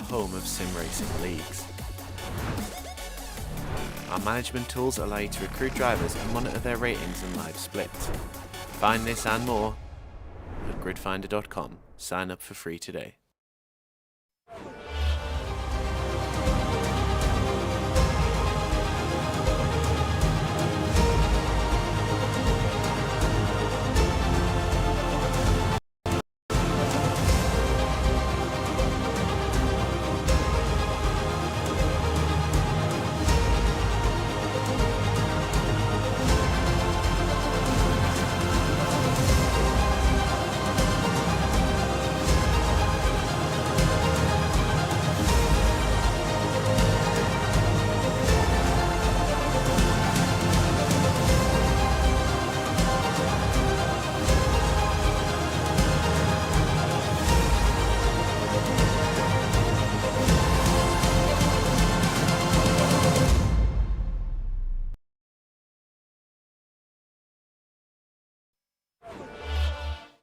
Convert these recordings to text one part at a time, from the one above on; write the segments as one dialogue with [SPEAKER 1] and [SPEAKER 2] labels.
[SPEAKER 1] home of sim racing leagues. Our management tools allow you to recruit drivers and monitor their ratings and live splits. Find this and more at gridfinder.com. Sign up for free today.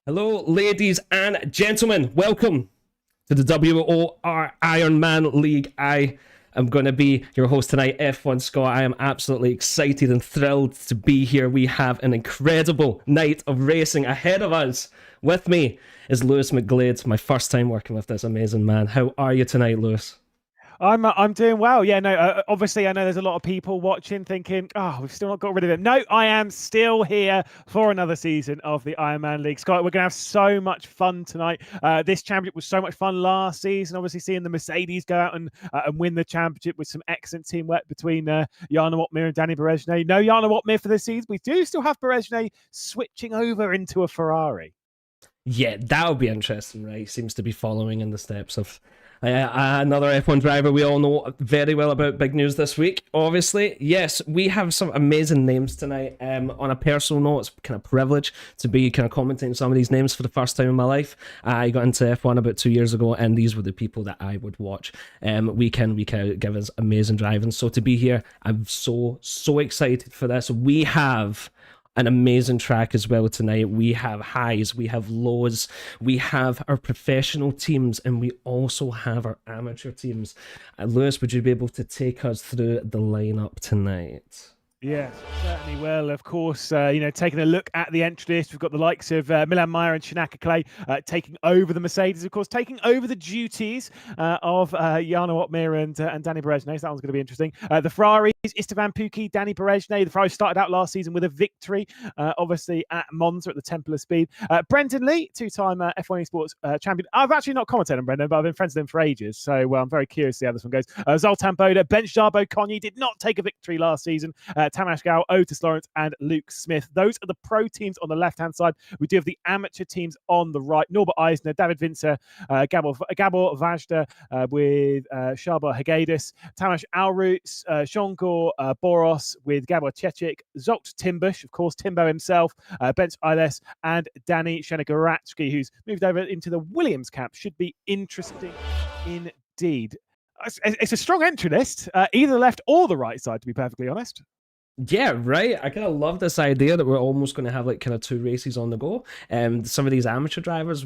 [SPEAKER 2] Hello, ladies and gentlemen. Welcome to the WOR Ironman League. I am going to be your host tonight, F1 Scott. I am absolutely excited and thrilled to be here. We have an incredible night of racing ahead of us. With me is Lewis McGlade, my first time working with this amazing man. How are you tonight, Lewis?
[SPEAKER 3] I'm doing well. Yeah, no, obviously I know there's a lot of people watching thinking, oh, we've still not got rid of him. No, I am still here for another season of the Ironman League. Scott, we're going to have so much fun tonight. This championship was so much fun last season, obviously seeing the Mercedes go out and win the championship with some excellent teamwork between Jana Wotmir and Danny Berejne. No Jana Wotmir for this season. We do still have Berejne switching over into a Ferrari.
[SPEAKER 2] Yeah, that'll be interesting, right? Seems to be following in the steps of another F1 driver we all know very well about. Big news this week, obviously. Yes, we have some amazing names tonight. On a personal note, it's kind of privilege to be kind of commenting some of these names for the first time in my life. I got into F1 about 2 years ago, and these were the people that I would watch week in, week out, give us amazing driving. So to be here, I'm so excited for this. We have an amazing track as well tonight. We have highs, we have lows, we have our professional teams, and we also have our amateur teams. Lewis, would you be able to take us through the lineup tonight?
[SPEAKER 3] Yes, certainly will. Of course, taking a look at the entry list, we've got the likes of Milan Meyer and Shinaka Clay taking over the Mercedes, of course, taking over the duties of Jana Wotmir and Danny Berejne. So that one's going to be interesting. The Ferraris, Esteban Pookie, Danny Berejne. The Ferraris started out last season with a victory, obviously, at Monza at the Temple of Speed. Brendan Lee, two-time F1 Esports champion. I've actually not commented on Brendan, but I've been friends with him for ages, so I'm very curious to see how this one goes. Zoltan Boda, Bench Jarbo Konyi did not take a victory last season. Tamash Gal, Otis Lawrence, and Luke Smith. Those are the pro teams on the left-hand side. We do have the amateur teams on the right. Norbert Eisner, David Vincer, Gabor Vajda with Shaba Hagedis, Tamash Alroots, Shongor Boros with Gabor Chechik, Zolt Timbush, of course, Timbo himself, Benz Iles, and Danny Shenegaratsky, who's moved over into the Williams camp. Should be interesting indeed. It's a strong entry list, either the left or the right side, to be perfectly honest.
[SPEAKER 2] Yeah, right. I kind of love this idea that we're almost going to have like kind of two races on the go. Some of these amateur drivers,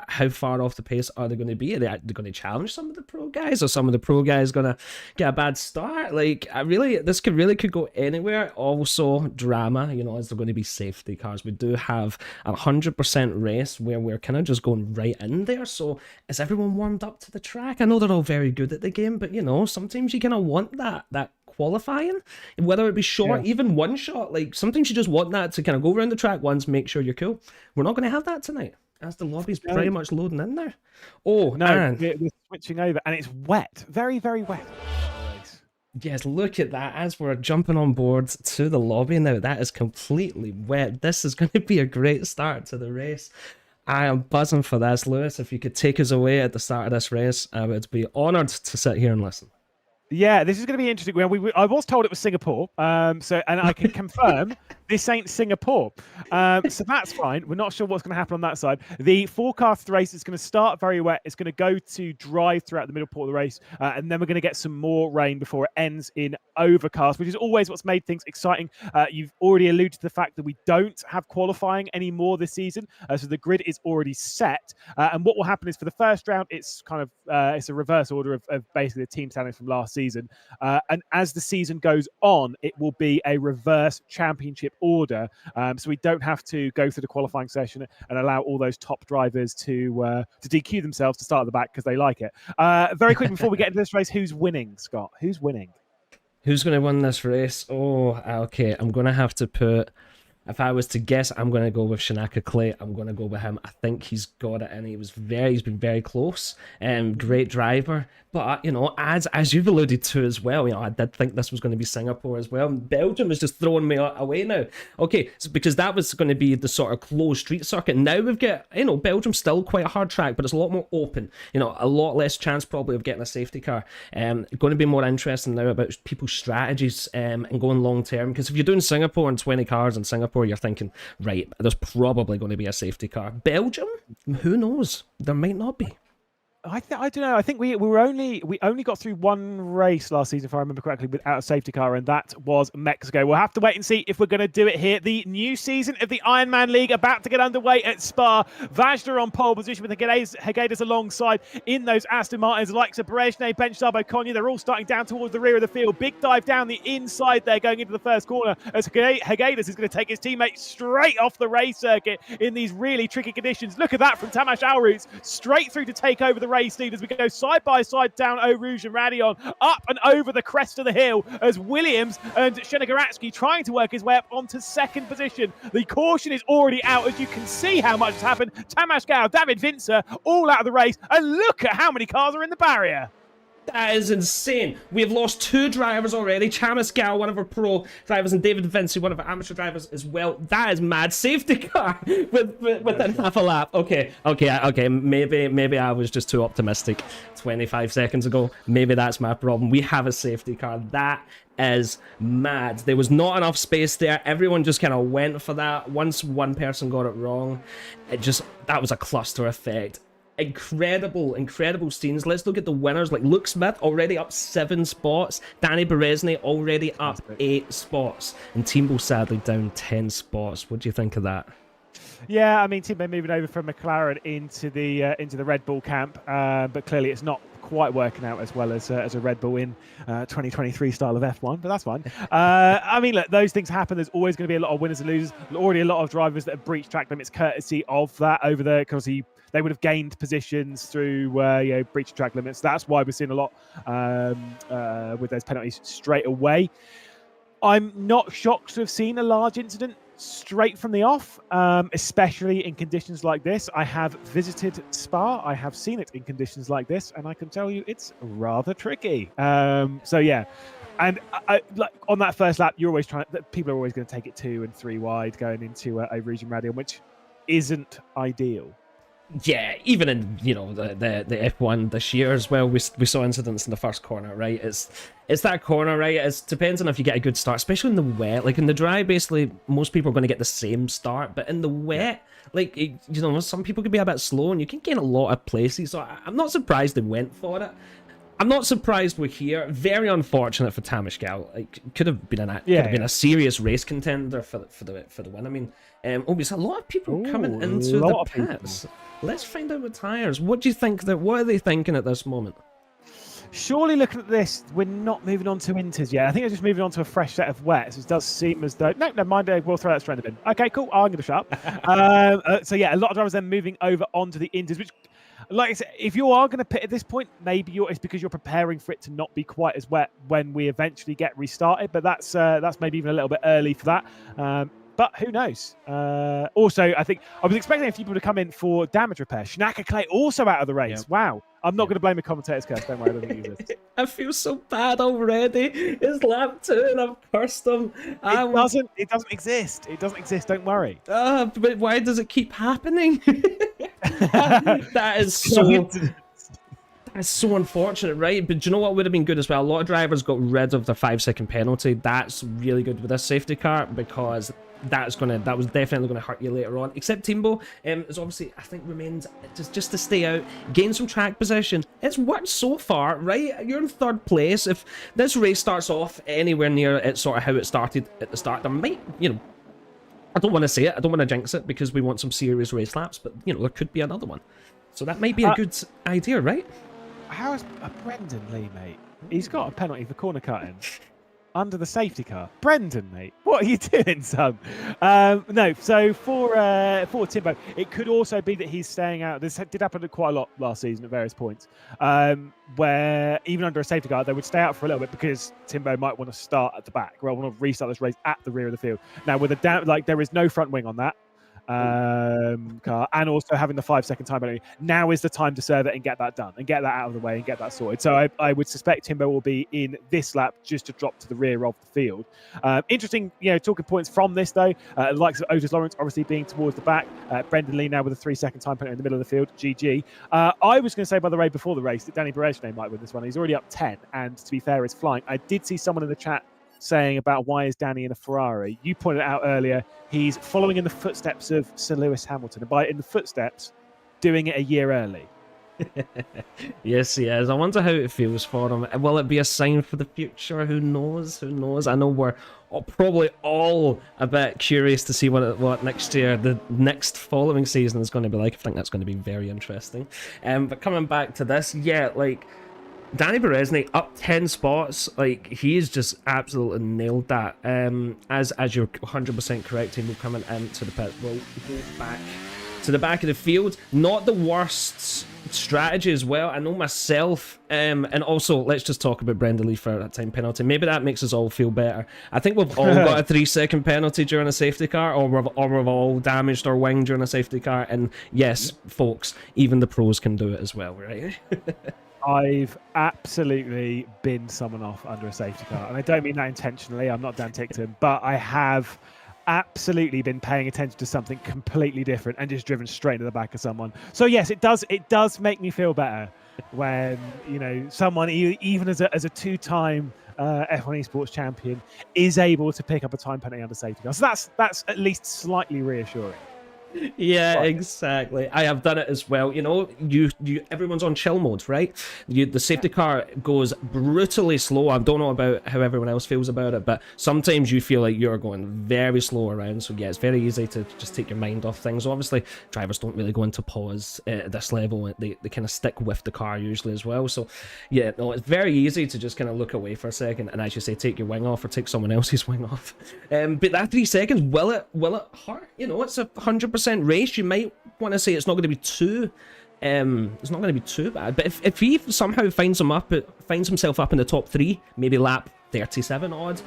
[SPEAKER 2] how far off the pace are they going to be? Are they going to challenge some of the pro guys, or some of the pro guys going to get a bad start? Like, this could go anywhere. Also, drama. Is there going to be safety cars? We do have 100% race where we're kind of just going right in there. So, is everyone warmed up to the track? I know they're all very good at the game, but sometimes you kind of want that qualifying, whether it be short, even one shot. Like, sometimes you just want that to kind of go around the track once, make sure you're cool. We're not going to have that tonight, as the lobby's pretty much loading in there. Oh,
[SPEAKER 3] no, and we're switching over, and it's wet, very, very wet.
[SPEAKER 2] Yes, look at that. As we're jumping on board to the lobby now, that is completely wet. This is going to be a great start to the race. I am buzzing for this. Lewis, if you could take us away at the start of this race, I would be honoured to sit here and listen.
[SPEAKER 3] Yeah, this is going to be interesting. Well, I was told it was Singapore, and I can confirm This ain't Singapore. So that's fine. We're not sure what's going to happen on that side. The forecast of the race is going to start very wet. It's going to go to dry throughout the middle part of the race. And then we're going to get some more rain before it ends in overcast, which is always what's made things exciting. You've already alluded to the fact that we don't have qualifying anymore this season. So the grid is already set. And what will happen is for the first round, it's kind of it's a reverse order of basically the team standings from last season. And as the season goes on, it will be a reverse championship order. So we don't have to go through the qualifying session and allow all those top drivers to DQ themselves to start at the back because they like it. Very quick before we get into this race, who's winning, Scott? Who's winning?
[SPEAKER 2] Who's going to win this race? Oh, okay. I'm going to have to put... If I was to guess, I'm going to go with Shinaka Clay. I'm going to go with him. I think he's got it, and he's been very close. Great driver, but as you've alluded to as well, I did think this was going to be Singapore as well. Belgium is just throwing me away now. Okay, so because that was going to be the sort of closed street circuit. Now we've got Belgium's still quite a hard track, but it's a lot more open. A lot less chance probably of getting a safety car. Going to be more interesting now about people's strategies and going long term. Because if you're doing Singapore and 20 cars in Singapore, you're thinking, right, there's probably going to be a safety car. Belgium? Who knows? There might not be.
[SPEAKER 3] I don't know. I think we only got through one race last season, if I remember correctly, without a safety car, and that was Mexico. We'll have to wait and see if we're going to do it here. The new season of the Ironman League about to get underway at Spa. Vajda on pole position with Hagaidas alongside in those Aston Martins, likes of Brezhnev, Benchstab, Okonya. They're all starting down towards the rear of the field. Big dive down the inside there, going into the first corner as Hagaidas is going to take his teammate straight off the race circuit in these really tricky conditions. Look at that from Tamas Alroots, straight through to take over the race lead as we go side by side down Eau Rouge and Radion, up and over the crest of the hill as Williams and Shenegaratsky trying to work his way up onto second position. The caution is already out, as you can see how much has happened. Tamas Gao, David Vincer, all out of the race, and look at how many cars are in the barrier.
[SPEAKER 2] That is insane. We've lost 2 drivers already. Chamis Gal, one of our pro drivers, and David Vinci, one of our amateur drivers as well. That is mad. Safety car within half a lap. Okay. Maybe I was just too optimistic 25 seconds ago. Maybe that's my problem. We have a safety car. That is mad. There was not enough space there. Everyone just kind of went for that. Once one person got it wrong, that was a cluster effect. Incredible scenes. Let's look at the winners. Like Luke Smith already up 7 spots. Danny Berezny already up 8 spots. And Timbo sadly down 10 spots. What do you think of that?
[SPEAKER 3] Yeah, I mean, Timbo moving over from McLaren into the Red Bull camp, but clearly it's not quite working out as well as a Red Bull in 2023 style of F1, but that's fine. I mean, look, those things happen. There's always going to be a lot of winners and losers. Already a lot of drivers that have breached track limits courtesy of that over there, because they would have gained positions through breach track limits. That's why we're seeing a lot with those penalties straight away. I'm not shocked to have seen a large incident straight from the off, especially in conditions like this. I have visited Spa. I have seen it in conditions like this, and I can tell you it's rather tricky. So yeah. And like on that first lap, people are always going to take it 2 and 3 wide going into a region radial, which isn't ideal.
[SPEAKER 2] Yeah, even in the F1 this year as well, we saw incidents in the first corner, right? It's that corner, right? It depends on if you get a good start, especially in the wet. Like in the dry, basically most people are going to get the same start, but in the wet, some people could be a bit slow, and you can gain a lot of places. So I'm not surprised they went for it. I'm not surprised we're here. Very unfortunate for Tamas Gal. Like, could have been a serious race contender for the win. I mean, there's a lot of people coming into the pits. Let's find out with tires. What do you think? What are they thinking at this moment?
[SPEAKER 3] Surely, looking at this, we're not moving on to inters yet. I think they're just moving on to a fresh set of wets. It does seem as though... No, never mind. We'll throw that straight in the bin. Okay, cool. I'm going to shut up. So, yeah, a lot of drivers then moving over onto the inters, which... Like I said, if you are going to pit at this point, maybe it's because you're preparing for it to not be quite as wet when we eventually get restarted. But that's maybe even a little bit early for that. But who knows? Also, I think I was expecting a few people to come in for damage repair. Shinaka Clay also out of the race. Yep. Wow. I'm not going to blame the commentator's curse. Don't worry, I don't think he exists.
[SPEAKER 2] I feel so bad already. It's lap 2 and I've cursed him.
[SPEAKER 3] It doesn't exist. It doesn't exist. Don't worry.
[SPEAKER 2] But why does it keep happening? That is so... That's so unfortunate, right? But do you know what would have been good as well? A lot of drivers got rid of their 5-second penalty. That's really good with this safety car, because that was definitely gonna hurt you later on. Except Timbo is obviously, I think, remains just to stay out, gain some track position. It's worked so far, right? You're in third place. If this race starts off anywhere near it, sort of how it started at the start, there might, I don't want to say it, I don't want to jinx it because we want some serious race laps, but there could be another one. So that might be a good idea, right?
[SPEAKER 3] How's Brendan Lee, mate? He's got a penalty for corner cutting under the safety car. Brendan, mate, what are you doing, son? No, so for Timbo, it could also be that he's staying out. This did happen quite a lot last season at various points, where even under a safety car, they would stay out for a little bit because Timbo might want to start at the back, or want to restart this race at the rear of the field. Now, with there is no front wing on that car, and also having the 5-second time penalty, now is the time to serve it and get that done and get that out of the way and get that sorted. So I would suspect Timbo will be in this lap just to drop to the rear of the field. Interesting, talking points from this though, likes of Otis Lawrence obviously being towards the back, Brendan Lee now with a 3-second time penalty in the middle of the field. GG. I was going to say, by the way, before the race that Danny Berejne might win this one. He's already up 10, and to be fair, is flying. I did see someone in the chat saying about why is Danny in a Ferrari. You pointed out earlier, he's following in the footsteps of Sir Lewis Hamilton, and by in the footsteps, doing it a year early.
[SPEAKER 2] Yes, he is. I wonder how it feels for him. Will it be a sign for the future? Who knows? Who knows? I know we're probably all a bit curious to see what next year, the next following season is going to be like. I think that's going to be very interesting. But coming back to this, Danny Berejne up 10 spots, he's just absolutely nailed that. As you're 100% correct, team will coming into the pit. We'll go back to the back of the field. Not the worst strategy as well. I know myself, and also let's just talk about Brendan Lee for that time penalty. Maybe that makes us all feel better. I think we've all got a 3-second penalty during a safety car, or we've all damaged our wing during a safety car. And yes, folks, even the pros can do it as well, right?
[SPEAKER 3] I've absolutely binned someone off under a safety car, and I don't mean that intentionally. I'm not Dan Tickton, but I have absolutely been paying attention to something completely different and just driven straight into the back of someone. So yes, it does make me feel better when someone even as a two-time F1 esports champion is able to pick up a time penalty under safety car. So that's at least slightly reassuring.
[SPEAKER 2] Yeah, exactly. I have done it as well. You everyone's on chill mode, right? The safety car goes brutally slow. I don't know about how everyone else feels about it, but sometimes you feel like you're going very slow around. So yeah, it's very easy to just take your mind off things. Obviously, drivers don't really go into pause at this level. They kind of stick with the car usually as well. So yeah, no, it's very easy to just kind of look away for a second and, as you say, take your wing off or take someone else's wing off. But that 3 seconds, will it hurt? It's 100% race. You might want to say it's not going to be too bad, but if he somehow finds himself up in the top 3, maybe lap 37 odds,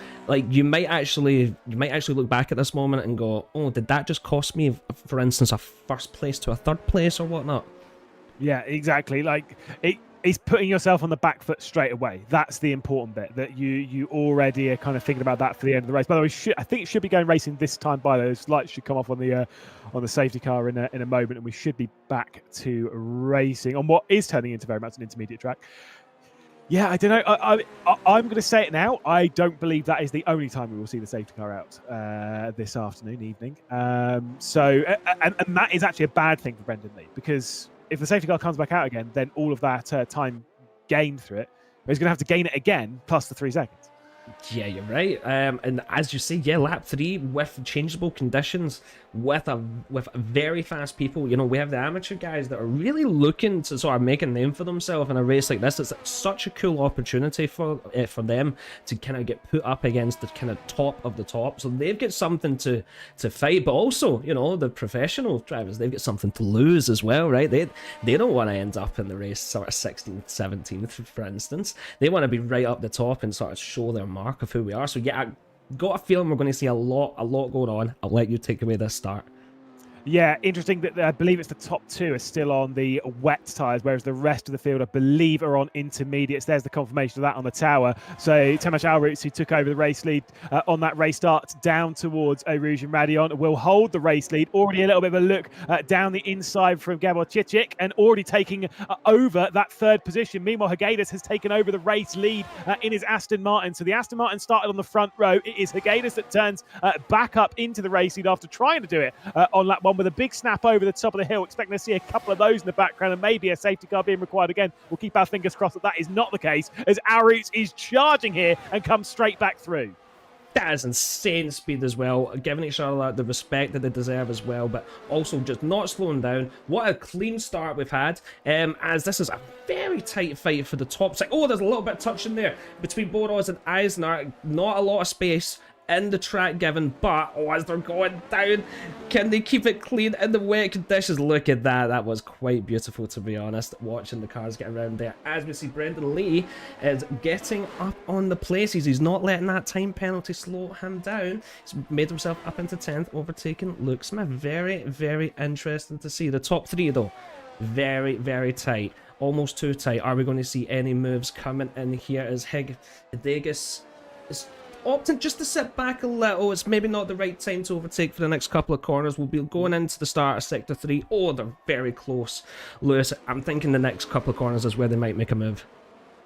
[SPEAKER 2] you might actually look back at this moment and go, oh, did that just cost me, for instance, a first place to a third place or whatnot? Yeah,
[SPEAKER 3] exactly. It's putting yourself on the back foot straight away. That's the important bit, that you already are kind of thinking about that for the end of the race. By the way, I think it should be going racing this time. By those lights should come off on the safety car in a moment, and we should be back to racing on what is turning into very much an intermediate track. Yeah, I don't know. I'm going to say it now. I don't believe that is the only time we will see the safety car out this evening. So that is actually a bad thing for Brendan Lee, because if the safety car comes back out again, then all of that time gained through it, he's going to have to gain it again, plus the 3 seconds.
[SPEAKER 2] Yeah, you're right. And as you say, lap 3 with changeable conditions, with very fast people. We have the amateur guys that are really looking to sort of make a name for themselves in a race like this. It's such a cool opportunity for them to kind of get put up against the kind of top of the top. So they've got something to fight, but also, the professional drivers, they've got something to lose as well, right? They don't want to end up in the race sort of 16th, 17th, for instance. They want to be right up the top and sort of show their mark of who we are. So yeah, I got a feeling we're going to see a lot going on. I'll let you take away this start.
[SPEAKER 3] Yeah, interesting that I believe it's the top two are still on the wet tyres, whereas the rest of the field, I believe, are on intermediates. There's the confirmation of that on the tower. So Tomasz Alroots, who took over the race lead on that race start down towards Eau Rouge and Radion, will hold the race lead. Already a little bit of a look down the inside from Gabor Cicic and already taking over that third position. Meanwhile, Hagedis has taken over the race lead in his Aston Martin. So the Aston Martin started on the front row. It is Hagedis that turns back up into the race lead after trying to do it on lap one with a big snap over the top of the hill. Expecting to see a couple of those in the background and maybe a safety car being required again. We'll keep our fingers crossed that is not the case, as Alroots is charging here and comes straight back through.
[SPEAKER 2] That is insane speed as well, giving each other the respect that they deserve as well, but also just not slowing down. What a clean start we've had, as this is a very tight fight for the top side. Oh, there's a little bit of touch in there between Boros and Eisner. Not a lot of space in the track given, but as they're going down, can they keep it clean in the wet conditions? Look at that. That was quite beautiful, to be honest, watching the cars get around there. As we see, Brendan Lee is getting up on the places. He's not letting that time penalty slow him down. He's made himself up into 10th, overtaking Luke Smith. Very, very interesting to see. The top three, though, very, very tight. Almost too tight. Are we going to see any moves coming in here as Hidegis is opting just to sit back a little? It's maybe not the right time to overtake for the next couple of corners. We'll be going into the start of Sector 3. Oh, they're very close, Lewis. I'm thinking the next couple of corners is where they might make a move.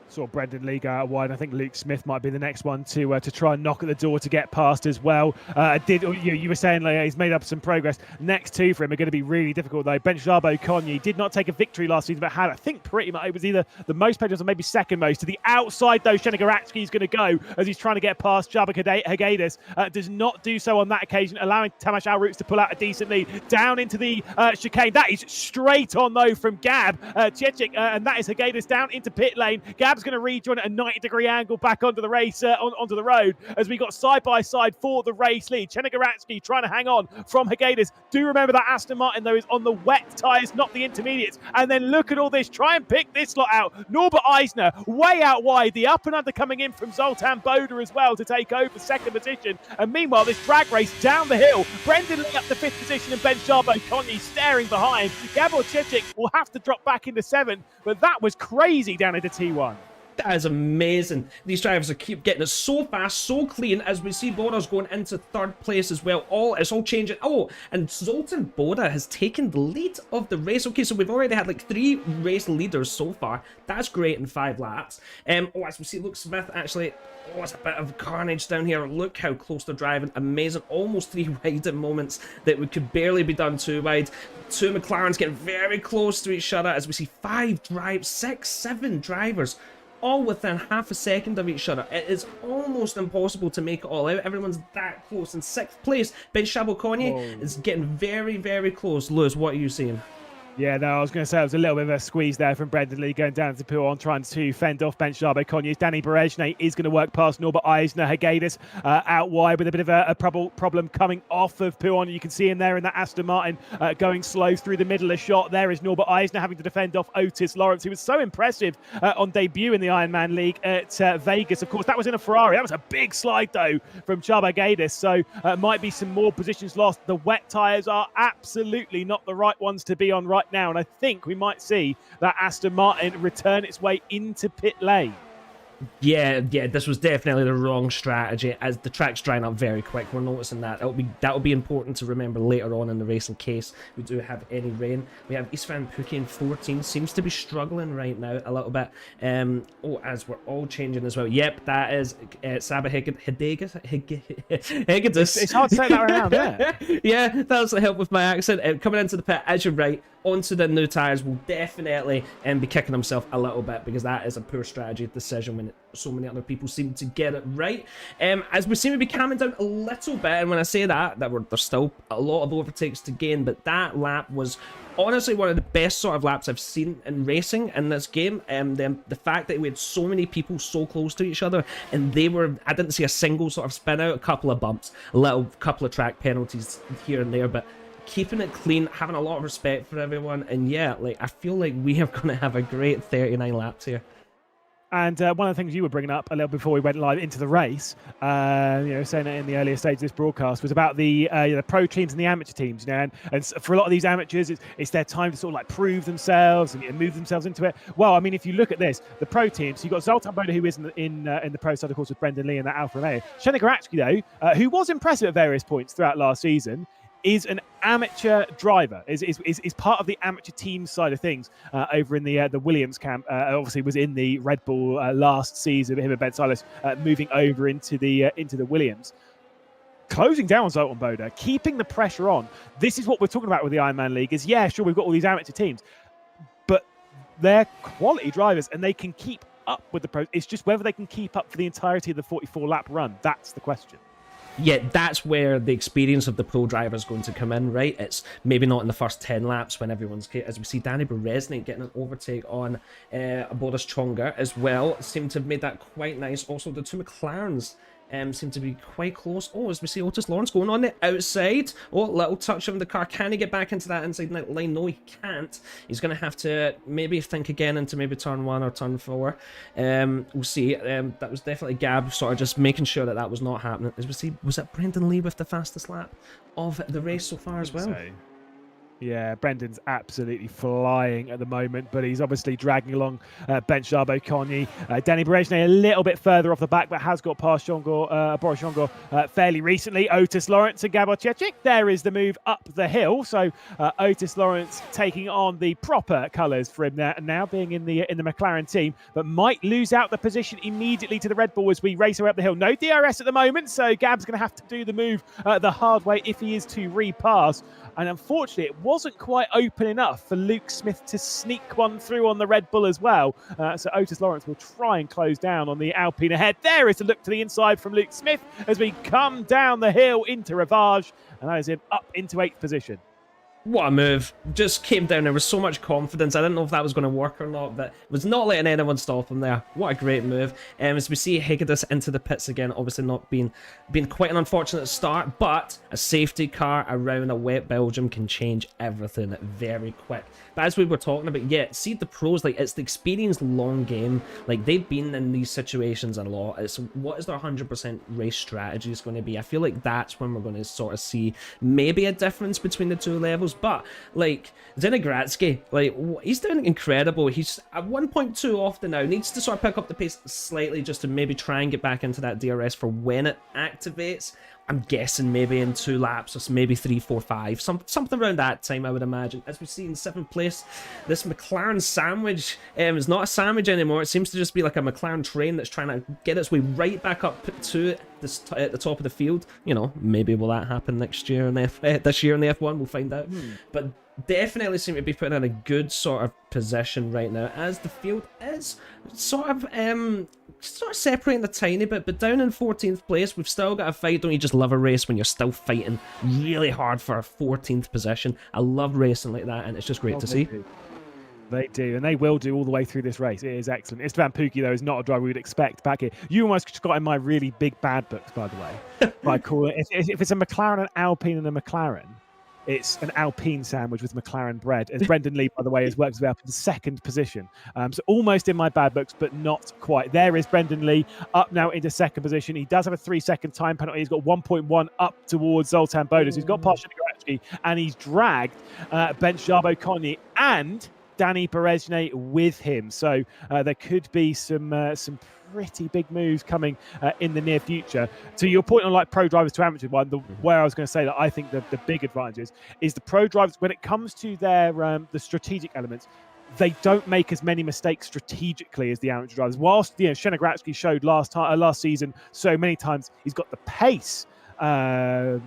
[SPEAKER 3] Saw Brendan Lee go out wide. I think Luke Smith might be the next one to try and knock at the door to get past as well. You were saying like, he's made up some progress. Next two for him are going to be really difficult though. Benchabo Konyi did not take a victory last season, but had, I think, pretty much, it was either the most podiums or maybe second most. To the outside though, Shenigaratsky is going to go as he's trying to get past Jabba Hagedis. Does not do so on that occasion, allowing Tomasz Alroots to pull out a decent lead. Down into the chicane. That is straight on though from Gab Cicic, and that is Hagedis down into pit lane. Gab's going to rejoin at a 90-degree angle back onto the race, onto the road, as we got side by side for the race lead. Chenigoratsky trying to hang on from Hagedis. Do remember that Aston Martin though is on the wet tyres, not the intermediates. And then look at all this. Try and pick this lot out. Norbert Eisner way out wide. The up and under coming in from Zoltan Boda as well to take over second position. And meanwhile, this drag race down the hill. Brendan Lee up to fifth position and Benchabo Konyi staring behind. Gabor Cicic will have to drop back into seventh, but that was crazy down into T1.
[SPEAKER 2] That is amazing. These drivers are keep getting it so fast, so clean, as we see Boda's going into third place as well. It's all changing. Oh, and Zoltan Boda has taken the lead of the race. Okay, so we've already had like 3 race leaders so far. That's great in 5 laps. As we see Luke Smith actually, it's a bit of carnage down here. Look how close they're driving. Amazing. Almost 3 wide in moments that we could barely be done 2 wide. 2 McLarens getting very close to each other as we see 6, 7 drivers all within half a second of each other. It is almost impossible to make it all out. Everyone's that close. In 6th place, Benchabo Konyi is getting very, very close. Lewis, what are you seeing?
[SPEAKER 3] Yeah, no, I was going to say it was a little bit of a squeeze there from Brendan Lee going down to Puon, trying to fend off Benchabo Konyi. Danny Berejne is going to work past Norbert Eisner. Hagedis out wide with a bit of a problem coming off of Puon. You can see him there in that Aston Martin going slow through the middle of shot. There is Norbert Eisner having to defend off Otis Lawrence, who was so impressive on debut in the Ironman League at Vegas. Of course, that was in a Ferrari. That was a big slide, though, from Chaba Hagedis. So might be some more positions lost. The wet tyres are absolutely not the right ones to be on right now, and I think we might see that Aston Martin return its way into pit lane.
[SPEAKER 2] Yeah, this was definitely the wrong strategy, as the track's drying up very quick. We're noticing that. That'll be important to remember later on in the race in case we do have any rain. We have Istvan Puki in 14, seems to be struggling right now a little bit. As we're all changing as well. Yep, that is Saba Higidis.
[SPEAKER 3] It's hard to say that around there.
[SPEAKER 2] Yeah, that's the help with my accent. Coming into the pit, as you're right, onto the new tyres will definitely be kicking himself a little bit, because that is a poor strategy decision when so many other people seem to get it right. As we seem to be calming down a little bit, and when I say that there's still a lot of overtakes to gain, but that lap was honestly one of the best sort of laps I've seen in racing in this game. The fact that we had so many people so close to each other, and I didn't see a single sort of spin out, a couple of bumps, couple of track penalties here and there, but keeping it clean, having a lot of respect for everyone, and yeah, like I feel like we are going to have a great 39 laps here.
[SPEAKER 3] And one of the things you were bringing up a little before we went live into the race, saying it in the earlier stage of this broadcast, was about the pro teams and the amateur teams. And for a lot of these amateurs, it's their time to sort of like prove themselves and move themselves into it. Well, I mean, if you look at this, the pro teams, you've got Zoltan Boda, who is in the pro side, of course, with Brendan Lee and that Alfa Romeo. Shane Garacki, though, who was impressive at various points throughout last season, is an amateur driver, is part of the amateur team side of things over in the Williams camp. Obviously was in the Red Bull last season, him and Ben Silas moving over into the Williams. Closing down on Zoltan Boda, keeping the pressure on. This is what we're talking about with the Ironman League is, yeah, sure, we've got all these amateur teams, but they're quality drivers and they can keep up with the pros. It's just whether they can keep up for the entirety of the 44-lap run. That's the question.
[SPEAKER 2] Yeah, that's where the experience of the pro driver is going to come in, right? It's maybe not in the first 10 laps when everyone's... As we see Danny Bereznik getting an overtake on Boris Chonga as well. Seem to have made that quite nice. Also, the two McLarens seem to be quite close. Oh, as we see Otis Lawrence going on the outside. Oh, little touch of the car. Can he get back into that inside line? No, he can't. He's going to have to maybe think again into maybe turn 1 or turn 4. We'll see. That was definitely Gab sort of just making sure that was not happening. As we see, was it Brendan Lee with the fastest lap of the race so far as well?
[SPEAKER 3] Yeah, Brendan's absolutely flying at the moment, but he's obviously dragging along Ben Charbot-Cogny. Danny Berejne a little bit further off the back, but has got past Boris Chongor fairly recently. Otis Lawrence and Gabor Cecic. There is the move up the hill. So Otis Lawrence taking on the proper colours for him there, and now being in the McLaren team, but might lose out the position immediately to the Red Bull as we race her up the hill. No DRS at the moment, so Gab's going to have to do the move the hard way if he is to repass. And unfortunately, it wasn't quite open enough for Luke Smith to sneak one through on the Red Bull as well. So Otis Lawrence will try and close down on the Alpine ahead. There is a look to the inside from Luke Smith as we come down the hill into Rivage. And that is him up into 8th position.
[SPEAKER 2] What a move. Just came down there with so much confidence. I didn't know if that was going to work or not, but was not letting anyone stop him there. What a great move. As we see Higgadis into the pits again, obviously not being quite an unfortunate start, but a safety car around a wet Belgium can change everything very quick. But as we were talking about, yeah, see the pros, like it's the experienced long game. Like they've been in these situations a lot. It's what is their 100% race strategy is going to be. I feel like that's when we're going to sort of see maybe a difference between the two levels. But like Zenigratsky, like he's doing incredible. He's at 1.2 off the now. Needs to sort of pick up the pace slightly just to maybe try and get back into that DRS for when it activates. I'm guessing maybe in 2 laps or maybe 3, 4, 5, something around that time, I would imagine. As we see in 7th place, this McLaren sandwich is not a sandwich anymore. It seems to just be like a McLaren train that's trying to get its way right back up to this at the top of the field. You know, maybe will that happen next year in this year in the F1? We'll find out. But definitely seem to be putting in a good sort of position right now as the field is sort of separating a tiny bit, but down in 14th place. We've still got a fight. Don't you just love a race when you're still fighting really hard for a 14th position? I love racing like that, and it's just great to see.
[SPEAKER 3] They do, and they will do all the way through this race. It is excellent. Esteban Pukki, though, is not a driver we would expect back here. You almost just got in my really big bad books, by the way. By calling if it's a McLaren, an Alpine, and a McLaren, it's an Alpine sandwich with McLaren bread. As Brendan Lee, by the way, has worked his way up into 2nd position. So almost in my bad books, but not quite. There is Brendan Lee up now into 2nd position. He does have a 3-second time penalty. He's got 1.1 up towards Zoltan Boda. So he's got past Garacki, and he's dragged Ben Charbot-Cogny and Danny Berejne with him. So there could be some pretty big moves coming in the near future. To your point on like pro drivers to amateur one, where I was going to say that I think the big advantage is the pro drivers when it comes to their the strategic elements. They don't make as many mistakes strategically as the amateur drivers. Whilst Shenagratsky showed last season so many times, he's got the pace of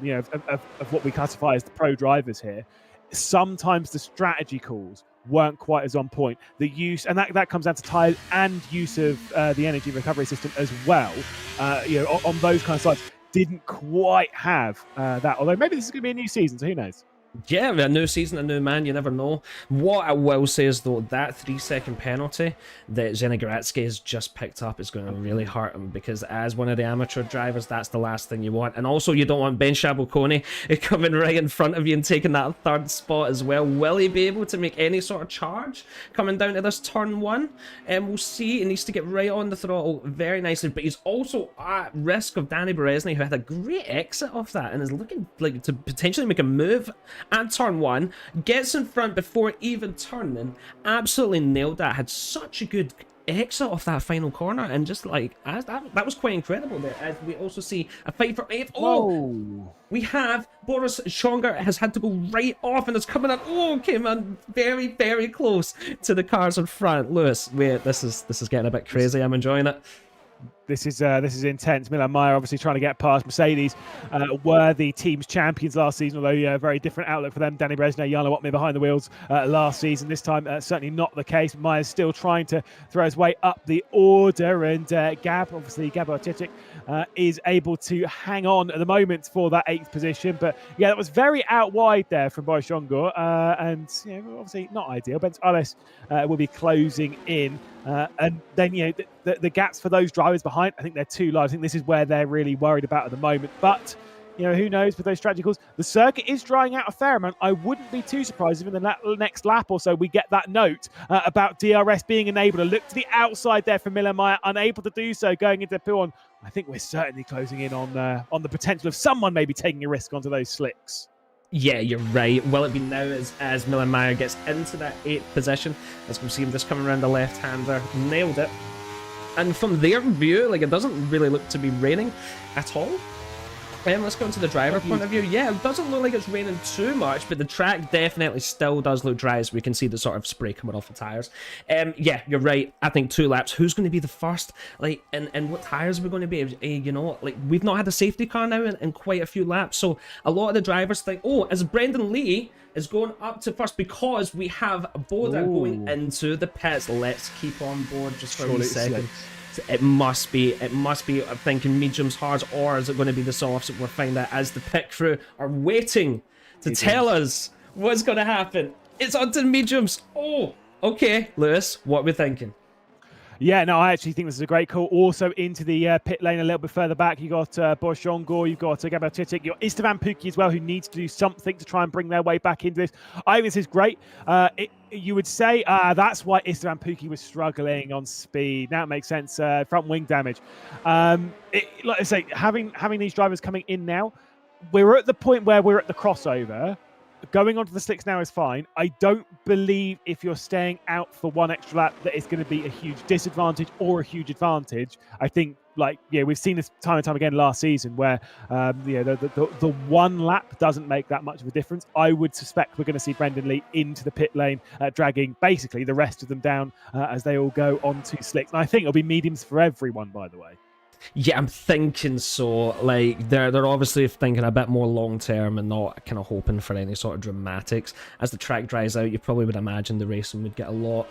[SPEAKER 3] what we classify as the pro drivers here. Sometimes the strategy calls weren't quite as on point. The use, and that comes down to tyre and use of the energy recovery system as well. On those kind of sides, didn't quite have that. Although maybe this is going to be a new season, so who knows?
[SPEAKER 2] Yeah, a new season, a new man, you never know. What I will say is, though, that 3-second penalty that Zenigaratski has just picked up is going to really hurt him, because as one of the amateur drivers, that's the last thing you want. And also, you don't want Ben Shabokone coming right in front of you and taking that third spot as well. Will he be able to make any sort of charge coming down to this turn 1? And we'll see. He needs to get right on the throttle very nicely, but he's also at risk of Danny Berezny, who had a great exit off that and is looking like to potentially make a move at turn 1, gets in front before even turning, absolutely nailed that, had such a good exit off that final corner, and just like that was quite incredible there. As we also see a fight for 8th. Oh, we have Boris Schonga has had to go right off and it's coming in. Oh, came in very, very close to the cars in front. Lewis, wait, this is getting a bit crazy. I'm enjoying it.
[SPEAKER 3] This is intense. Milan Meyer obviously trying to get past Mercedes, were the team's champions last season, although a very different outlook for them. Danny Brezhnev, Jarno Opmeer behind the wheels last season. This time, certainly not the case. Meyer's still trying to throw his way up the order, and Gabor Titic is able to hang on at the moment for that 8th position. But yeah, that was very out wide there from Boris Jongor, and obviously not ideal. Bent Alice will be closing in. And then, the gaps for those drivers behind, I think they're too large. I think this is where they're really worried about at the moment. But, who knows with those strategy calls. The circuit is drying out a fair amount. I wouldn't be too surprised if in the next lap or so we get that note about DRS being enabled. A look to the outside there for Milan Meyer, unable to do so going into P1. I think we're certainly closing in on the potential of someone maybe taking a risk onto those slicks.
[SPEAKER 2] Yeah, you're right. Will it be now as Milan Meyer gets into that 8th position? As we can see him just coming around the left-hander, nailed it. And from their view, it doesn't really look to be raining at all. Let's go into the driver point of view. Yeah, it doesn't look like it's raining too much, but the track definitely still does look dry, as we can see the sort of spray coming off the tires. Yeah, you're right. I think 2 laps. Who's going to be the first? And what tires are we going to be? We've not had a safety car now in quite a few laps, so a lot of the drivers think, oh, as Brendan Lee is going up to first because we have Boda going into the pits. Let's keep on board just for a second. It must be, I'm thinking mediums, hards, or is it going to be the softs? We'll find out as the pit crew are waiting to tell us what's going to happen. It's on to the mediums. Oh, okay, Lewis, what are we thinking?
[SPEAKER 3] Yeah, no, I actually think this is a great call. Also into the pit lane a little bit further back, you got Boris Jongor, you've got Gabor Titic, you've got Istvan Pukki as well, who needs to do something to try and bring their way back into this. I think this is great. You would say that's why Istvan Pukki was struggling on speed. Now it makes sense. Front wing damage. Like I say, having these drivers coming in now, we're at the point where we're at the crossover. Going onto the slicks now is fine. I don't believe if you're staying out for one extra lap that it's going to be a huge disadvantage or a huge advantage. I think, we've seen this time and time again last season where, the one lap doesn't make that much of a difference. I would suspect we're going to see Brendan Lee into the pit lane, dragging basically the rest of them down as they all go onto slicks. And I think it'll be mediums for everyone, by the way.
[SPEAKER 2] Yeah, I'm thinking so. They're obviously thinking a bit more long term and not kind of hoping for any sort of dramatics. As the track dries out, you probably would imagine the racing would get a lot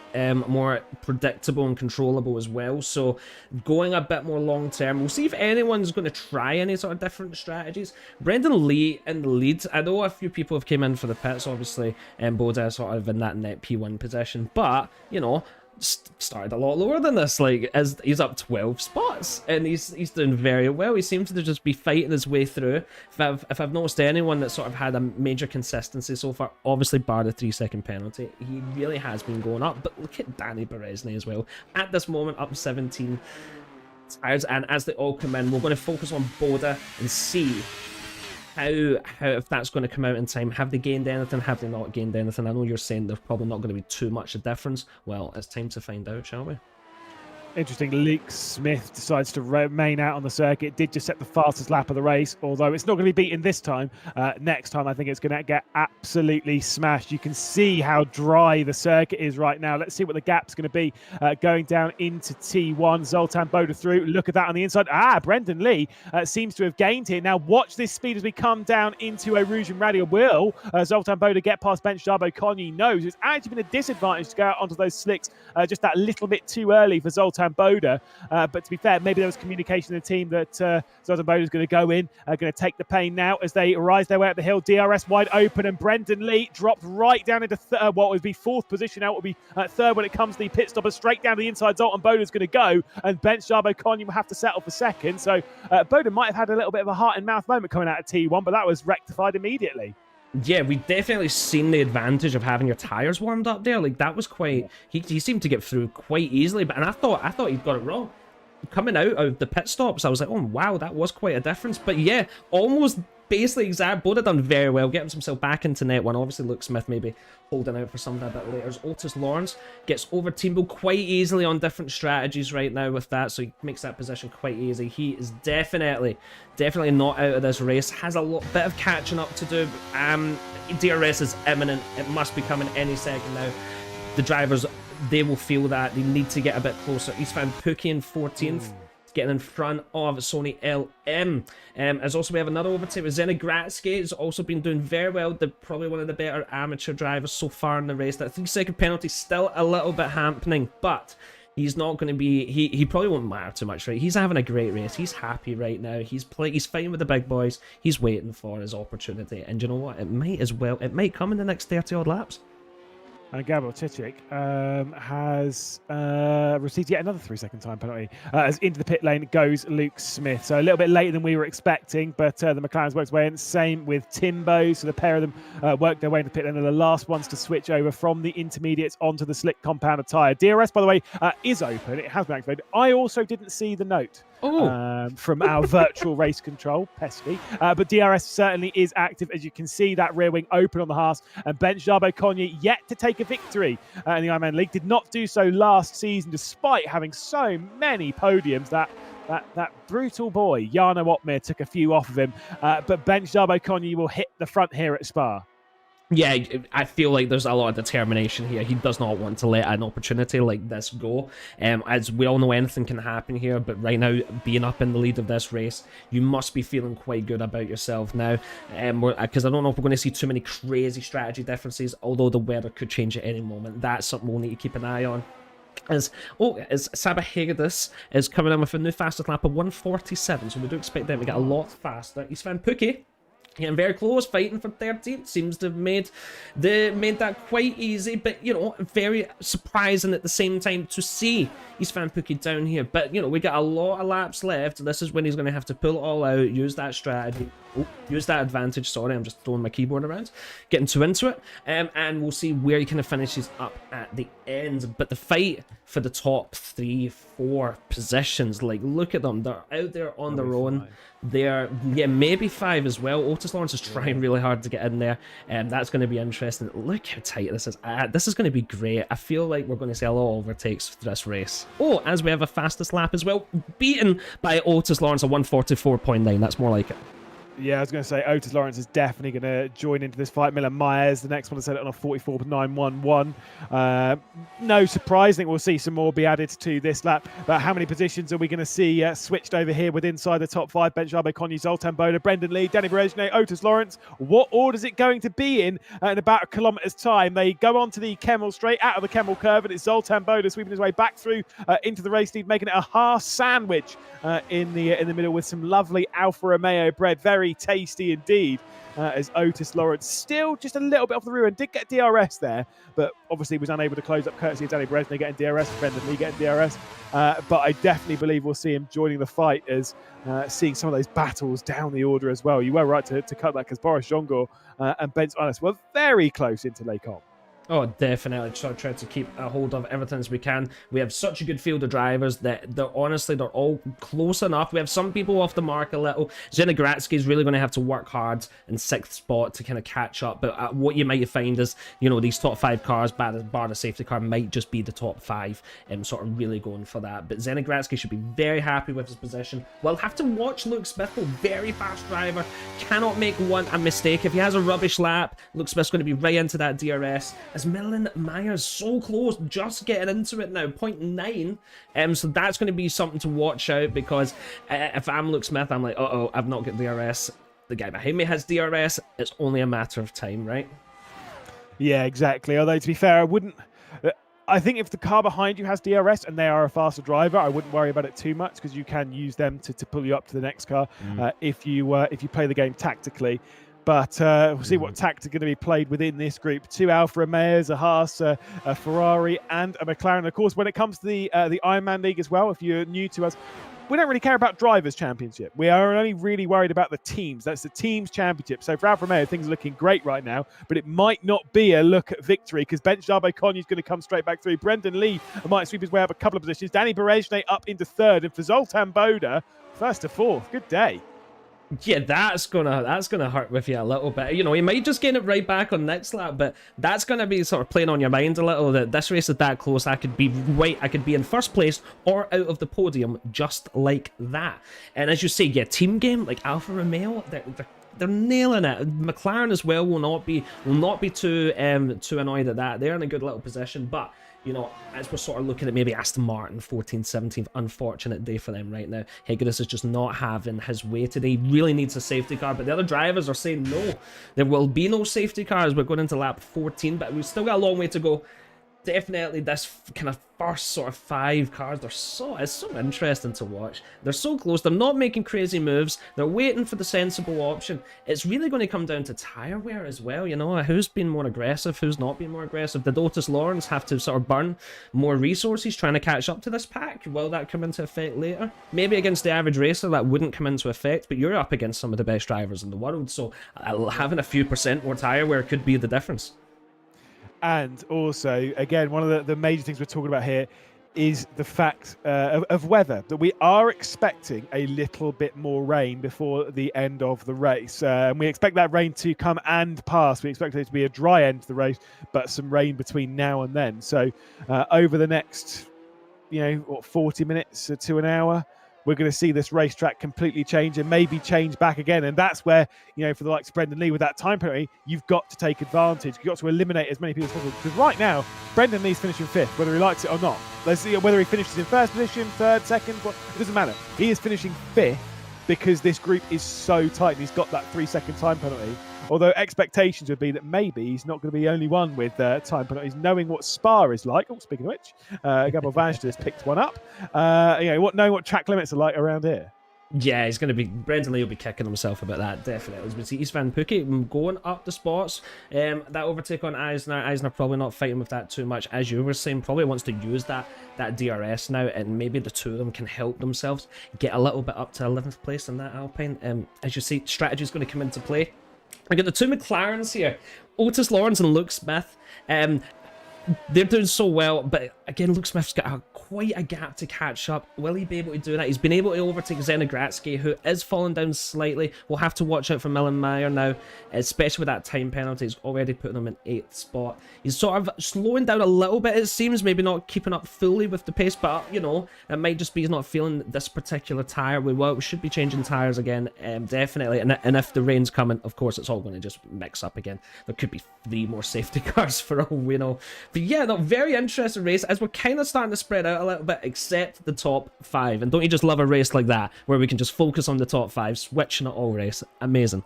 [SPEAKER 2] more predictable and controllable as well. So going a bit more long term, we'll see if anyone's going to try any sort of different strategies. Brendan Lee in the lead. I know a few people have came in for the pits, obviously, and Boda sort of in that net P1 position, but started a lot lower than this. As he's up 12 spots and he's doing very well. He seems to just be fighting his way through. If I've noticed anyone that sort of had a major consistency so far, obviously bar the 3-second penalty, he really has been going up. But look at Danny Berezny as well at this moment, up 17 tires. And as they all come in, we're going to focus on Boda and see how if that's going to come out in time. Have they gained anything? Have they not gained anything? I know you're saying there's probably not going to be too much a difference. Well, it's time to find out, shall we?
[SPEAKER 3] Interesting. Luke Smith decides to remain out on the circuit. Did just set the fastest lap of the race, although it's not going to be beaten this time. Next time, I think it's going to get absolutely smashed. You can see how dry the circuit is right now. Let's see what the gap's going to be going down into T1. Zoltan Boda through. Look at that on the inside. Brendan Lee seems to have gained here. Now watch this speed as we come down into a Rouge and Radial. Will Zoltan Boda get past Bench Jabo Konyi? Knows it's actually been a disadvantage to go out onto those slicks just that little bit too early for Zoltan Zoltan Boda. But to be fair, maybe there was communication in the team that Zoltan Boda is going to go in, going to take the pain now as they rise their way up the hill. DRS wide open, and Brendan Lee dropped right down into what would be fourth position. Now it will be third when it comes to the pit stopper. Straight down the inside, Zoltan Boda is going to go, and Bench Jarbo Konyi will have to settle for second. So Boda might have had a little bit of a heart and mouth moment coming out of T1, but that was rectified immediately.
[SPEAKER 2] Yeah, we definitely seen the advantage of having your tires warmed up there. Like, that was quite... He seemed to get through quite easily, and I thought he'd got it wrong. Coming out of the pit stops, I was like, oh, wow, that was quite a difference. But yeah, almost basically exact. Boda done very well, getting himself back into net one. Obviously, Luke Smith maybe holding out for something a bit later. As Otis Lawrence gets over Teambo quite easily on different strategies right now with that, so he makes that position quite easy. He is definitely not out of this race. Has a bit of catching up to do. DRS is imminent. It must be coming any second now. The drivers, they will feel that. They need to get a bit closer. He's found Pookie in 14th. Getting in front of Sony LM. As also we have another overtake with Zenigratsky. Has also been doing very well. They're probably one of the better amateur drivers so far in the race. That 3-second penalty still a little bit happening, but he's not going to be... He probably won't matter too much, right? He's having a great race. He's happy right now. He's fighting with the big boys. He's waiting for his opportunity. And you know what? It might come in the next 30-odd laps.
[SPEAKER 3] And Gabriel Chichik has received yet another 3-second time penalty. As into the pit lane goes Luke Smith. So a little bit later than we were expecting, but the McLaren's worked way in. Same with Timbo. So the pair of them worked their way into the pit lane. They're the last ones to switch over from the intermediates onto the slick compounded tyre. DRS, by the way, is open. It has been activated. I also didn't see the note. From our virtual race control, pesky. But DRS certainly is active. As you can see, that rear wing open on the Haas. And Bench Jarbo Konyi yet to take a victory in the Ironman League. Did not do so last season, despite having so many podiums. That brutal boy, Jarno Opmeer, took a few off of him. But Bench Jarbo Konyi will hit the front here at Spa.
[SPEAKER 2] Yeah, I feel like there's a lot of determination here. He does not want to let an opportunity like this go. As we all know, anything can happen here, but right now, being up in the lead of this race, you must be feeling quite good about yourself now. Because I don't know if we're going to see too many crazy strategy differences, although the weather could change at any moment. That's something we'll need to keep an eye on. As Saba Hegedus is coming in with a new fastest lap of 1:47, so we do expect them to get a lot faster. He's found Pookie. Getting very close, fighting for 13th. Seems to have made that quite easy, but, you know, very surprising at the same time to see he's found Pookie down here. But, you know, we got a lot of laps left. This is when he's going to have to pull it all out, use that strategy, use that advantage. Sorry, I'm just throwing my keyboard around. Getting too into it. And we'll see where he kind of finishes up at the end. But the fight for the top 3-4 positions, like, look at them. They're out there on their own. They're, yeah, maybe 5 as well. Otis Lawrence is trying really hard to get in there, and that's going to be interesting. Look how tight this is. This is going to be great. I feel like we're going to see a lot of overtakes for this race. Oh, as we have a fastest lap as well, beaten by Otis Lawrence, a 1:44.9. That's more like it.
[SPEAKER 3] Yeah, I was going to say Otis Lawrence is definitely going to join into this fight. Milan Myers, the next one, set it on a 44.911. No surprise, I think we'll see some more be added to this lap. But how many positions are we going to see switched over here with inside the top 5? Bench Jarbo Konyi, Zoltan Boda, Brendan Lee, Danny Berejne, Otis Lawrence. What order is it going to be in about a kilometre's time? They go onto the Kemmel straight, out of the Kemmel curve, and it's Zoltan Boda sweeping his way back through into the race lead, making it a Haas sandwich in the middle with some lovely Alfa Romeo bread. Very tasty indeed, as Otis Lawrence still just a little bit off the rear and did get DRS there, but obviously was unable to close up courtesy of Danny Berejne getting DRS, Brendan Lee getting DRS. But I definitely believe we'll see him joining the fight, as seeing some of those battles down the order as well. You were right to cut that, because Boris Jongor and Ben Smiles were very close into Lake On.
[SPEAKER 2] Oh, definitely. Try to keep a hold of everything as we can. We have such a good field of drivers that they're all close enough. We have some people off the mark a little. Zenigratsky is really going to have to work hard in 6th spot to kind of catch up. But what you might find is, you know, these top 5 cars, bar the safety car, might just be the top 5, sort of really going for that. But Zenigratsky should be very happy with his position. We'll have to watch Luke Smith, though. Very fast driver. Cannot make a mistake. If he has a rubbish lap, Luke Smith's going to be right into that DRS. As Milan Myers so close, just getting into it now, 0.9. So that's going to be something to watch out, because if I'm Luke Smith, I'm like, uh-oh, I've not got DRS. The guy behind me has DRS. It's only a matter of time, right?
[SPEAKER 3] Yeah, exactly. Although, to be fair, I wouldn't... I think if the car behind you has DRS and they are a faster driver, I wouldn't worry about it too much because you can use them to pull you up to the next car if you play the game tactically. But we'll see what tactics are going to be played within this group. 2 Alfa Romeos, a Haas, a Ferrari, and a McLaren. Of course, when it comes to the Ironman League as well, if you're new to us, we don't really care about Drivers' Championship. We are only really worried about the teams. That's the Teams' Championship. So for Alfa Romeo, things are looking great right now, but it might not be a look at victory because Benchabo Konyu is going to come straight back through. Brendan Lee might sweep his way up a couple of positions. Danny Berejne up into third, and for Zoltan Boda, first to fourth. Good day.
[SPEAKER 2] Yeah, that's gonna hurt with you a little bit. You know, you might just get it right back on next lap, but that's gonna be sort of playing on your mind a little. That this race is that close. I could be in first place or out of the podium just like that. And as you say, yeah, team game like Alfa Romeo, they're nailing it. McLaren as well will not be too annoyed at that. They're in a good little position, but you know, as we're sort of looking at maybe Aston Martin 14th, 17th, unfortunate day for them right now. Higueras is just not having his way today. He really needs a safety car, but the other drivers are saying no. There will be no safety cars. We're going into lap 14, but we've still got a long way to go. Definitely this kind of first sort of 5 cars, it's so interesting to watch. They're so close. They're not making crazy moves. They're waiting for the sensible option. It's really going to come down to tyre wear as well, you know, who's been more aggressive, who's not been more aggressive. Did Otis Lawrence have to sort of burn more resources trying to catch up to this pack? Will that come into effect later? Maybe against the average racer that wouldn't come into effect, but you're up against some of the best drivers in the world, so having a few % more tyre wear could be the difference.
[SPEAKER 3] And also, again, one of the major things we're talking about here is the fact of weather, that we are expecting a little bit more rain before the end of the race. And we expect that rain to come and pass. We expect it to be a dry end to the race, but some rain between now and then. So over the next, 40 minutes to an hour, we're going to see this racetrack completely change and maybe change back again. And that's where, for the likes of Brendan Lee with that time penalty, you've got to take advantage. You've got to eliminate as many people as possible. Because right now, Brendan Lee's finishing 5th, whether he likes it or not. Let's see whether he finishes in first position, third, second, it doesn't matter. He is finishing 5th because this group is so tight and he's got that 3-second time penalty. Although expectations would be that maybe he's not going to be the only one with time penalties, knowing what Spa is like. Oh, speaking of which, Gabriel Vange just picked one up. Knowing what track limits are like around here.
[SPEAKER 2] Yeah, he's going to be... Brendan Lee will be kicking himself about that, definitely. Mercedes Van Pookie going up the spots. That overtake on Eisner. Eisner probably not fighting with that too much. As you were saying, probably wants to use that DRS now, and maybe the two of them can help themselves get a little bit up to 11th place in that Alpine. As you see, strategy is going to come into play. I got the two McLarens here, Otis Lawrence and Luke Smith. They're doing so well, but again, Luke Smith's got quite a gap to catch up. Will he be able to do that? He's been able to overtake Zenigratsky, who is falling down slightly. We'll have to watch out for Milan Meyer now, especially with that time penalty. He's already putting him in 8th spot. He's sort of slowing down a little bit, it seems, maybe not keeping up fully with the pace, but, it might just be he's not feeling this particular tyre. We should be changing tyres again, definitely. And if the rain's coming, of course, it's all going to just mix up again. There could be 3 more safety cars for all we know. But yeah, very interesting race, as we're kind of starting to spread out a little bit, except the top 5. And don't you just love a race like that, where we can just focus on the top 5, switching it all race? Amazing.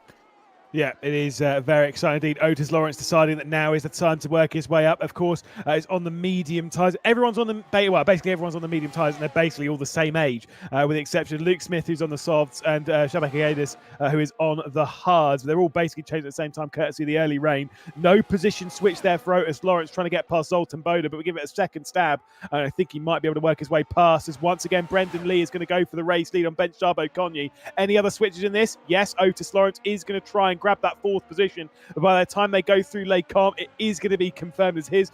[SPEAKER 3] Yeah, it is very exciting indeed. Otis Lawrence deciding that now is the time to work his way up. Of course, it's on the medium tyres. Everyone's on the basically everyone's on the medium tyres, and they're basically all the same age, with the exception of Luke Smith, who's on the softs, and Shabak Higueras, who is on the hards. They're all basically changed at the same time, courtesy of the early rain. No position switch there for Otis Lawrence, trying to get past Zoltan Boda, but we give it a second stab, and I think he might be able to work his way past. As once again, Brendan Lee is going to go for the race lead on Benchabo Konyu. Any other switches in this? Yes, Otis Lawrence is going to try and grab that 4th position. But by the time they go through Les Combes, it is going to be confirmed as his.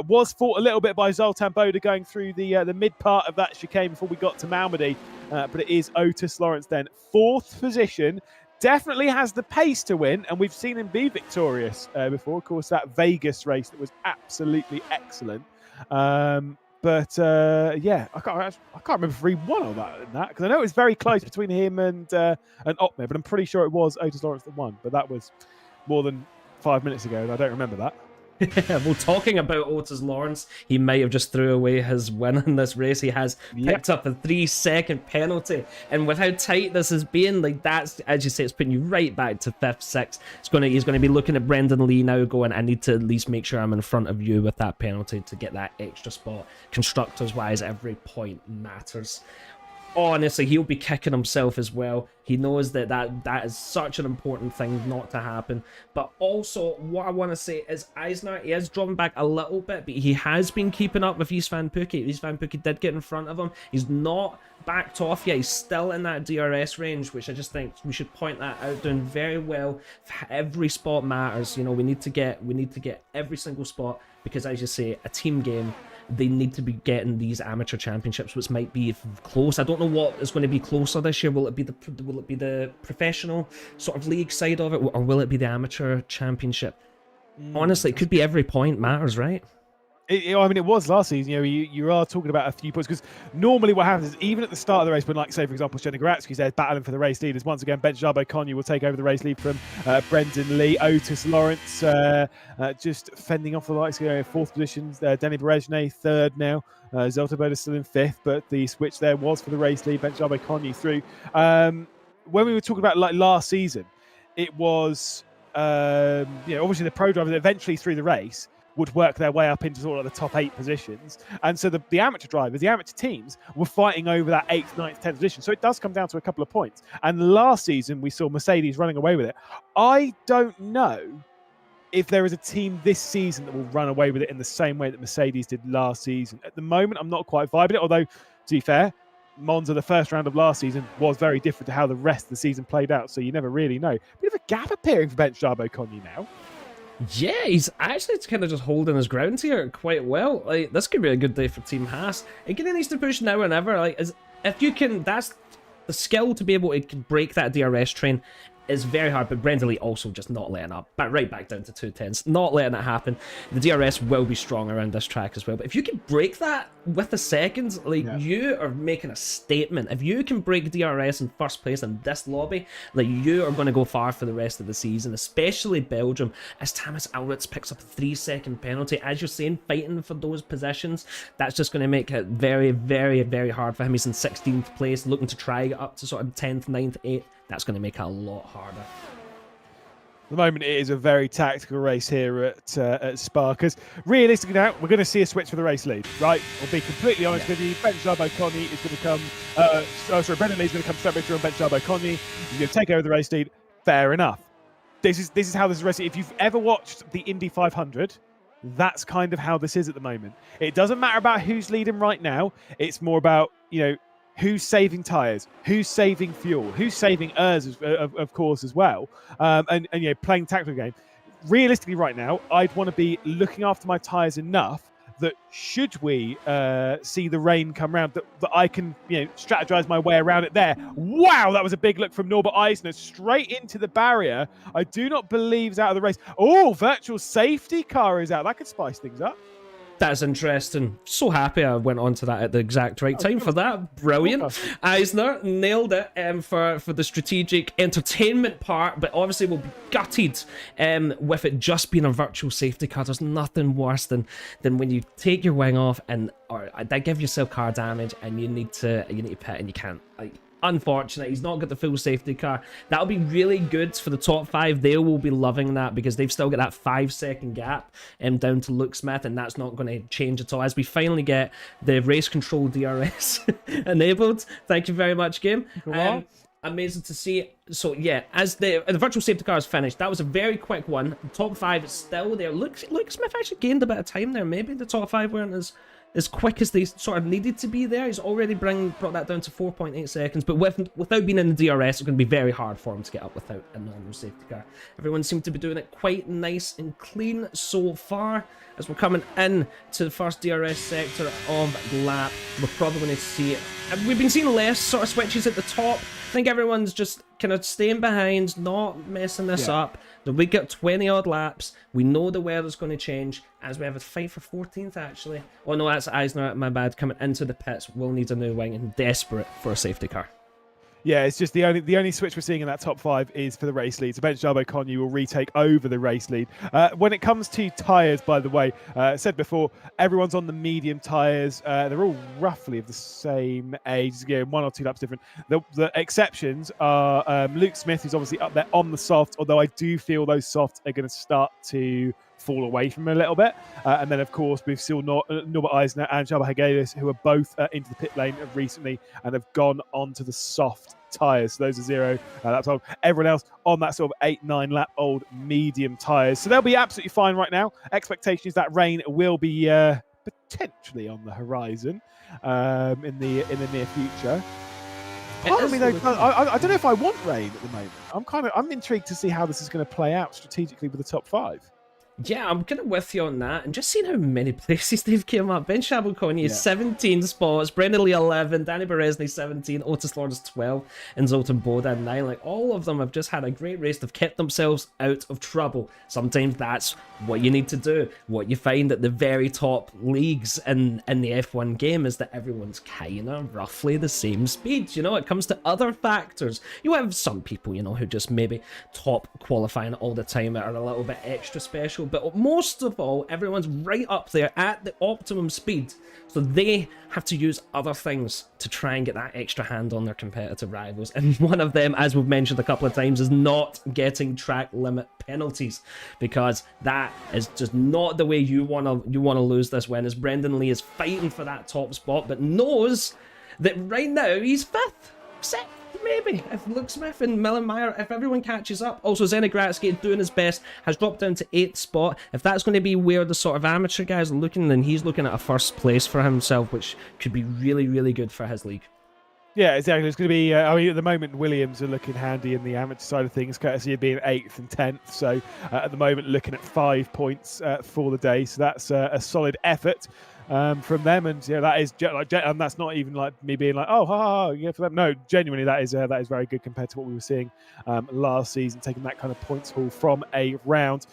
[SPEAKER 3] Was fought a little bit by Zoltan Boda going through the mid part of that chicane before we got to Malmedy. But it is Otis Lawrence then. 4th position. Definitely has the pace to win, and we've seen him be victorious before. Of course, that Vegas race that was absolutely excellent. Yeah, I can't remember if he won or that because I know it was very close between him and Ottmer, but I'm pretty sure it was Otis Lawrence that won. But that was more than 5 minutes ago, and I don't remember that.
[SPEAKER 2] Well, talking about Otis Lawrence, he might have just threw away his win in this race. He has picked up a 3-second penalty, and with how tight this has been, like that's, as you say, it's putting you right back to 5th, 6th. He's gonna be looking at Brendan Lee now, going, I need to at least make sure I'm in front of you with that penalty to get that extra spot. Constructors wise, every point matters. Honestly, he'll be kicking himself as well. He knows that is such an important thing not to happen. But also, what I want to say is Eisner, he is dropping back a little bit, but he has been keeping up with Istvan Pukki. Istvan Pukki did get in front of him. He's not backed off yet. He's still in that DRS range, which I just think we should point that out. Doing very well. Every spot matters. You know, we need to get every single spot, because as you say, a team game, they need to be getting these amateur championships, which might be close. I don't know what is going to be closer this year. Will it be the professional sort of league side of it, or will it be the amateur championship? Honestly, it could be every point matters, right?
[SPEAKER 3] I mean, it was last season. You know, you are talking about a few points, because normally what happens is, even at the start of the race, when, like, say, for example, Jenna Goratsky's there battling for the race leaders, once again, Ben Jabo-Konya will take over the race lead from Brendan Lee. Otis Lawrence just fending off the likes of 4th positions. Denny Berejne, 3rd now. Zoltán is still in 5th, but the switch there was for the race lead. Ben Jabo-Konya through. When we were talking about, like, last season, it was, obviously the pro drivers eventually through the race would work their way up into sort of the top 8 positions. And so the amateur drivers, the amateur teams, were fighting over that 8th, 9th, 10th position. So it does come down to a couple of points. And last season, we saw Mercedes running away with it. I don't know if there is a team this season that will run away with it in the same way that Mercedes did last season. At the moment, I'm not quite vibing it, although, to be fair, Monza, the first round of last season, was very different to how the rest of the season played out. So you never really know. Bit of a gap appearing for Ben Jabo-Konya now.
[SPEAKER 2] Yeah, he's actually kind of just holding his ground here quite well. Like, this could be a good day for Team Haas. Again, he needs to push now and ever. Like, if you can, that's the skill to be able to break that DRS train is very hard, but Brendan Lee also just not letting up. But right back down to 210s, not letting it happen. The DRS will be strong around this track as well. But if you can break that with the seconds, like, you are making a statement. If you can break DRS in first place in this lobby, like, you are going to go far for the rest of the season, especially Belgium, as Thomas Alwitz picks up a 3-second penalty. As you're saying, fighting for those positions, that's just going to make it very, very, very hard for him. He's in 16th place, looking to try get up to sort of 10th, 9th, 8th. That's going to make it a lot harder.
[SPEAKER 3] At the moment, it is a very tactical race here at Spa, because realistically now, we're going to see a switch for the race lead, right? I'll be completely honest with you. Ben Jabo-Konya is going to come, Brendan Lee is going to come straight through on Ben Jabo-Konya. He's going to take over the race lead. Fair enough. This is how this race. If you've ever watched the Indy 500, that's kind of how this is at the moment. It doesn't matter about who's leading right now. It's more about, who's saving tyres, who's saving fuel, who's saving of course, as well, and playing tactical game. Realistically, right now, I'd want to be looking after my tyres enough that should we see the rain come round, that I can strategize my way around it there. Wow, that was a big look from Norbert Eisner straight into the barrier. I do not believe he's out of the race. Oh, virtual safety car is out. That could spice things up.
[SPEAKER 2] That's interesting. So happy I went on to that at the exact right time for that. Brilliant. Eisner nailed it for the strategic entertainment part, but obviously we'll be gutted with it just being a virtual safety car. There's nothing worse than when you take your wing off or they give yourself car damage and you need to pit and you can't. Unfortunate, he's not got the full safety car. That'll be really good for the top 5. They will be loving that, because they've still got that 5-second gap down to Luke Smith, and that's not going to change at all as we finally get the race control DRS enabled. Thank you very much, game. Amazing to see. So yeah, as the virtual safety car is finished, that was a very quick one. The top 5 is still there. Luke Smith actually gained a bit of time there. Maybe the top 5 weren't as quick as they sort of needed to be there. He's already brought that down to 4.8 seconds, but without being in the DRS, it's going to be very hard for him to get up without a normal safety car. Everyone seemed to be doing it quite nice and clean so far. As we're coming in to the first DRS sector of the lap, we're probably going to see it. We've been seeing less sort of switches at the top. I think everyone's just kind of staying behind, not messing this up. We got 20 odd laps. We know the weather's going to change as we have a fight for 14th actually. Oh no, that's Eisner, my bad, coming into the pits. Will need a new wing and desperate for a safety car.
[SPEAKER 3] Yeah, it's just the only switch we're seeing in that top 5 is for the race lead. So Ben Chabo Konyu will retake over the race lead. When it comes to tyres, by the way, said before, everyone's on the medium tyres. They're all roughly of the same age, 1 or 2 laps different. The exceptions are Luke Smith, who's obviously up there on the soft, although I do feel those softs are going to start to fall away from him a little bit. And then, of course, we've still Norbert Eisner and Jabba Hagelis, who are both into the pit lane recently and have gone onto the soft tyres. So those are 0 laps old. Everyone else on that sort of 8-9 lap old medium tyres. So they'll be absolutely fine right now. Expectation is that rain will be potentially on the horizon in the near future. Part of me though, I don't know if I want rain at the moment. I'm intrigued to see how this is going to play out strategically with the top 5.
[SPEAKER 2] Yeah, I'm kind of with you on that. And just seeing how many places they've came up. Ben Shabukonyi, 17 spots. Brendan Lee, 11. Danny Beresny, 17. Otis Lawrence, 12. And Zoltan Boda, 9. Like, all of them have just had a great race. They've kept themselves out of trouble. Sometimes that's what you need to do. What you find at the very top leagues in the F1 game is that everyone's kind of roughly the same speed. You know, it comes to other factors. You have some people, you know, who just maybe top qualifying all the time that are a little bit extra special. But most of all, everyone's right up there at the optimum speed. So they have to use other things to try and get that extra hand on their competitive rivals. And one of them, as we've mentioned a couple of times, is not getting track limit penalties, because that is just not the way you want to lose this win. As Brendan Lee is fighting for that top spot, but knows that right now he's 5th, 6th. Maybe if Luke Smith and Millenmeyer, if everyone catches up. Also, Zenigratsky doing his best, has dropped down to 8th spot. If that's going to be where the sort of amateur guys are looking, then he's looking at a 1st place for himself, which could be really, really good for his league.
[SPEAKER 3] Yeah, exactly. It's going to be, I mean, at the moment, Williams are looking handy in the amateur side of things, courtesy of being 8th and 10th. So at the moment, looking at 5 points for the day. So that's a solid effort from them. And yeah, that is, and that's not even like me being like, oh, ha, yeah, for them. No, genuinely, that is very good compared to what we were seeing last season, taking that kind of points haul from a round.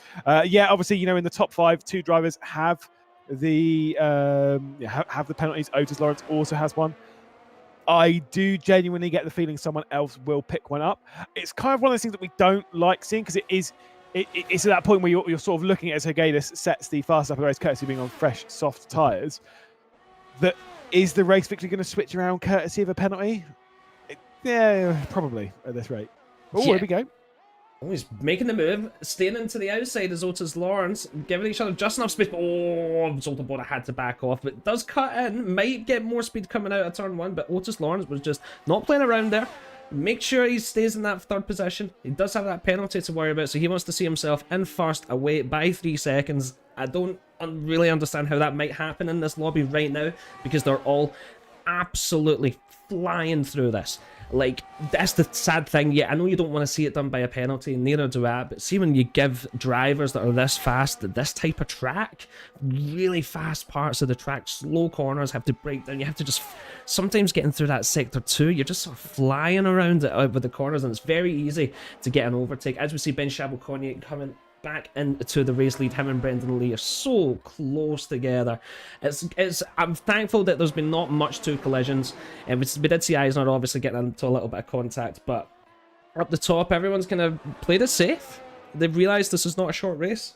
[SPEAKER 3] Yeah, obviously, you know, in the top 5, 2 drivers have the penalties. Otis Lawrence also has one. I do genuinely get the feeling someone else will pick one up. It's kind of one of those things that we don't like seeing, because it's at that point where you're sort of looking at as Hagedis sets the fast up of the race, courtesy of being on fresh, soft tyres. That is the race victory going to switch around courtesy of a penalty? Yeah, probably at this rate. Oh, here we go.
[SPEAKER 2] Oh, he's making the move, staying into the outside as Otis Lawrence, giving each other just enough speed. Oh, Zoltan Boda had to back off, but does cut in, might get more speed coming out of turn 1, but Otis Lawrence was just not playing around there. Make sure he stays in that 3rd position. He does have that penalty to worry about, so he wants to see himself in 1st, away by 3 seconds. I don't really understand how that might happen in this lobby right now, because they're all absolutely flying through this. Like, that's the sad thing. Yeah, I know you don't want to see it done by a penalty, neither do I, but see, when you give drivers that are this fast at this type of track, really fast parts of the track, slow corners, have to break down, you have to just, sometimes getting through that sector 2, you're just sort of flying around it with the corners, and it's very easy to get an overtake. As we see Ben Shabukonyi coming back into the race lead, him and Brendan Lee are so close together. I'm thankful that there's been not much to collisions, and we did see Eisner obviously getting into a little bit of contact, but up the top, everyone's kind of played it safe. They've realised this is not a short race,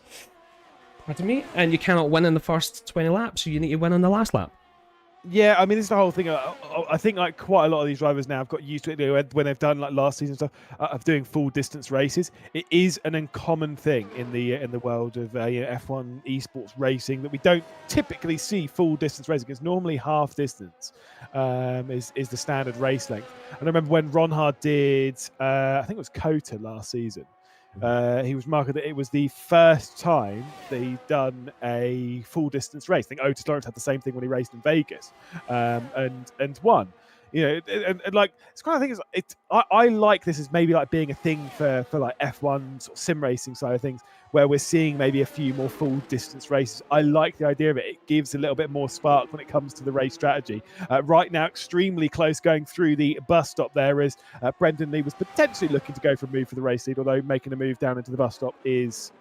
[SPEAKER 2] pardon me, and you cannot win in the first 20 laps, so you need to win in the last lap.
[SPEAKER 3] Yeah, I mean, this is the whole thing. I think like quite a lot of these drivers now have got used to it when they've done like last season stuff of doing full distance races. It is an uncommon thing in the world of F1 esports racing that we don't typically see full distance racing. It's normally half distance is the standard race length. And I remember when Ronhard did, I think it was Kota last season. He was marked that it was the first time that he'd done a full distance race. I think Otis Lawrence had the same thing when he raced in Vegas and won. You know, and like it's kind of thing. I like this as maybe like being a thing for like F1 sort of sim racing side of things, where we're seeing maybe a few more full distance races. I like the idea of it. It gives a little bit more spark when it comes to the race strategy. Right now, extremely close going through the bus stop there as Brendan Lee was potentially looking to go for a move for the race lead, although making a move down into the bus stop is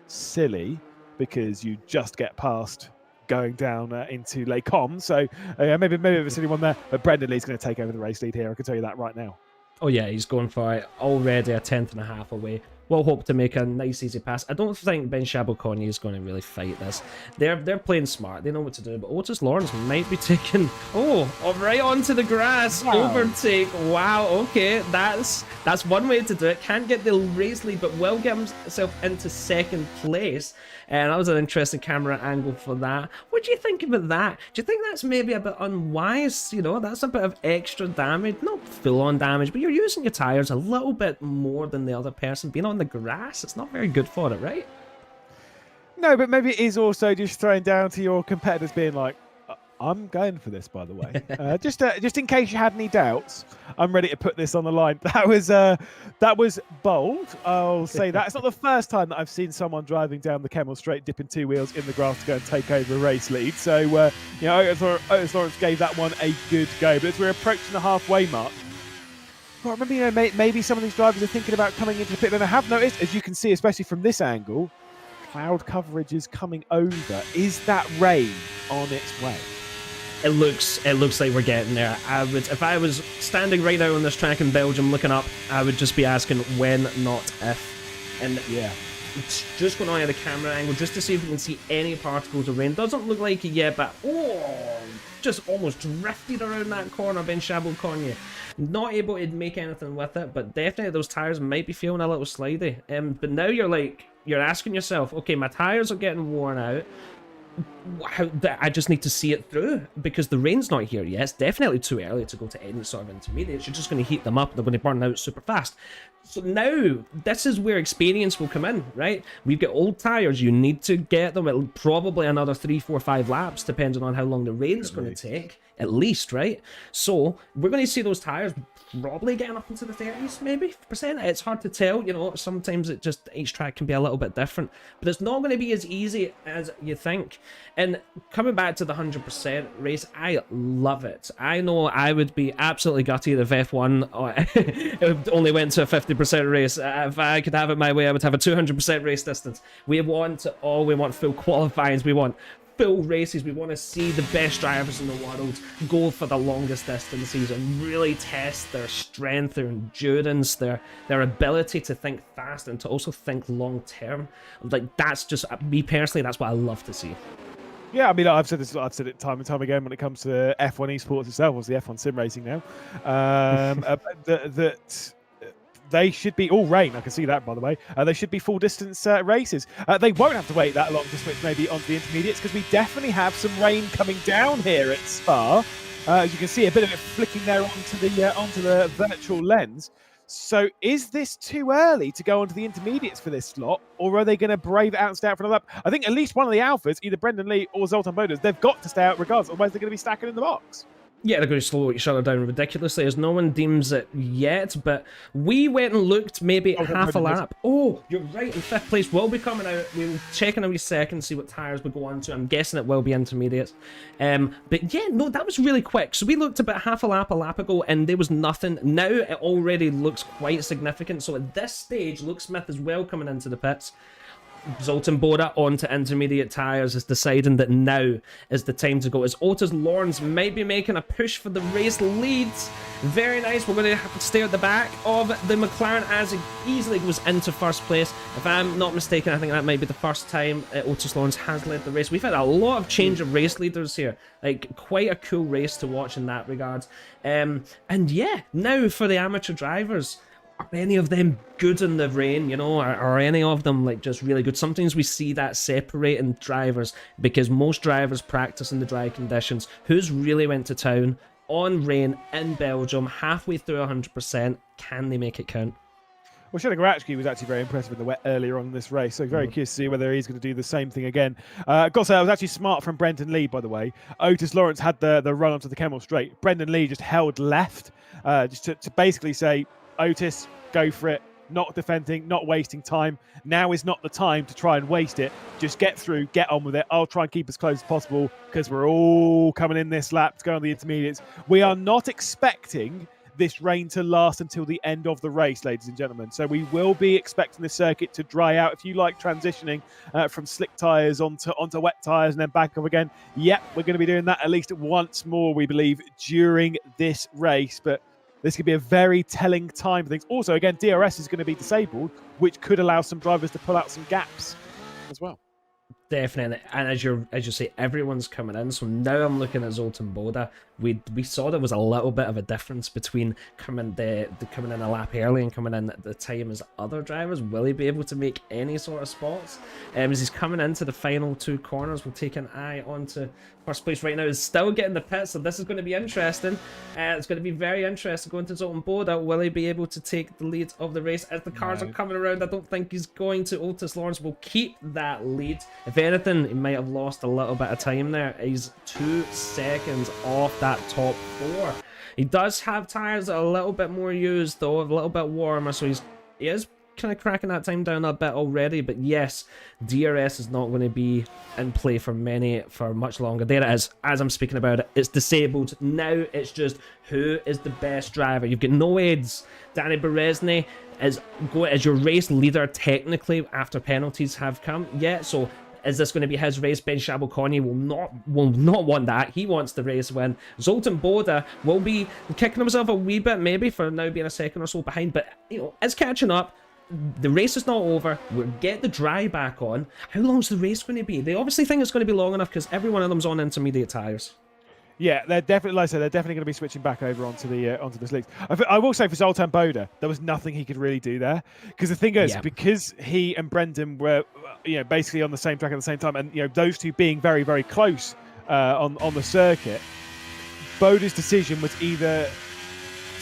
[SPEAKER 3] silly because you just get past going down into Lake Com. So maybe there's anyone there, but Brendan Lee's going to take over the race lead here. I can tell you that right now.
[SPEAKER 2] Oh yeah, he's going for it. Already a 10th and a half away. We'll hope to make a nice, easy pass. I don't think Ben Shabelkonyi is going to really fight this. They're playing smart. They know what to do. But Otis Lawrence might be taking... Oh, right onto the grass. Wow. Overtake. Wow, okay. That's one way to do it. Can't get the race lead, but will get himself into second place. And that was an interesting camera angle for that. What do you think about that? Do you think that's maybe a bit unwise? You know, that's a bit of extra damage. Not full-on damage, but you're using your tires a little bit more than the other person. Being on the grass, it's not very good for it, right?
[SPEAKER 3] No, but maybe it is also just throwing down to your competitors being like, I'm going for this, by the way. Just in case you had any doubts, I'm ready to put this on the line. That was bold. I'll say that. It's not the first time that I've seen someone driving down the Kemmel Straight, dipping two wheels in the grass to go and take over a race lead. So, you know, Otis Lawrence gave that one a good go. But as we're approaching the halfway mark, well, remember, you know, maybe some of these drivers are thinking about coming into the pit. And I have noticed, as you can see, especially from this angle, cloud coverage is coming over. Is that rain on its way?
[SPEAKER 2] It looks like we're getting there. If I was standing right now on this track in Belgium looking up, I would just be asking when, not if. And yeah, it's just going on at the camera angle just to see if we can see any particles of rain. Doesn't look like it yet, but just almost drifted around that corner, Ben Shabelkonyi. Not able to make anything with it, but definitely those tires might be feeling a little slidey. But now you're asking yourself, okay, my tires are getting worn out. I just need to see it through because the rain's not here yet. It's definitely too early to go to any sort of intermediates. You're just going to heat them up. They're going to burn out super fast. So now, this is where experience will come in, right? We've got old tires. You need to get them at probably another 3, 4, 5 laps, depending on how long the rain's going to take. At least, right? So we're going to see those tires probably getting up into the 30s, maybe %. It's hard to tell, you know. Sometimes each track can be a little bit different, but it's not going to be as easy as you think. And coming back to the 100% race, I love it. I know I would be absolutely gutted if F1 only went to a 50% race. If I could have it my way, I would have a 200% race distance. We want full qualifyings. We want full races. We want to see the best drivers in the world go for the longest distances and really test their strength, their endurance, their ability to think fast and to also think long term. Like, that's just me personally, that's what I love to see.
[SPEAKER 3] Yeah, I mean, I've said it time and time again when it comes to F1 esports itself, or the F1 sim racing now. That they should be all rain. I can see that, by the way. They should be full distance races. They won't have to wait that long to switch maybe onto the intermediates because we definitely have some rain coming down here at Spa. As you can see, a bit of it flicking there onto the virtual lens. So is this too early to go onto the intermediates for this slot, or are they going to brave it out and stay out for another lap? I think at least one of the alphas, either Brendan Lee or Zoltan Bodas, they've got to stay out regardless, otherwise they're going to be stacking in the box.
[SPEAKER 2] Yeah, they're going to slow each other down ridiculously as no one deems it yet, but we went and looked maybe half a lap. Oh, you're right, in 5th place will be coming out. We'll check in a wee second, see what tyres we go on to. I'm guessing it will be intermediates. But yeah, no, that was really quick. So we looked about half a lap ago, and there was nothing. Now it already looks quite significant. So at this stage, Luke Smith is well coming into the pits. Zoltan Boda onto intermediate tyres is deciding that now is the time to go, as Otis Lawrence might be making a push for the race leads. Very nice. We're going to have to stay at the back of the McLaren as it easily goes into 1st place. If I'm not mistaken, I think that might be the first time Otis Lawrence has led the race. We've had a lot of change of race leaders here. Like, quite a cool race to watch in that regard. And yeah, now for the amateur drivers, are any of them good in the rain, you know? Are any of them like just really good? Sometimes we see that separating drivers because most drivers practice in the dry conditions. Who's really went to town on rain in Belgium halfway through 100%? Can they make it count?
[SPEAKER 3] Well, Shane Garachki was actually very impressive in the wet earlier on in this race, so very curious to see whether he's going to do the same thing again. Got to say, I was actually smart from Brendan Lee, by the way. Otis Lawrence had the run onto the Kemmel Straight. Brendan Lee just held left, just to basically say, Otis, go for it, not defending, not wasting time. Now is not the time to try and waste it. Just get through, get on with it. I'll try and keep as close as possible because we're all coming in this lap to go on the intermediates. We are not expecting this rain to last until the end of the race, ladies and gentlemen. So we will be expecting the circuit to dry out. If you like transitioning from slick tyres onto wet tyres and then back up again, yep, we're going to be doing that at least once more, we believe, during this race. But This could be a very telling time for things. Also, again, DRS is going to be disabled, which could allow some drivers to pull out some gaps as well.
[SPEAKER 2] Definitely, and as you say, everyone's coming in. So now I'm looking at Zoltan Boda. We saw there was a little bit of a difference between coming in a lap early and coming in at the time as other drivers. Will he be able to make any sort of spots? As he's coming into the final 2 corners, we'll take an eye onto first place right now. Is still getting the pit, so this is going to be interesting. It's going to be very interesting going to Zoltan Boda. Will he be able to take the lead of the race as the cars are coming around? I don't think he's going to. Otis Lawrence will keep that lead. If anything, he might have lost a little bit of time there. He's 2 seconds off that top 4. He does have tires that are a little bit more used though, a little bit warmer, so he is kind of cracking that time down a bit already. But yes, DRS is not going to be in play for much longer. There it is. As I'm speaking about it, it's disabled. Now it's just who is the best driver. You've got no aids. Danny Berezny is your race leader technically after penalties have come. Yeah, so is this going to be his race? Ben Shabelkonyi will not want that. He wants the race win. Zoltan Boda will be kicking himself a wee bit maybe for now being a second or so behind, but it's catching up. The race is not over. We'll get the dry back on. How long's the race going to be? They obviously think it's going to be long enough because every one of them's on intermediate tires.
[SPEAKER 3] Yeah, they're definitely, like I said, they're definitely going to be switching back over onto the slicks. I will say for Zoltan Boda, there was nothing he could really do there, because the thing is, because he and Brendan were, basically on the same track at the same time, and those two being very, very close on the circuit, Boda's decision was either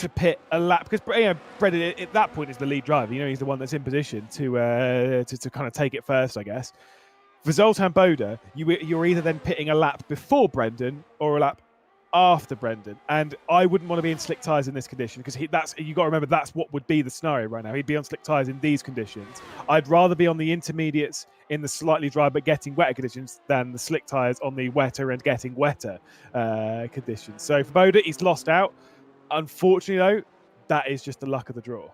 [SPEAKER 3] to pit a lap, because Brendan at that point is the lead driver. He's the one that's in position to kind of take it first, I guess. For Zoltan Boda, you're either then pitting a lap before Brendan or a lap after Brendan, and I wouldn't want to be in slick tyres in this condition, because you got to remember that's what would be the scenario right now. He'd be on slick tyres in these conditions. I'd rather be on the intermediates in the slightly dry but getting wetter conditions than the slick tyres on the wetter and getting wetter conditions. So for Boda, he's lost out. Unfortunately, though, that is just the luck of the draw.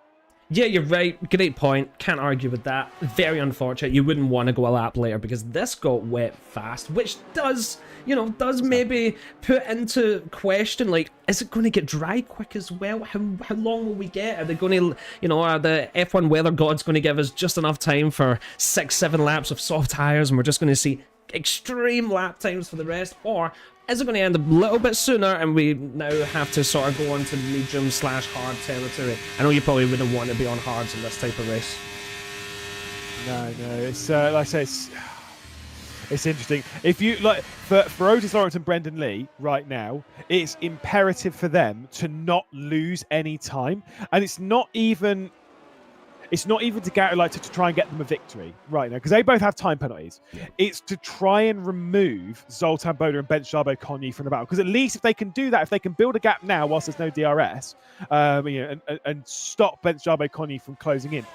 [SPEAKER 2] Yeah, you're right. Great point. Can't argue with that. Very unfortunate. You wouldn't want to go a lap later because this got wet fast, which does maybe put into question, like, is it going to get dry quick as well? How long will we get? Are they going to, are the F1 weather gods going to give us just enough time for 6-7 laps of soft tires and we're just going to see extreme lap times for the rest? Or is it going to end a little bit sooner and we now have to sort of go on to medium/hard territory? I know you probably wouldn't want to be on hards in this type of race.
[SPEAKER 3] No, it's like I say, it's interesting. If you like for Otis Lawrence and Brendan Lee right now, it's imperative for them to not lose any time, and it's not even to get to try and get them a victory right now, because they both have time penalties. Yeah. It's to try and remove Zoltan Boda and Ben Shabelkonyi from the battle, because at least if they can do that, if they can build a gap now whilst there's no DRS, and stop Ben Shabelkonyi from closing in,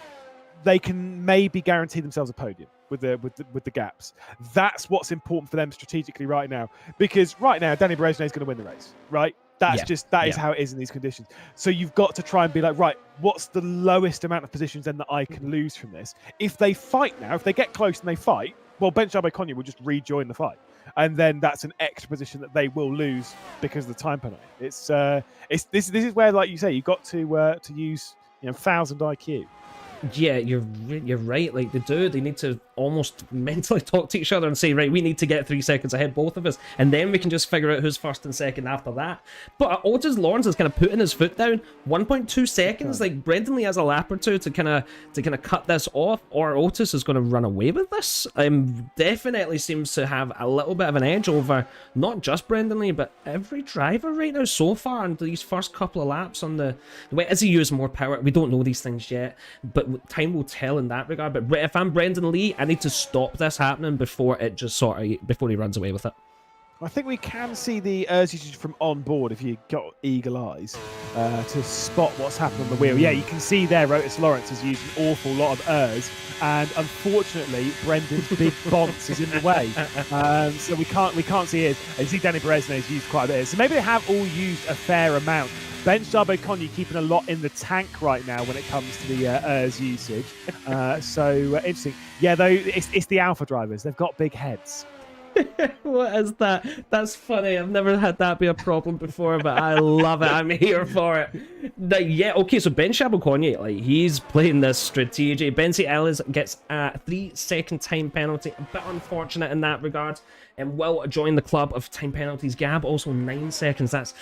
[SPEAKER 3] they can maybe guarantee themselves a podium with the gaps. That's what's important for them strategically right now, because right now Danny Berezny is going to win the race, right? That is how it is in these conditions. So you've got to try and be like, right, what's the lowest amount of positions then that I can lose from this? If they fight now, if they get close and they fight, well, Ben Shabelkonyi will just rejoin the fight, and then that's an extra position that they will lose because of the time penalty. This is where, like you say, you've got to use 1,000 IQ.
[SPEAKER 2] Yeah, you're right. Like they need to almost mentally talk to each other and say, right, we need to get 3 seconds ahead, both of us, and then we can just figure out who's first and second after that. But Otis Lawrence is kind of putting his foot down. 1.2 seconds. Like Brendan Lee has a lap or two to kind of cut this off, or Otis is going to run away with this. Definitely seems to have a little bit of an edge over not just Brendan Lee, but every driver right now so far in these first couple of laps on the way. Is he using more power? We don't know these things yet, but time will tell in that regard. But if I'm Brendan Lee, I need to stop this happening before he runs away with it.
[SPEAKER 3] I think we can see the ERS usage from on board if you got eagle eyes to spot what's happened on the wheel. Yeah, you can see there Otis Lawrence has used an awful lot of ERS, and unfortunately Brendan's big bonce is in the way, so we can't see it. And you see Danny Berezny has used quite a bit, so maybe they have all used a fair amount. Ben Shabelkonyi keeping a lot in the tank right now when it comes to the ERS usage. So interesting. Yeah, though, it's the alpha drivers. They've got big heads.
[SPEAKER 2] What is that? That's funny. I've never had that be a problem before, but I love it. I'm here for it. Yeah, okay, so Ben Shabakonye, like, he's playing this strategic. Benzi Ellis gets a 3-second time penalty. A bit unfortunate in that regard. And will join the club of time penalties. Gab also 9 seconds. That's,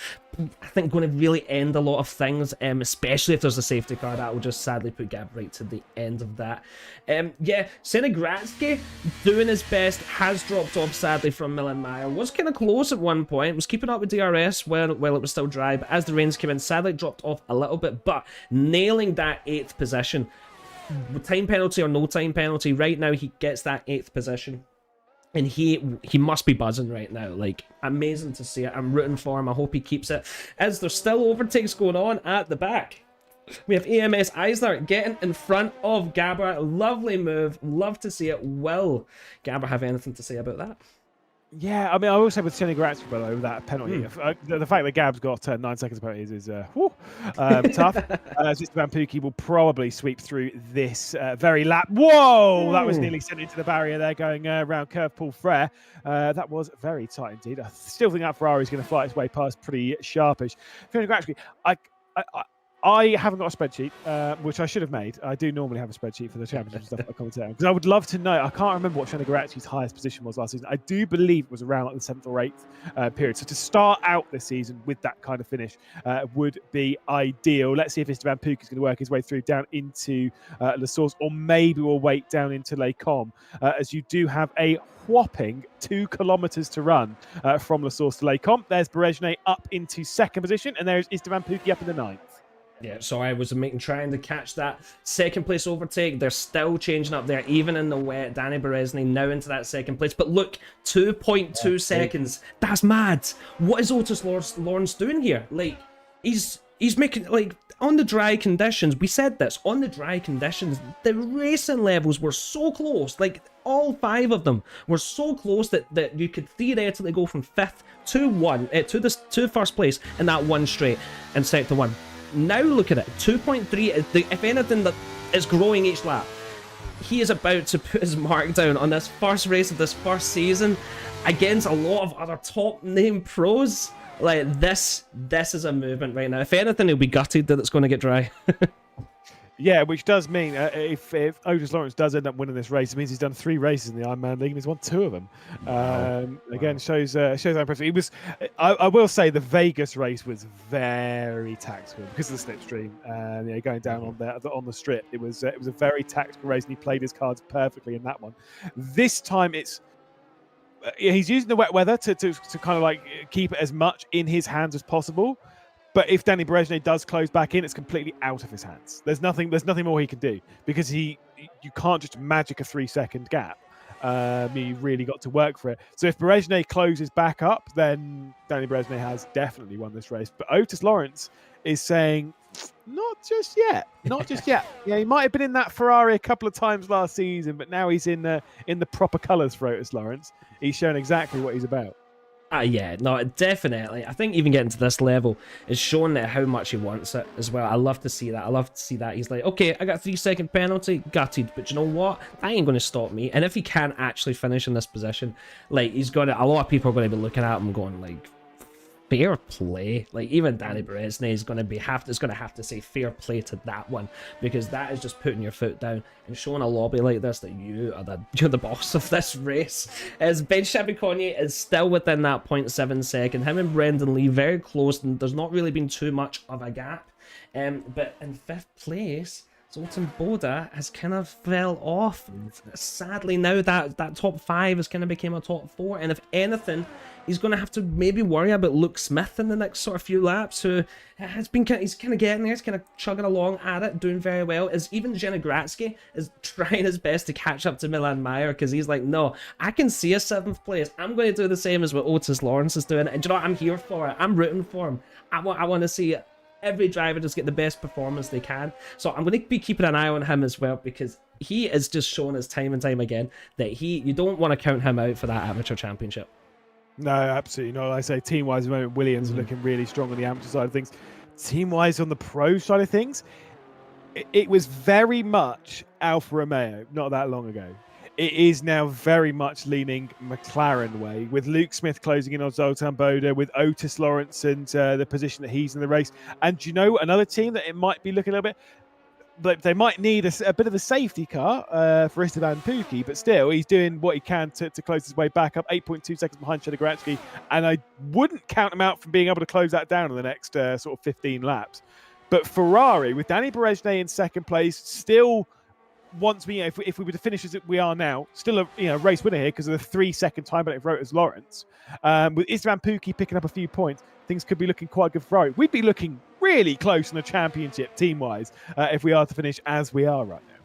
[SPEAKER 2] I think, going to really end a lot of things, especially if there's a safety car. That will just sadly put Gab right to the end of that. Yeah, Senegratsky doing his best, has dropped off sadly from Milan Meyer. Was kind of close at one point, was keeping up with DRS while it was still dry, but as the rains came in, sadly dropped off a little bit, but nailing that 8th position. Time penalty or no time penalty, right now he gets that 8th position. And he must be buzzing right now. Like, amazing to see it. I'm rooting for him. I hope he keeps it. As there's still overtakes going on at the back. We have AMS Eisler getting in front of Gabber. Lovely move. Love to see it. Will Gabber have anything to say about that?
[SPEAKER 3] Yeah, I mean, I will say with Senegratsky, by the way, with that penalty, the fact that Gab's got 9 seconds penalty is tough. Esteban Pukki will probably sweep through this very lap. Whoa! That was nearly sent into the barrier there, going around curve Paul Frere. That was very tight indeed. I still think that Ferrari is going to fly its way past pretty sharpish. Senegratsky, I haven't got a spreadsheet, which I should have made. I do normally have a spreadsheet for the championship and stuff I commentate on, because I would love to know. I can't remember what Senegratsky's highest position was last season. I do believe it was around like the 7th or 8th period. So to start out this season with that kind of finish would be ideal. Let's see if Esteban Pukki is going to work his way through down into La Source, or maybe we'll wait down into Les Combes, as you do have a whopping 2 kilometers to run from La Source to Les Combes. There's Berejne up into 2nd position, and there's Esteban Pukki up in the 9th.
[SPEAKER 2] Yeah, so I was trying to catch that 2nd place overtake. They're still changing up there, even in the wet. Danny Berezny now into that 2nd place. But look, 2.2 seconds. That's mad. What is Otis Lawrence doing here? Like, he's making, like, on the dry conditions, we said this, on the dry conditions, the racing levels were so close. Like, all 5 of them were so close that you could theoretically go from 5th to 1st place in that one straight in sector 1. Now look at it, 2.3, if anything, that is growing each lap. He is about to put his mark down on this first race of this first season against a lot of other top name pros. Like, this is a movement right now. If anything, he'll be gutted that it's going to get dry.
[SPEAKER 3] Yeah, which does mean if Otis Lawrence does end up winning this race, it means he's done 3 races in the Ironman League and he's won 2 of them. Again, shows how impressive he was. I will say the Vegas race was very tactical because of the slipstream. Going down on the strip, it was a very tactical race, and he played his cards perfectly in that one. This time, he's using the wet weather to kind of like keep it as much in his hands as possible. But if Danny Berejne does close back in, it's completely out of his hands. There's nothing more he can do, because you can't just magic a 3-second gap. You really got to work for it. So if Berejne closes back up, then Danny Berejne has definitely won this race. But Otis Lawrence is saying, not just yet. Yeah, he might have been in that Ferrari a couple of times last season, but now he's in the proper colours for Otis Lawrence. He's shown exactly what he's about.
[SPEAKER 2] Yeah, no, definitely. I think even getting to this level is showing that how much he wants it as well. I love to see that. He's like, okay, I got a 3-second penalty, gutted, but you know what? That ain't going to stop me. And if he can actually finish in this position, like, a lot of people are going to be looking at him going, like, fair play. Like, even Danny Berezny is going to have to say fair play to that one, because that is just putting your foot down and showing a lobby like this that you're the boss of this race. As Ben Shabakonye is still within that 0.7 second. Him and Brendan Lee very close, and there's not really been too much of a gap. But in 5th place, Zoltan Boda has kind of fell off. Sadly, now that top 5 has kind of became a top 4, and if anything, he's going to have to maybe worry about Luke Smith in the next sort of few laps, who he's kind of getting there, he's kind of chugging along at it, doing very well. As even Senegratsky is trying his best to catch up to Milan Meyer, because he's like, no, I can see a 7th place. I'm going to do the same as what Otis Lawrence is doing, and do you know what? I'm here for it. I'm rooting for him. I want to see every driver just get the best performance they can. So I'm going to be keeping an eye on him as well, because he is just showing us time and time again that you don't want to count him out for that amateur championship.
[SPEAKER 3] No, absolutely not. Like I say, team-wise, at the moment, Williams are looking really strong on the amateur side of things. Team-wise, on the pro side of things, it was very much Alfa Romeo not that long ago. it is now very much leaning McLaren way, with Luke Smith closing in on Zoltan Boda, with Otis Lawrence and the position that he's in the race. And you know, another team that it might be looking a little bit, but they might need a bit of a safety car for Esteban Pookie, but still, he's doing what he can to close his way back up, 8.2 seconds behind Shedegorachki, and I wouldn't count him out from being able to close that down in the next sort of 15 laps. But Ferrari, with Danny Berejne in second place, still, once we, if we were to finish as we are now, still a race winner here because of the 3-second time benefit for Otis Lawrence. With Esteban Pookie picking up a few points, things could be looking quite good for Ferrari. We'd be looking really close in the championship team-wise if we are to finish as we are right now.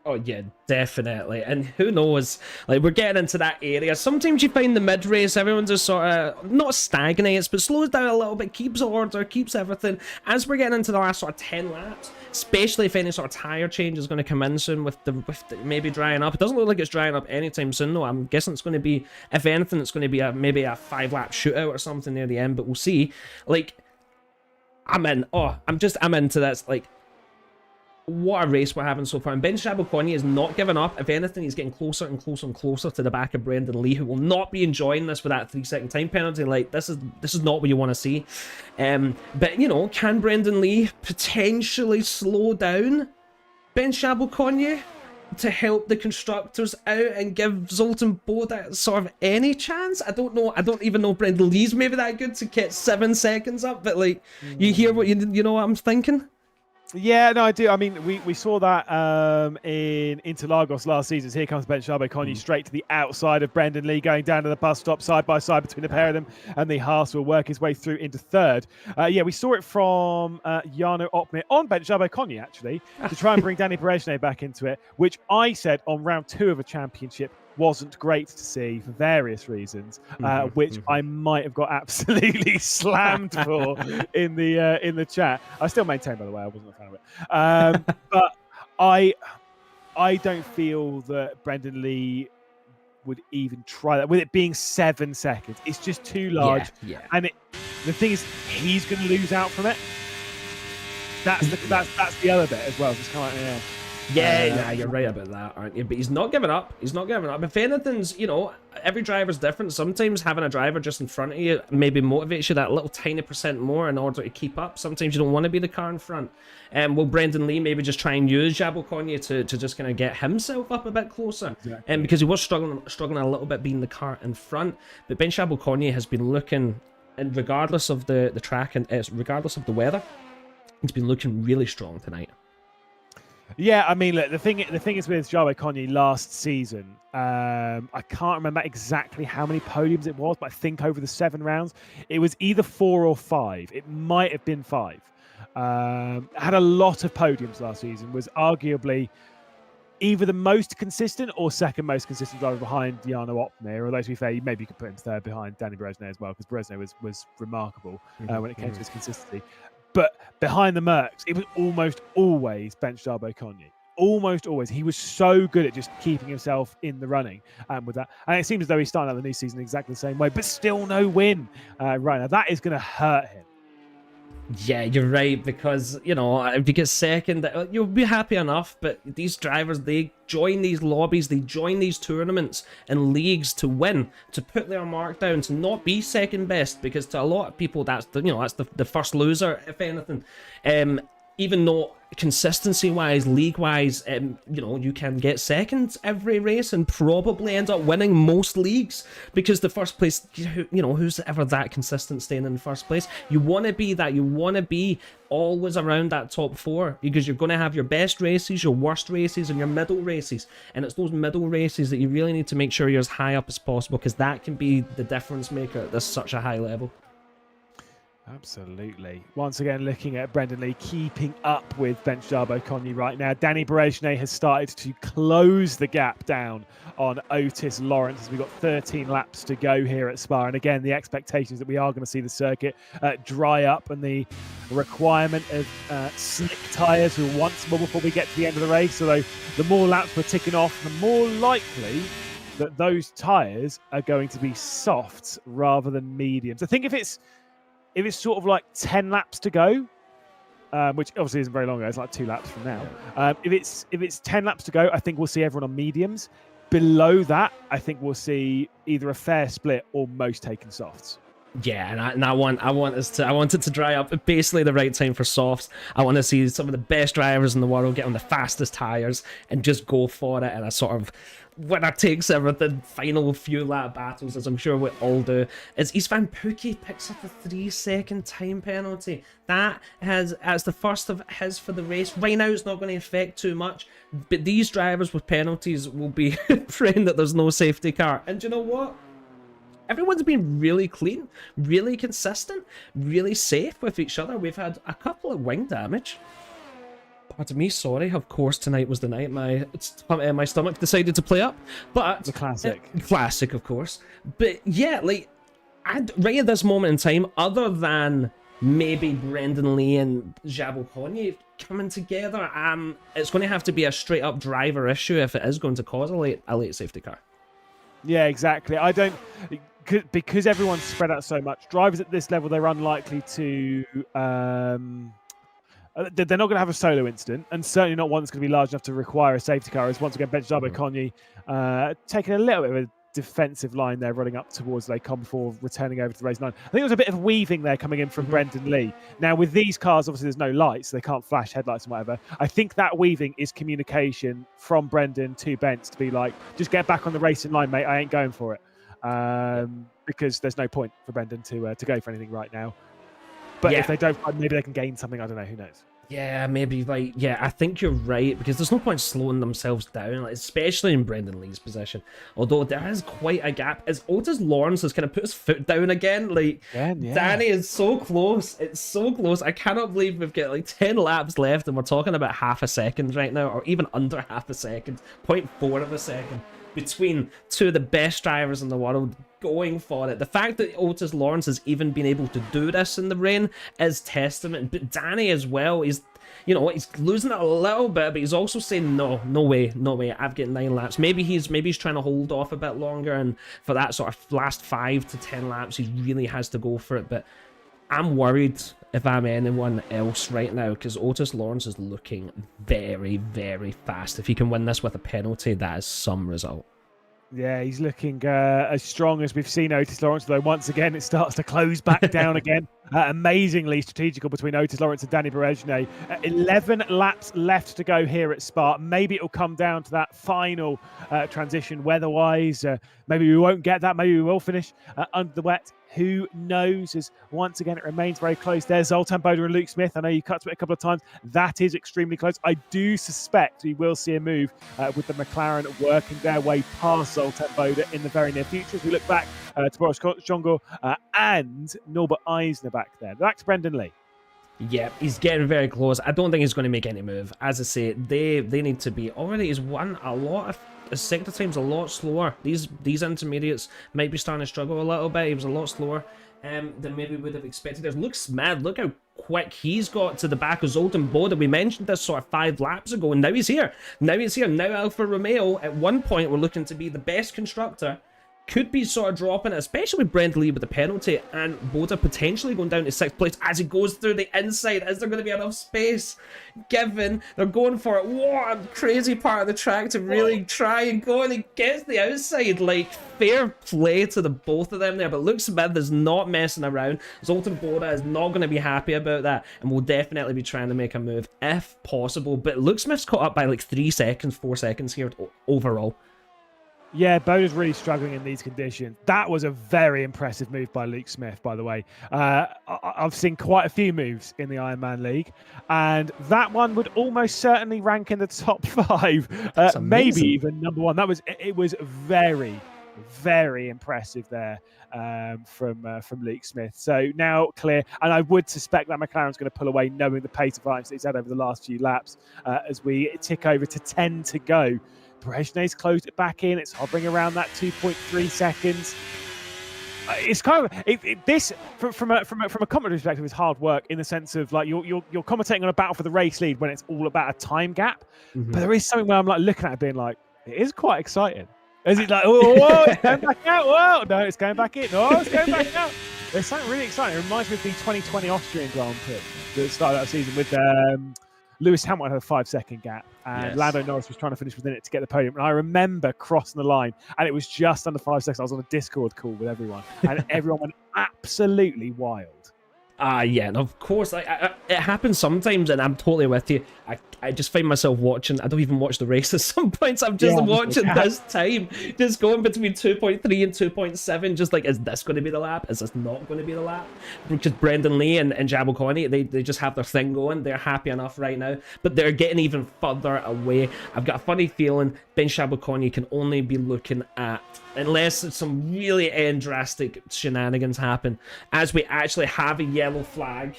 [SPEAKER 2] Oh yeah, definitely. And who knows, like, we're getting into that area. Sometimes you find the mid-race, everyone just sort of, not stagnates, but slows down a little bit, keeps order, keeps everything. As we're getting into the last sort of 10 laps, especially if any sort of tyre change is going to come in soon with the maybe drying up. It doesn't look like it's drying up anytime soon, though. I'm guessing it's going to be, if anything, it's going to be maybe a 5-lap shootout or something near the end, but we'll see. Like, I'm into this. Like, what a race we're having so far. And Ben Shabakoni is not giving up. If anything, he's getting closer and closer and closer to the back of Brendan Lee, who will not be enjoying this with that 3-second time penalty. Like, this is not what you want to see. But, you know, can Brendan Lee potentially slow down Ben Shabakoni to help the constructors out and give Zoltan Boda sort of any chance? I don't know. I don't even know if Brendan Lee's maybe that good to get 7 seconds up, but, like, you hear what you know what I'm thinking?
[SPEAKER 3] Yeah, no, I do. I mean, we saw that in Interlagos last season. Here comes Ben Shabakoni straight to the outside of Brendan Lee, going down to the bus stop side by side between the pair of them, and the Haas will work his way through into third. Yeah, we saw it from Jarno Opmeer on Ben Shabakoni, actually, to try and bring Danny Berejne back into it, which I said on round 2 of a championship wasn't great to see for various reasons, which I might have got absolutely slammed for in the chat. I still maintain, by the way, I wasn't a fan of it. But I don't feel that Brendan Lee would even try that with it being 7 seconds. It's just too large, and the thing is, he's going to lose out from it. That's the other bit as well. Just kind of like,
[SPEAKER 2] Yeah, you're right about that, aren't you? But he's not giving up. He's not giving up. If anything's, you know, every driver's different. Sometimes having a driver just in front of you maybe motivates you that little tiny percent more in order to keep up. Sometimes you don't want to be the car in front. Will Brendan Lee maybe just try and use Shabakoni to just kind of get himself up a bit closer? Exactly. Because he was struggling a little bit being the car in front. But Ben Shabakoni has been looking, and regardless of the track and regardless of the weather, he's been looking really strong tonight.
[SPEAKER 3] Yeah, I mean, look, the thing is with Shabakoni last season, I can't remember exactly how many podiums it was, but I think over the 7 rounds, it was either 4 or 5. It might have been 5. Had a lot of podiums last season, was arguably either the most consistent or second most consistent driver behind Jarno Opmeer, although to be fair, maybe you could put him third behind Danny Berejne as well, because Berejne was remarkable when it came to his consistency. But behind the Mercs, it was almost always Ben Shabakoni. Almost always. He was so good at just keeping himself in the running with that. And it seems as though he's starting out the new season exactly the same way, but still no win right now. That is going to hurt him.
[SPEAKER 2] Yeah, you're right, because, you know, if you get second, you'll be happy enough, but these drivers, they join these lobbies, they join these tournaments and leagues to win, to put their mark down, to not be second best, because to a lot of people, that's the first loser, if anything. Even though consistency-wise, league-wise, you can get second every race and probably end up winning most leagues, because the first place, who's ever that consistent staying in first place? You want to be that. You want to be always around that top 4, because you're going to have your best races, your worst races, and your middle races. And it's those middle races that you really need to make sure you're as high up as possible, because that can be the difference maker at this such a high level.
[SPEAKER 3] Absolutely. Once again, looking at Brendan Lee keeping up with Ben Shabakoni right now. Danny Berejne has started to close the gap down on Otis Lawrence as we've got 13 laps to go here at Spa. And again, the expectation is that we are going to see the circuit dry up, and the requirement of slick tyres will once more before we get to the end of the race. Although the more laps we're ticking off, the more likely that those tyres are going to be softs rather than mediums. I think if it's sort of like 10 laps to go, which obviously isn't very long ago, it's like 2 laps from now. If it's 10 laps to go, I think we'll see everyone on mediums. below that, I think we'll see either a fair split or most taken softs.
[SPEAKER 2] Yeah, and I want it to dry up at basically the right time for softs. I want to see some of the best drivers in the world get on the fastest tires and just go for it in a sort of winner takes everything final few lap battles, as I'm sure we all do. As Istvan Pukki picks up a 3-second time penalty. That's the first of his for the race. Right now it's not going to affect too much, but these drivers with penalties will be praying that there's no safety car. And do you know what? Everyone's been really clean, really consistent, really safe with each other. We've had a couple of wing damage. Pardon me, sorry. Of course, tonight was the night my stomach decided to play up. But
[SPEAKER 3] the classic.
[SPEAKER 2] Classic, of course. But yeah, like, right at this moment in time, other than maybe Brendan Lee and Jabo Konyi coming together, it's going to have to be a straight-up driver issue if it is going to cause a late safety car.
[SPEAKER 3] Yeah, exactly. Because everyone's spread out so much, drivers at this level, they're unlikely to they're not going to have a solo incident, and certainly not one that's going to be large enough to require a safety car. As once again, bench Jabo Konyi taking a little bit of a defensive line there, running up towards Lecon before returning over to the race 9. I think there was a bit of weaving there coming in from Brendan Lee. Now, with these cars, obviously there's no lights, so they can't flash headlights and whatever. I think that weaving is communication from Brendan to Bence to be like, just get back on the racing line, mate. I ain't going for it. Because there's no point for Brendan to go for anything right now. But if they don't, maybe they can gain something. I don't know. Who knows?
[SPEAKER 2] Yeah, maybe I think you're right, because there's no point slowing themselves down, especially in Brendan Lee's position. Although there is quite a gap, as Otis Lawrence has kind of put his foot down again. Danny is so close. It's so close. I cannot believe we've got 10 laps left, and we're talking about half a second right now, or even under half a second, 0.4 of a second, between two of the best drivers in the world going for it. The fact that Otis Lawrence has even been able to do this in the rain is testament. But Danny as well, he's losing it a little bit, but he's also saying no way, I've got 9 laps. Maybe he's trying to hold off a bit longer, and for that sort of last 5 to 10 laps he really has to go for it. But I'm worried if I'm anyone else right now, because Otis Lawrence is looking very, very fast. If he can win this with a penalty, that is some result.
[SPEAKER 3] Yeah, he's looking as strong as we've seen Otis Lawrence, though once again it starts to close back down again. Amazingly strategical between Otis Lawrence and Danny Berejne. 11 laps left to go here at Spa. Maybe it'll come down to that final transition weather-wise. Maybe we won't get that. Maybe we will finish under the wet. Who knows? As once again, it remains very close. There's Zoltan Boda and Luke Smith. I know you cut to it a couple of times. That is extremely close. I do suspect we will see a move with the McLaren working their way past Zoltan Boda in the very near future. As we look back to Boris Jongo and Norbert Eisner back there. Back to Brendan Lee.
[SPEAKER 2] Yeah, he's getting very close. I don't think he's going to make any move. As I say, they need to be. Already he's won a lot of his sector time's a lot slower. These intermediates might be starting to struggle a little bit. He was a lot slower than maybe we would have expected. It looks mad. Look how quick he's got to the back of Zoltan Boda. We mentioned this sort of 5 laps ago, and now he's here. Now Alfa Romeo, at one point, we're looking to be the best constructor. Could be sort of dropping it, especially with Brendan Lee with the penalty, and Boda potentially going down to 6th place as he goes through the inside. Is there going to be enough space given? They're going for it. What a crazy part of the track to really try and go, and he gets the outside. Fair play to the both of them there, but Luke Smith is not messing around. Zoltan Boda is not going to be happy about that, and will definitely be trying to make a move if possible. But Luke Smith's caught up by 3 seconds, 4 seconds here overall.
[SPEAKER 3] Yeah, Boda's really struggling in these conditions. That was a very impressive move by Luke Smith, by the way. I've seen quite a few moves in the Ironman League, and that one would almost certainly rank in the top 5, maybe even number 1. It was very, very impressive there from Luke Smith. So now clear, and I would suspect that McLaren's going to pull away, knowing the pace of Ironman he's had over the last few laps, as we tick over to 10 to go. Berejne's closed it back in. It's hovering around that 2.3 seconds. It's kind of this from a commentary perspective is hard work, in the sense of you're commentating on a battle for the race lead when it's all about a time gap. Mm-hmm. But there is something where I'm looking at it being it is quite exciting. Is it whoa, it's going back out? Whoa, no, it's going back in. No, it's going back out. There's something really exciting. It reminds me of the 2020 Austrian Grand Prix that started that season with Lewis Hamilton had a 5-second gap, and Lando Norris was trying to finish within it to get the podium. And I remember crossing the line, and it was just under 5 seconds. I was on a Discord call with everyone, and everyone went absolutely wild.
[SPEAKER 2] Yeah, and of course, it happens sometimes, and I'm totally with you. I just find myself watching. I don't even watch the race at some points. I'm just watching this time, just going between 2.3 and 2.7. Just like, is this going to be the lap? Is this not going to be the lap? Because Brendan Lee and Jabal Coney, they just have their thing going. They're happy enough right now, but they're getting even further away. I've got a funny feeling Ben Shabakoni can only be looking at, unless some really drastic shenanigans happen, as we actually have a yellow flag.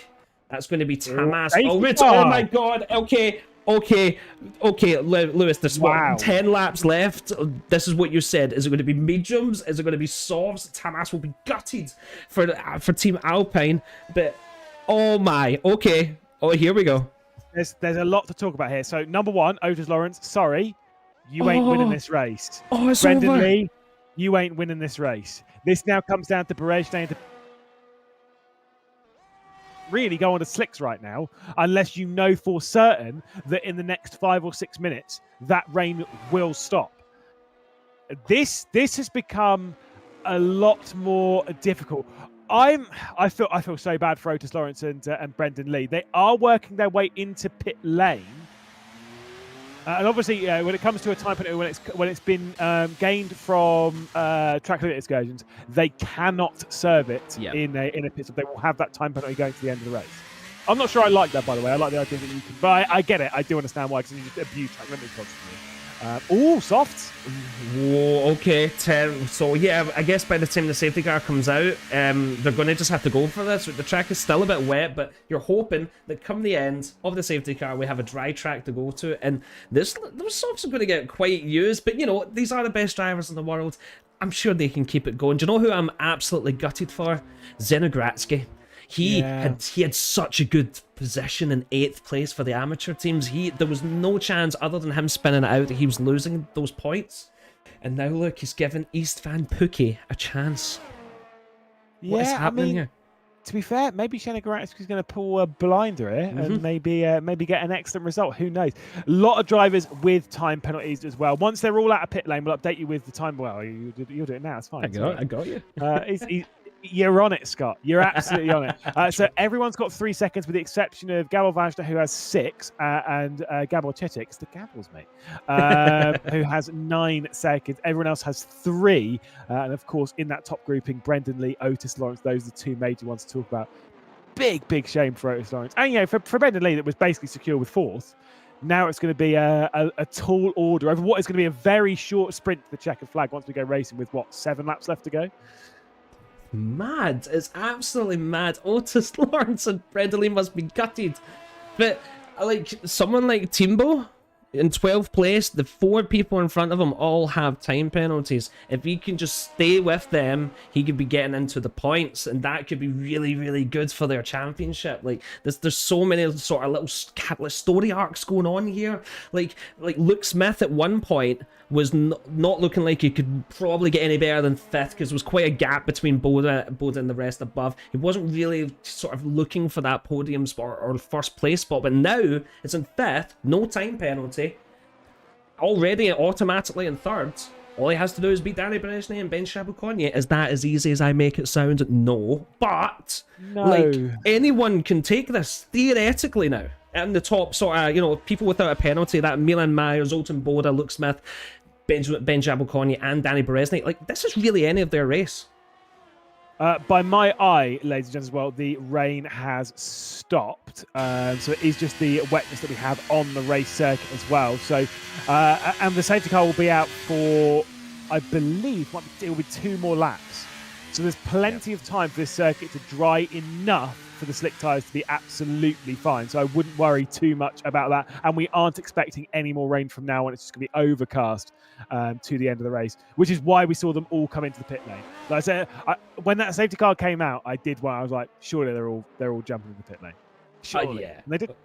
[SPEAKER 2] That's going to be Tamas. Oh my god. Okay, Lewis, there's 10 laps left. This is what you said. Is it going to be mediums? Is it going to be softs? Tamas will be gutted for Team Alpine. But, oh my, okay. Oh, here we go.
[SPEAKER 3] There's a lot to talk about here. So, number one, Otis Lawrence, sorry, you ain't winning this race.
[SPEAKER 2] Oh, it's
[SPEAKER 3] Brendan
[SPEAKER 2] over.
[SPEAKER 3] Lee, you ain't winning this race. This now comes down to Perez to really go on to slicks right now, unless you know for certain that in the next 5 or 6 minutes that rain will stop. This has become a lot more difficult. I feel so bad for Otis Lawrence and Brendan Lee. They are working their way into pit lane. And obviously, when it comes to a time penalty, when it's been gained from track limit excursions, they cannot serve it in a pit stop. They will have that time penalty going to the end of the race. I'm not sure I like that, by the way. I like the idea that you can, but I get it. I do understand why, because you just abuse track limit constantly. Softs.
[SPEAKER 2] Whoa, okay. So yeah, I guess by the time the safety car comes out, they're going to just have to go for this. The track is still a bit wet, but you're hoping that come the end of the safety car, we have a dry track to go to, and those softs are going to get quite used. But you know, these are the best drivers in the world. I'm sure they can keep it going. Do you know who I'm absolutely gutted for? Zenogratsky. He had such a good position in 8th place for the amateur teams. There was no chance other than him spinning it out that he was losing those points. And now look, he's given East Van Pookie a chance. What is happening here?
[SPEAKER 3] To be fair, maybe Zenogratsky's going to pull a blinder here and maybe get an excellent result. Who knows? A lot of drivers with time penalties as well. Once they're all out of pit lane, we'll update you with the time. Well, you'll do it now. It's fine.
[SPEAKER 2] I got you.
[SPEAKER 3] You're on it, Scott. You're absolutely on it. So everyone's got 3 seconds, with the exception of Gabor Vajda, who has 6, and Gabor Chetik, it's the Gabors, mate, who has 9 seconds. Everyone else has 3. And of course, in that top grouping, Brendan Lee, Otis Lawrence, those are the 2 major ones to talk about. Big shame for Otis Lawrence. And, for Brendan Lee, that was basically secure with 4th. Now it's going to be a tall order over what is going to be a very short sprint to the checkered flag once we go racing with, 7 laps left to go?
[SPEAKER 2] Mad. It's absolutely mad. Otis Lawrence and Brendan Lee must be gutted. But like someone like Timbo in 12th place, the 4 people in front of him all have time penalties. If he can just stay with them, he could be getting into the points, and that could be really, really good for their championship. Like there's so many sort of little story arcs going on here. Like Luke Smith at one point was not looking like he could probably get any better than 5th, because there was quite a gap between Boda and the rest above. He wasn't really sort of looking for that podium spot or first place spot, but now it's in 5th, no time penalty, already automatically in 3rd. All he has to do is beat Danny Beresney and Ben Shabukonye. Is that as easy as I make it sound? No. But like anyone can take this theoretically now. And the top sort of, people without a penalty, that Milan Mayer, Zoltan Boda, Luke Smith, Ben Jabukonye and Danny Beresney, like this is really any of their race.
[SPEAKER 3] By my eye, ladies and gentlemen, as well, the rain has stopped. So it is just the wetness that we have on the race circuit as well. So, and the safety car will be out for, I believe, it will be 2 more laps. So there's plenty of time for this circuit to dry enough for the slick tyres to be absolutely fine. So I wouldn't worry too much about that. And we aren't expecting any more rain from now on. It's just going to be overcast to the end of the race, which is why we saw them all come into the pit lane. Like I said, when that safety car came out, I was like, surely they're all jumping in the pit lane. Surely.
[SPEAKER 2] Yeah.
[SPEAKER 3] And they did.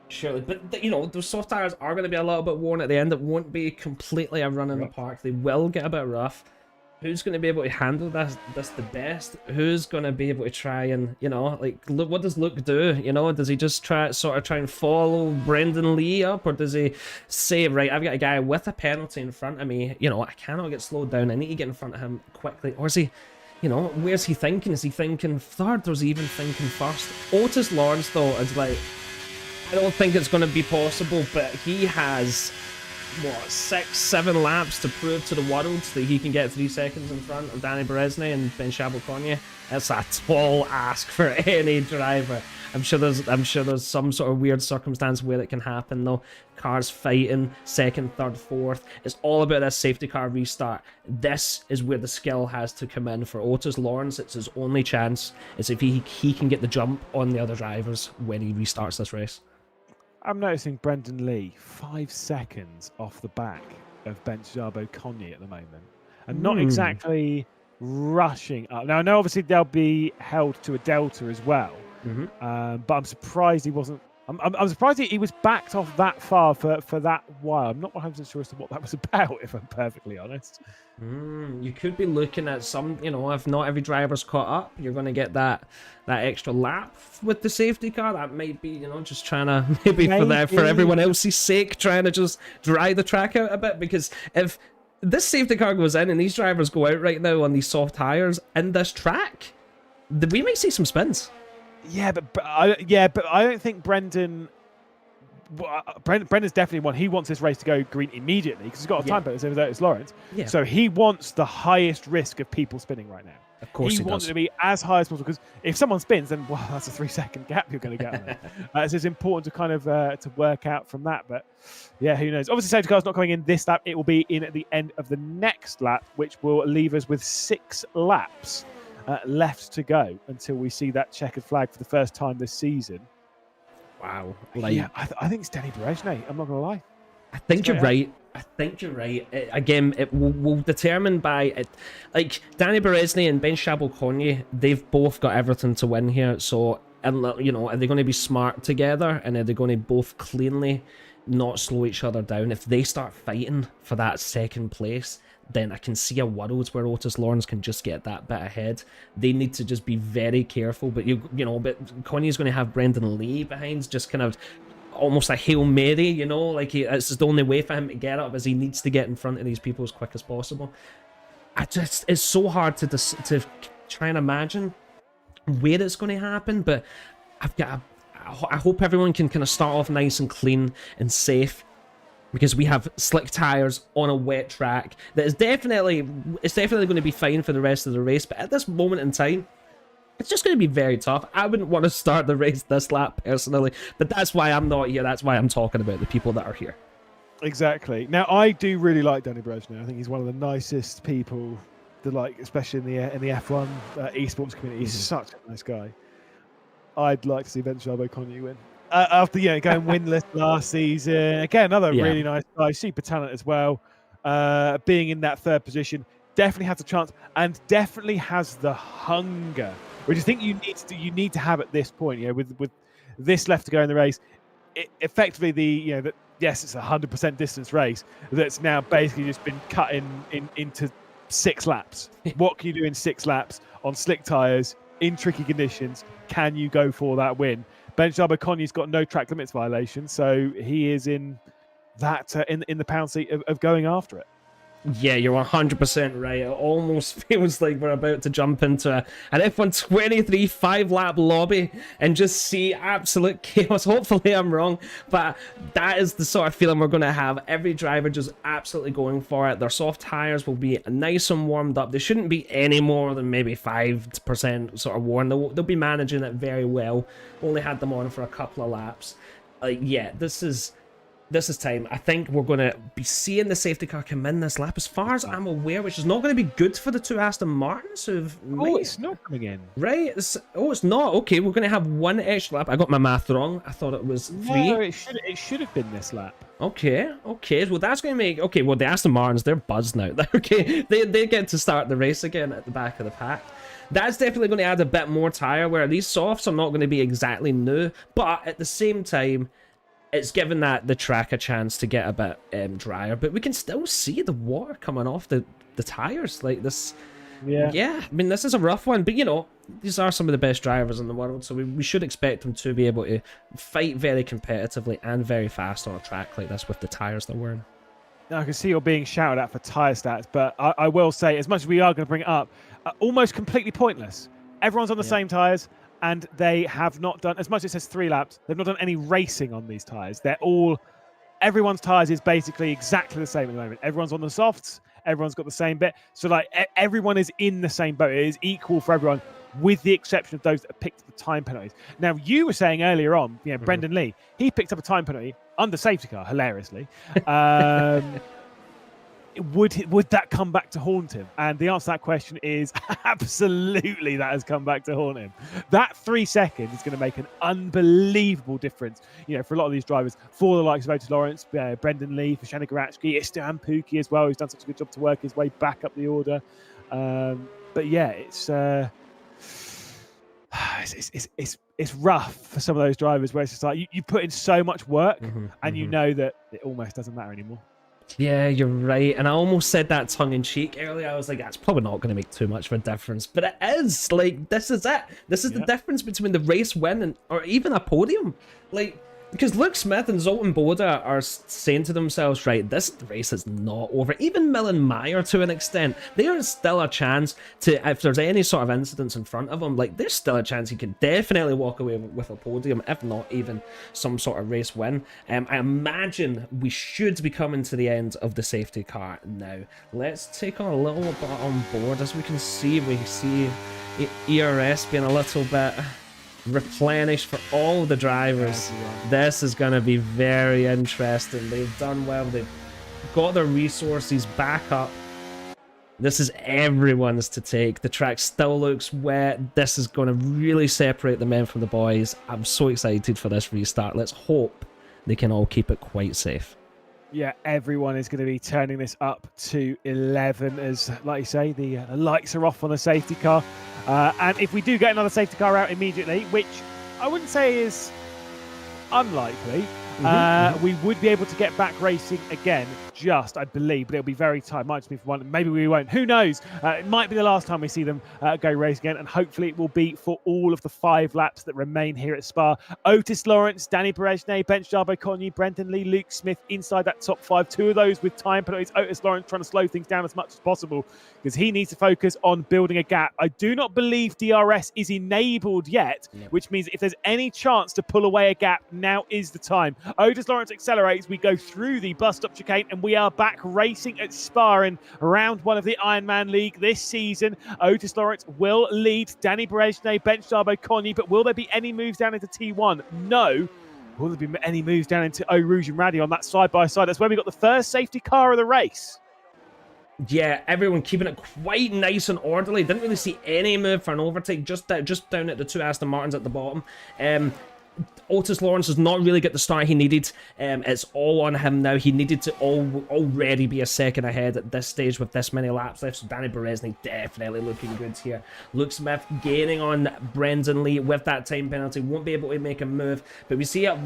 [SPEAKER 2] Surely, but those soft tires are going to be a little bit worn at the end. It won't be completely a run in the park. They will get a bit rough. who's going to be able to handle this the best? Who's going to be able to try and, like, look, what does Luke do? Does he just try and follow Brendan Lee up, or does he say, right, I've got a guy with a penalty in front of me, I cannot get slowed down, I need to get in front of him quickly, or is he, where's he thinking? Is he thinking third, or is he even thinking first? Otis Lawrence, though, is like, I don't think it's going to be possible, but he has, 6-7 laps to prove to the world that he can get 3 seconds in front of Danny Berezny and Ben Shabelkonya. That's a tall ask for any driver. I'm sure there's some sort of weird circumstance where it can happen, though. Cars fighting, second, third, fourth. It's all about that safety car restart. This is where the skill has to come in for Otis Lawrence. It's his only chance. It's if he can get the jump on the other drivers when he restarts this race.
[SPEAKER 3] I'm noticing Brendan Lee 5 seconds off the back of Ben Shabelkonya at the moment, and not exactly rushing up. Now I know obviously they'll be held to a delta as well, but I'm surprised he wasn't. I'm surprised he was backed off that far for that while. I'm not 100% sure as to what that was about, if I'm perfectly honest.
[SPEAKER 2] You could be looking at some, if not every driver's caught up, you're going to get that extra lap with the safety car. That might be, just trying to, maybe for everyone else's sake, trying to just dry the track out a bit. Because if this safety car goes in and these drivers go out right now on these soft tires in this track, we might see some spins. Yeah, but I don't think Brendan. Brendan's definitely one. He wants this race to go green immediately because he's got a time penalty as Otis Lawrence. Yeah. So he wants the highest risk of people spinning right now. Of course, he wants it to be as high as possible because if someone spins, then that's a 3-second gap you're going to get on it. So it's important to kind of to work out from that. But yeah, who knows? Obviously, safety car's not coming in this lap. It will be in at the end of the next lap, which will leave us with 6 laps left to go until we see that checkered flag for the first time this season. Wow. Yeah, I think it's Danny Berezny. I'm not going to lie. I think you're right. Again, it will determine by it. Like Danny Berezny and Ben Shabelkonya, they've both got everything to win here. So, and are they going to be smart together, and are they going to both cleanly not slow each other down? If they start fighting for that second place, then I can see a world where Otis Lawrence can just get that bit ahead. They need to just be very careful. But but Konya's going to have Brendan Lee behind, just kind of almost a Hail Mary, like it's the only way for him to get up, as he needs to get in front of these people as quick as possible. It's so hard to try and imagine where it's going to happen, but I hope everyone can kind of start off nice and clean and safe, because we have slick tires on a wet track that is definitely going to be fine for the rest of the race. But at this moment in time, it's just going to be very tough. I wouldn't want to start the race this lap personally, but that's why I'm not here. That's why I'm talking about the people that are here. Exactly. Now, I do really like Danny Berezny. I think he's one of the nicest people to like, especially in the F1 esports community. He's such a nice guy. I'd like to see Ben Shabelkonya win. After going winless last season, again another really nice guy, super talent as well. Being in that third position, definitely has a chance and definitely has the hunger, which I think you need to have at this point. With this left to go in the race, effectively yes, it's a 100% distance race that's now basically just been cut into 6 laps. What can you do in 6 laps on slick tires in tricky conditions? Can you go for that win? Ben Shabelkonya's got no track limits violation, so he is in that in the pound seat of going after it. Yeah, you're 100% right. It almost feels like we're about to jump into an F1 23 5-lap lobby and just see absolute chaos. Hopefully I'm wrong, but that is the sort of feeling we're going to have. Every driver just absolutely going for it. Their soft tires will be nice and warmed up. They shouldn't be any more than maybe 5% sort of worn. They'll be managing it very well. Only had them on for a couple of laps. Yeah, this is time. I think we're going to be seeing the safety car come in this lap, as far as I'm aware, which is not going to be good for the 2 Aston Martins who've made... it's not coming in. Right? It's not. Okay, we're going to have 1 extra lap. I got my math wrong. I thought it was 3. No, it should have been this lap. Okay. Well, that's going to make... Okay, well, the Aston Martins, they're buzzed now. Okay, they get to start the race again at the back of the pack. That's definitely going to add a bit more tyre, where these softs are not going to be exactly new, but at the same time, it's given the track a chance to get a bit drier, but we can still see the water coming off the the tires. Like this,
[SPEAKER 3] Yeah.
[SPEAKER 2] I mean, this is a rough one, but you know, these are some of the best drivers in the world, so we should expect them to be able to fight very competitively and very fast on a track like this with the tires they're wearing.
[SPEAKER 3] Now, I can see you're being shouted at for tyre stats, but I will say, as much as we are going to bring it up, almost completely pointless. Everyone's on the same tyres, and they have not done, as much as it says 3 laps, they've not done any racing on these tyres. Everyone's tyres is basically exactly the same at the moment. Everyone's on the softs, everyone's got the same bit. So, like, everyone is in the same boat. It is equal for everyone, with the exception of those that have picked up the time penalties. Now, you were saying earlier on, Brendan Lee, he picked up a time penalty under safety car, hilariously. Would that come back to haunt him? And the answer to that question is absolutely, that has come back to haunt him. That 3 seconds is going to make an unbelievable difference, for a lot of these drivers, for the likes of Otis Lawrence, Brendan Lee, for Shane Garachki, Esteban Pookie as well, who's done such a good job to work his way back up the order. But yeah, it's rough for some of those drivers where it's just like you put in so much work and you know that it almost doesn't matter anymore.
[SPEAKER 2] Yeah, you're right. And I almost said that tongue-in-cheek earlier. I was like, that's probably not going to make too much of a difference. But it is. Like, this is it. This is the difference between the race win or even a podium. Like, because Luke Smith and Zoltan Boda are saying to themselves, right, this race is not over. Even Milan Meyer, to an extent, there is still a chance to, if there's any sort of incidents in front of him, like, there's still a chance he could definitely walk away with a podium, if not even some sort of race win. I imagine we should be coming to the end of the safety car now. Let's take on a little bit on board. As we see ERS being a little bit replenished for all the drivers. This is going to be very interesting. They've done well. They've got their resources back up. This is everyone's to take. The track still looks wet. This is going to really separate the men from the boys. I'm so excited for this restart. Let's hope they can all keep it quite safe.
[SPEAKER 3] Yeah, everyone is going to be turning this up to 11 as, like you say, the lights are off on the safety car. And if we do get another safety car out immediately, which I wouldn't say is unlikely, we would be able to get back racing again, I believe, but it'll be very tight. Might just be for one. Maybe we won't. Who knows? It might be the last time we see them go race again, and hopefully it will be for all of the 5 laps that remain here at Spa. Otis Lawrence, Danny Berejne, Bench Jarbo Conyi, Brendan Lee, Luke Smith inside that top 5. 2 of those with time penalties. Otis Lawrence trying to slow things down as much as possible because he needs to focus on building a gap. I do not believe DRS is enabled yet, which means if there's any chance to pull away a gap, now is the time. Otis Lawrence accelerates. We go through the bus stop chicane and we are back racing at Spa in round 1 of the Ironman League this season. Otis Lawrence will lead Danny Berejne, Bench Jarbo Conyi, but will there be any moves down into T1? No. Will there be any moves down into Eau Rouge and Radi on that side-by-side? That's where we got the first safety car of the race.
[SPEAKER 2] Yeah, everyone keeping it quite nice and orderly. Didn't really see any move for an overtake, just down at the 2 Aston Martins at the bottom. Otis Lawrence does not really get the start he needed. It's all on him now. He needed to already be a second ahead at this stage with this many laps left. So Danny Berejne definitely looking good here. Luke Smith gaining on Brendan Lee with that time penalty. Won't be able to make a move. But we see a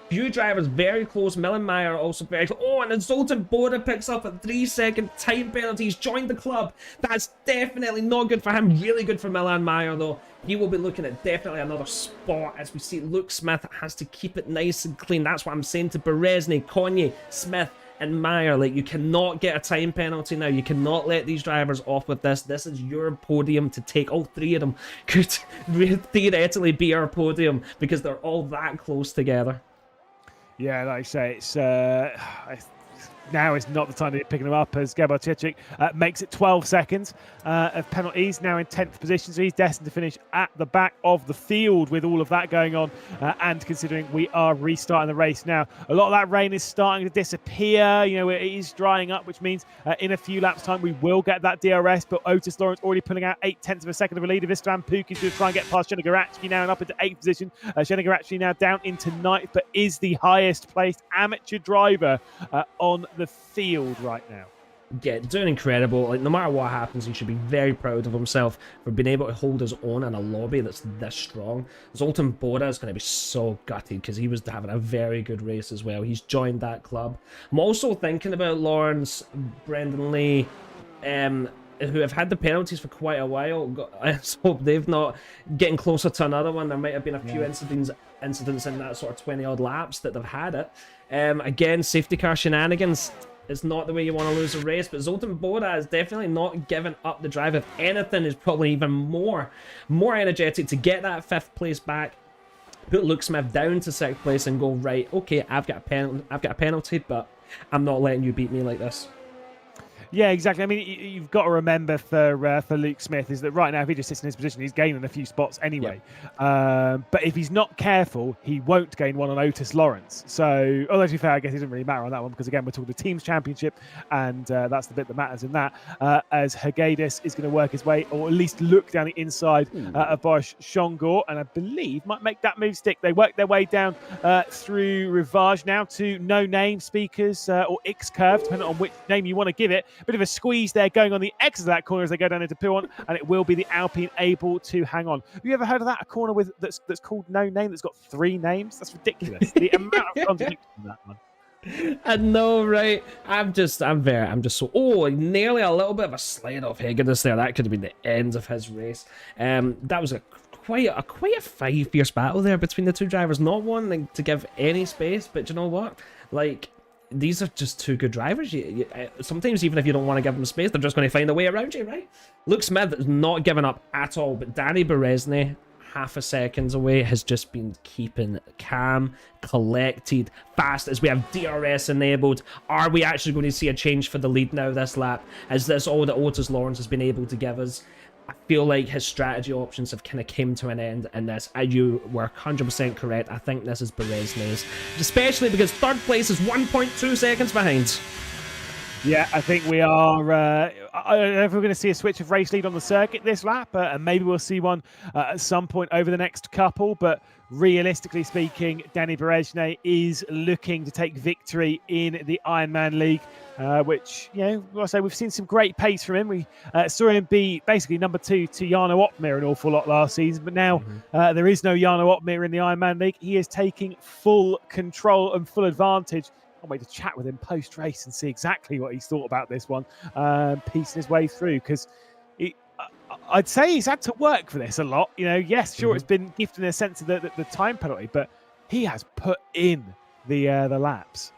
[SPEAKER 2] few drivers very close. Milan Meyer also very close. Oh, and then Zoltan Boda picks up a 3-second time penalty. He's joined the club. That's definitely not good for him. Really good for Milan Meyer, though. He will be looking at definitely another spot as we see Luke Smith has to keep it nice and clean. That's what I'm saying to Berejne, Conyi, Smith, and Meyer. Like, you cannot get a time penalty now. You cannot let these drivers off with this. This is your podium to take. All 3 of them could theoretically be our podium because they're all that close together. Yeah, like I say, it's now is not the time to be picking them up as Gabor Cicic makes it 12 seconds of penalties, now in 10th position, so he's destined to finish at the back of the field with all of that going on, and considering we are restarting the race now. A lot of that rain is starting to disappear, it is drying up, which means in a few laps time we will get that DRS, but Otis Lawrence already pulling out 0.8 of a second of a lead. Esteban Pookie is going to try and get past Shane Garachki now and up into 8th position. Shane Garachki now down into 9th, but is the highest placed amateur driver on the field right now. Yeah, doing incredible. Like, no matter what happens, he should be very proud of himself for being able to hold his own in a lobby that's this strong. Zoltan Boda is going to be so gutted because he was having a very good race as well. He's joined that club. I'm also thinking about Lawrence, Brendan Lee, who have had the penalties for quite a while. I just hope they've not getting closer to another one. There might have been a few incidents in that sort of 20 odd laps that they've had it. Again, safety car shenanigans. It's not the way you want to lose a race, but Zoltan Boda is definitely not giving up the drive. If anything, is probably even more energetic to get that 5th place back, put Luke Smith down to 6th place, and go, right, okay, I've got a penalty, but I'm not letting you beat me like this.
[SPEAKER 3] Yeah, exactly. I mean, you've got to remember for Luke Smith is that right now, if he just sits in his position, he's gaining a few spots anyway. Yep. But if he's not careful, he won't gain one on Otis Lawrence. So, although to be fair, I guess it doesn't really matter on that one because, again, we're talking the team's championship, and that's the bit that matters in that. As Hagedis is going to work his way, or at least look down the inside of Boris Shongor, and I believe might make that move stick. They work their way down through Rivage now to no name speakers or X curve, depending on which name you want to give it. Bit of a squeeze there going on the exit of that corner as they go down into Puon, and it will be the Alpine able to hang on. Have you ever heard of that? A corner with that's called no name that's got 3 names? That's ridiculous. The amount of contradiction in that one.
[SPEAKER 2] I know, right? I'm just so nearly a little bit of a slide off Hagedis there. That could have been the end of his race. That was quite a fierce battle there between the two drivers. Not one to give any space, but you know what? Like, these are just two good drivers. Sometimes even if you don't want to give them space, they're just going to find a way around you, right? Luke Smith is not giving up at all, but Danny Berezny, half a second away, has just been keeping calm, collected, fast as we have DRS enabled. Are we actually going to see a change for the lead now this lap? Is this all that Otis Lawrence has been able to give us? I feel like his strategy options have kind of came to an end in this. You were 100% correct. I think this is Berezny's, especially because 3rd place is 1.2 seconds behind.
[SPEAKER 3] Yeah, I think we are. I don't know if we're going to see a switch of race lead on the circuit this lap, and maybe we'll see one at some point over the next couple. But realistically speaking, Danny Berezny is looking to take victory in the Ironman League, which, you know, like I say, we've seen some great pace from him. We saw him be basically number 2 to Jarno Opmeer an awful lot last season, but now there is no Jarno Opmeer in the Ironman League. He is taking full control and full advantage. I'll wait to chat with him post-race and see exactly what he's thought about this one, piecing his way through, because I'd say he's had to work for this a lot. You know, yes, sure, it's been gifted in a sense of the time penalty, but he has put in the laps.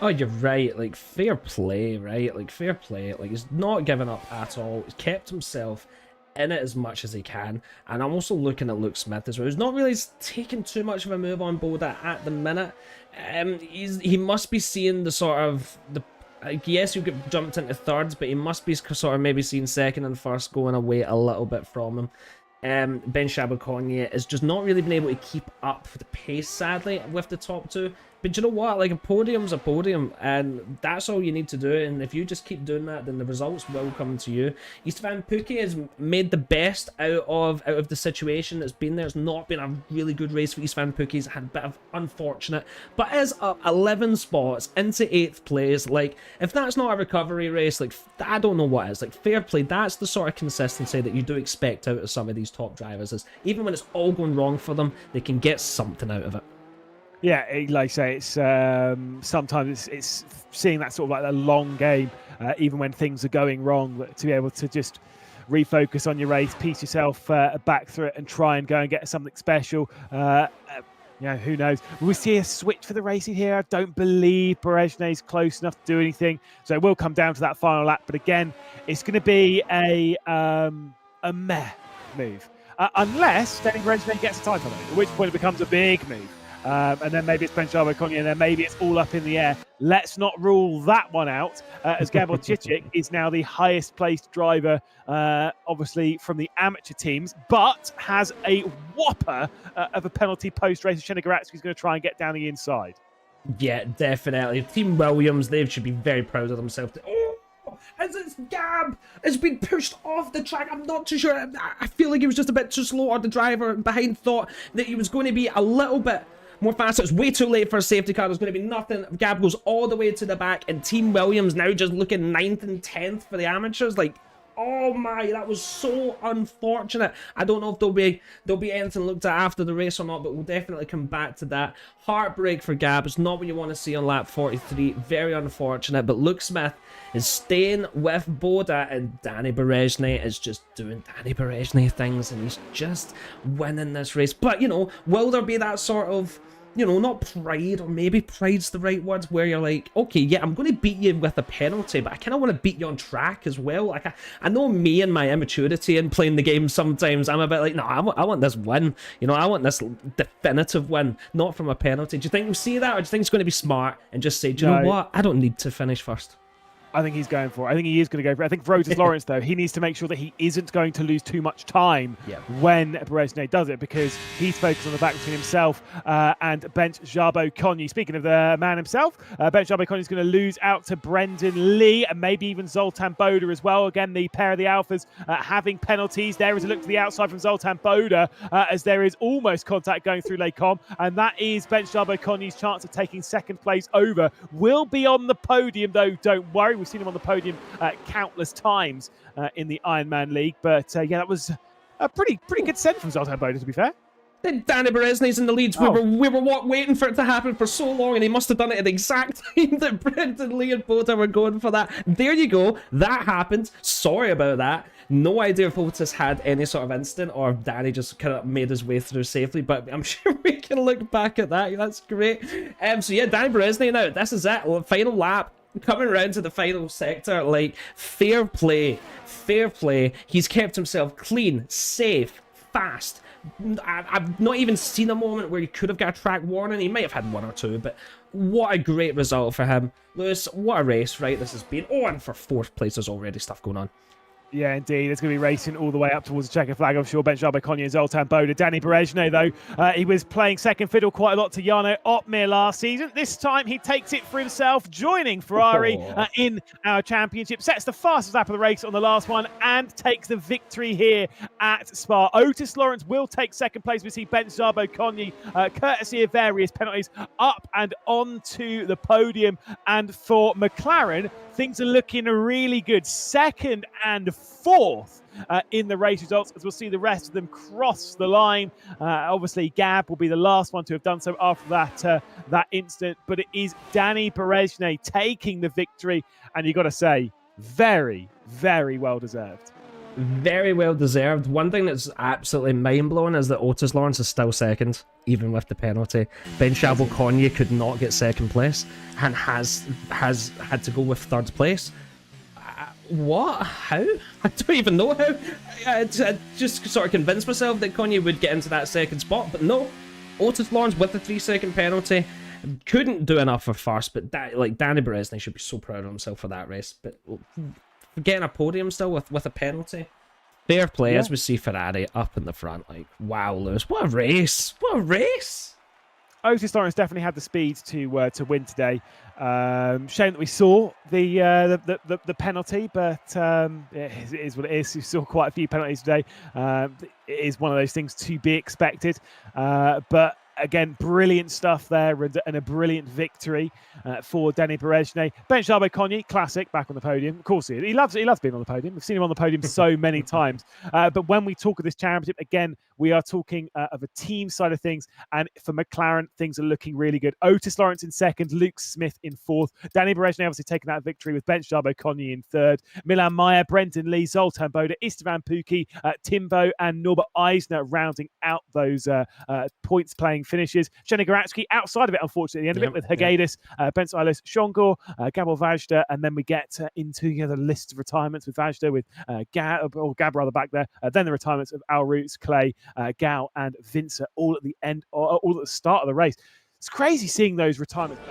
[SPEAKER 2] Oh, you're right. Like, fair play, right? Like, fair play. Like, he's not given up at all. He's kept himself in it as much as he can. And I'm also looking at Luke Smith as well, who's not really taking too much of a move on Boda at the minute. He must be seeing the sort of yes, you get jumped into 3rds, but he must be sort of maybe seeing 2nd and 1st going away a little bit from him. Ben Chabaconnier has just not really been able to keep up the pace, sadly, with the top 2. But you know what? Like, a podium's a podium, and that's all you need to do. And if you just keep doing that, then the results will come to you. Istvan Pukki has made the best out of the situation that's been there. It's not been a really good race for Istvan Pukki. He's had a bit of unfortunate, but is up 11 spots into 8th place. Like, if that's not a recovery race, like, I don't know what is. Like, fair play. That's the sort of consistency that you do expect out of some of these top drivers. Is even when it's all going wrong for them, they can get something out of it.
[SPEAKER 3] Yeah, like I say, it's sometimes it's seeing that sort of like a long game, even when things are going wrong, to be able to just refocus on your race, piece yourself back through it, and try and go and get something special. You know, who knows? Will we see a switch for the racing here? I don't believe Berezny is close enough to do anything, so it will come down to that final lap. But again, it's going to be a meh move, unless Danny Berezny gets a time penalty, at which point it becomes a big move. And then maybe it's Ben Chabaconnier, and then maybe it's all up in the air. Let's not rule that one out, as Gabor Cicic is now the highest placed driver, obviously from the amateur teams, but has a whopper of a penalty post-race. Shenigaratsky is going to try and get down the inside.
[SPEAKER 2] Yeah, definitely. Team Williams, they should be very proud of themselves. As it's Gab has been pushed off the track. I'm not too sure. I feel like he was just a bit too slow, or the driver behind thought that he was going to be a little bit more faster. It's way too late for a safety car. There's going to be nothing. Gab goes all the way to the back, and Team Williams now just looking 9th and 10th for the amateurs. Like, Oh my, that was so unfortunate. I don't know if there'll be anything looked at after the race or not, but we'll definitely come back to that. Heartbreak for Gab. It's not what you want to see on lap 43. Very unfortunate, but Luke Smith is staying with Boda, and Danny Berezny is just doing Danny Berezny things, and he's just winning this race. But, you know, will there be that sort of, you know, not pride, or maybe pride's the right word, where you're like, okay, yeah, I'm going to beat you with a penalty, but I kind of want to beat you on track as well. Like, I know me and my immaturity in playing the game, sometimes I'm a bit like, no, I want this win. You know, I want this definitive win, not from a penalty. Do you think we'll see that, or do you think it's going to be smart and just say, do you know what, I don't need to finish first?
[SPEAKER 3] I think he's going for it. I think he is going to go for it. I think for Otis Lawrence, though, he needs to make sure that he isn't going to lose too much time when Berezny does it, because he's focused on the back between himself and Bench Jabo Konyi. Speaking of the man himself, Bench Jabo Konyi is going to lose out to Brendan Lee and maybe even Zoltan Boda as well. Again, the pair of the Alphas having penalties. There is a look to the outside from Zoltan Boda as there is almost contact going through Lecom, and that is Bench Jabo Konyi's chance of taking second place over. Will be on the podium, though, don't worry. We've seen him on the podium countless times in the Ironman League. But yeah, that was a pretty good send from Zoltan Boda, to be fair.
[SPEAKER 2] Then Danny Berezny's in the leads. We were waiting for it to happen for so long, and he must have done it at the exact time that Brendan Lee and Boda were going for that. There you go. That happened. Sorry about that. No idea if Otis had any sort of instant, or if Danny just kind of made his way through safely, but I'm sure we can look back at that. That's great. So yeah, Danny Berezny now. This is it. Final lap. Coming around to the final sector, like, fair play. He's kept himself clean, safe, fast. I've not even seen a moment where he could have got a track warning. He might have had one or two, but what a great result for him. Lewis, what a race, right, this has been. Oh, and for fourth place, there's already stuff going on.
[SPEAKER 3] Yeah, indeed. It's going to be racing all the way up towards the checkered flag. I'm sure Bench Jabo Konyi and Zoltan Boda. Danny Berezny, though, he was playing second fiddle quite a lot to Jarno Opmeer last season. This time, he takes it for himself, joining Ferrari in our championship. Sets the fastest lap of the race on the last one and takes the victory here at Spa. Otis Lawrence will take second place. We see Bench Jabo Konyi, courtesy of various penalties, up and onto the podium. And for McLaren, things are looking really good. Second and fourth in the race results, as we'll see the rest of them cross the line. Obviously, Gab will be the last one to have done so after that incident, but it is Danny Berezny taking the victory, and you've got to say, very, very well deserved.
[SPEAKER 2] Very well deserved. One thing that's absolutely mind-blowing is that Otis Lawrence is still second, even with the penalty. Bench Jabo Konyi could not get second place and has had to go with third place. What? How? I don't even know how. I just sort of convinced myself that Konyi would get into that second spot, but no. Otis Lawrence with the 3-second penalty couldn't do enough for first, but Danny Berezny should be so proud of himself for that race. But getting a podium still with a penalty, fair play. As we see Ferrari up in the front. Like, wow, Lewis, what a race! What a race!
[SPEAKER 3] Otis Lawrence definitely had the speed to win today. Shame that we saw the penalty, but it is what it is. We saw quite a few penalties today. It is one of those things to be expected, but again, brilliant stuff there, and a brilliant victory for Danny Berezny. Bench Jabo Konyi, classic, back on the podium. Of course, he loves being on the podium. We've seen him on the podium so many times. But when we talk of this championship, again, we are talking of a team side of things, and for McLaren, things are looking really good. Otis Lawrence in second, Luke Smith in fourth. Danny Berezny obviously taking that victory with Bench Jabo Konyi in third. Milan Meyer, Brendan Lee, Zoltan Boda, Istvan Pukki, Timbo, and Norbert Eisner rounding out those points playing finishes. Jenny Goratsky outside of it, unfortunately, at the end of it, with Hagedis, Ben Silas, Shongor, Gabor Vajda, and then we get into the list of retirements with Vajda, with Gab rather back there. Then the retirements of Al Roots, Clay, Gal, and Vince all at the end, all at the start of the race. It's crazy seeing those retirements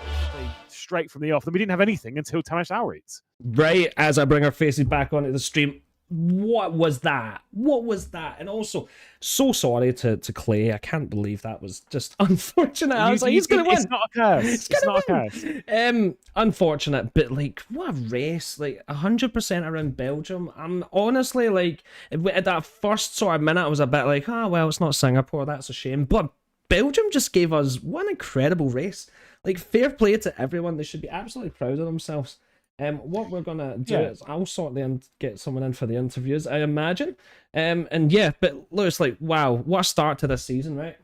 [SPEAKER 3] straight from the off. And we didn't have anything until Tamas Alroots.
[SPEAKER 2] Right, as I bring our faces back onto the stream. What was that? What was that? And also, so sorry to Clay. I can't believe that was just unfortunate. I was like, he's going to win.
[SPEAKER 3] It's not a curse. It's not a curse.
[SPEAKER 2] Unfortunate, but like, what a race. Like, 100% around Belgium. I'm honestly like, at that first sort of minute, I was a bit like, well, it's not Singapore. That's a shame. But Belgium just gave us one incredible race. Like, fair play to everyone. They should be absolutely proud of themselves. What we're gonna do
[SPEAKER 3] Yeah.
[SPEAKER 2] is I'll sort the get someone in for the interviews, I imagine. And yeah, but Lewis, like, wow, what a start to this season, right?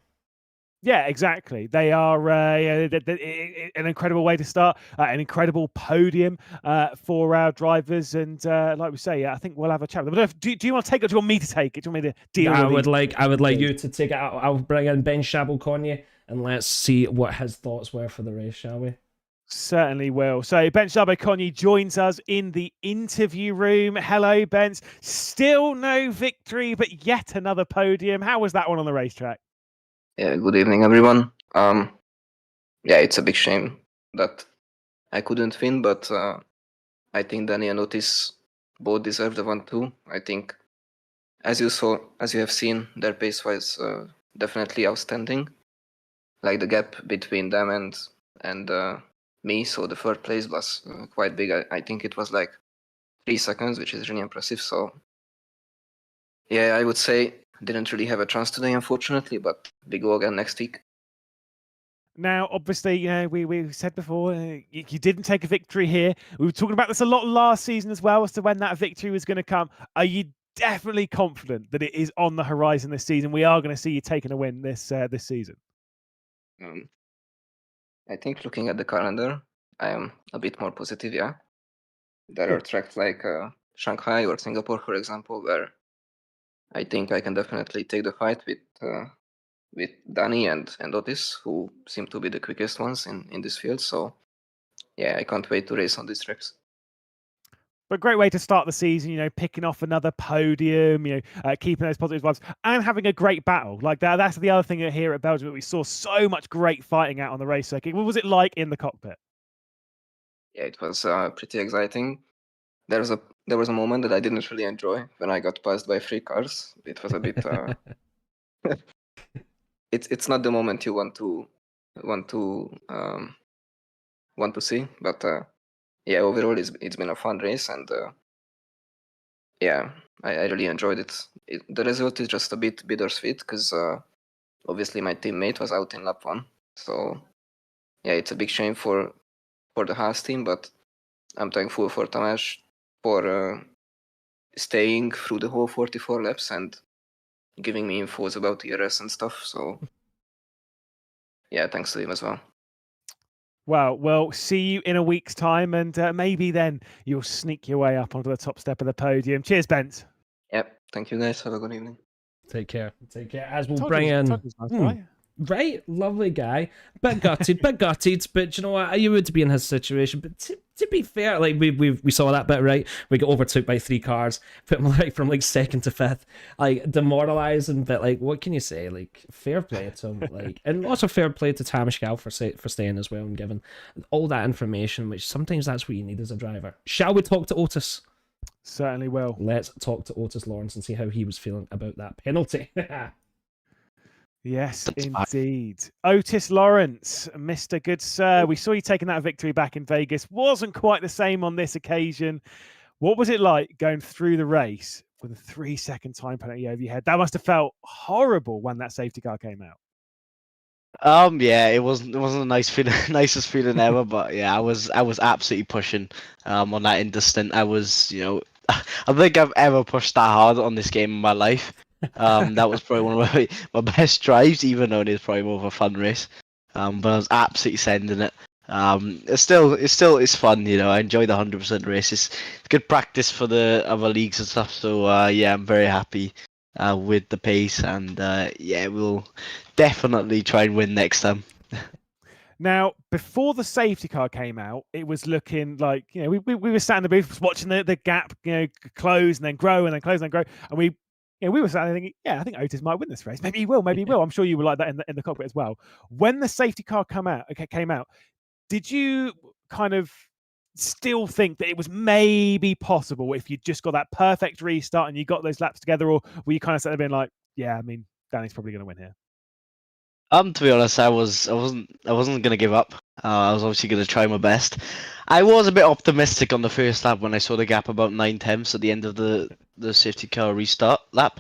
[SPEAKER 3] Yeah, exactly. They are an incredible way to start, an incredible podium for our drivers. And like we say, I think we'll have a chat with them. But do you want to take it? Or do you want me to take it? Do you want me to deal
[SPEAKER 2] I
[SPEAKER 3] with
[SPEAKER 2] would
[SPEAKER 3] these?
[SPEAKER 2] like you to take it out. I'll bring in Ben Shabelkonye and let's see what his thoughts were for the race, shall we?
[SPEAKER 3] Certainly will. So Ben Shabelkonye joins us in the interview room. Hello, Ben. Still no victory, but yet another podium. How was that one on the racetrack?
[SPEAKER 4] Yeah, good evening, everyone. Yeah, it's a big shame that I couldn't win, but I think Danny and Otis both deserve the one too. I think, as you have seen, their pace was definitely outstanding. Like the gap between them and me, so the third place was quite big. I think it was like 3 seconds, which is really impressive. So yeah, I would say didn't really have a chance today, unfortunately, but big go again next week.
[SPEAKER 3] Now, obviously, we said before you didn't take a victory here. We were talking about this a lot last season as well as to when that victory was going to come. Are you definitely confident that it is on the horizon this season? We are going to see you taking a win this season.
[SPEAKER 4] I think looking at the calendar, I am a bit more positive. Yeah, there are
[SPEAKER 3] Good.
[SPEAKER 4] tracks like Shanghai or Singapore, for example, where I think I can definitely take the fight with Danny and Otis, who seem to be the quickest ones in this field. So yeah, I can't wait to race on these tracks.
[SPEAKER 3] But great way to start the season, picking off another podium, keeping those positive vibes and having a great battle. Like that. That's the other thing here at Belgium that we saw so much great fighting out on the race circuit. What was it like in the cockpit?
[SPEAKER 4] Yeah, it was pretty exciting. There was a moment that I didn't really enjoy when I got passed by 3 cars. It was a bit. It's not the moment you want to see, but yeah, overall it's been a fun race, and yeah, I really enjoyed it. The result is just a bit bittersweet because obviously my teammate was out in lap 1, so yeah, it's a big shame for the Haas team, but I'm thankful for Tamás for staying through the whole 44 laps and giving me infos about ERS and stuff. So yeah, thanks to him as well.
[SPEAKER 3] Well, we'll see you in a week's time, and maybe then you'll sneak your way up onto the top step of the podium. Cheers, Bent.
[SPEAKER 4] Yep, thank you guys. Have a good evening.
[SPEAKER 2] Take care. As we'll
[SPEAKER 3] Told
[SPEAKER 2] bring
[SPEAKER 3] you,
[SPEAKER 2] in.
[SPEAKER 3] told you he was a nice guy.
[SPEAKER 2] Right, lovely guy, bit gutted, but you know what? You would be in his situation. But to be fair, like we saw that bit, right? We got overtook by 3 cars, put him like from like 2nd to 5th, like demoralizing. But like, what can you say? Like, fair play to him, like, and also fair play to Tamás Gal for staying as well and giving all that information, which sometimes that's what you need as a driver. Shall we talk to Otis?
[SPEAKER 3] Certainly will.
[SPEAKER 2] Let's talk to Otis Lawrence and see how he was feeling about that penalty.
[SPEAKER 3] Yes, indeed. Otis Lawrence, Mr. Good Sir. We saw you taking that victory back in Vegas. Wasn't quite the same on this occasion. What was it like going through the race with a 3-second time penalty over your head? That must have felt horrible when that safety car came out.
[SPEAKER 5] Yeah, it wasn't a nice feeling, nicest feeling ever, but yeah, I was absolutely pushing on that instant. I was, I don't think I've ever pushed that hard on this game in my life. That was probably one of my best drives, even though it is probably more of a fun race. But I was absolutely sending it. It's fun, I enjoy the 100% race. It's good practice for the other leagues and stuff. So yeah, I'm very happy with the pace, and yeah, we'll definitely try and win next time.
[SPEAKER 3] Now, before the safety car came out, it was looking like, we were sat in the booth watching the gap, close and then grow and then close and then grow, and we were sat there thinking, yeah, I think Otis might win this race. Maybe he will. Maybe he will. I'm sure you were like that in the cockpit as well. When the safety car came out, did you kind of still think that it was maybe possible if you just got that perfect restart and you got those laps together, or were you kind of sat there being like, yeah, I mean, Danny's probably going to win here?
[SPEAKER 5] To be honest, I wasn't gonna give up. I was obviously gonna try my best. I was a bit optimistic on the first lap when I saw the gap about 9 tenths at the end of the safety car restart lap.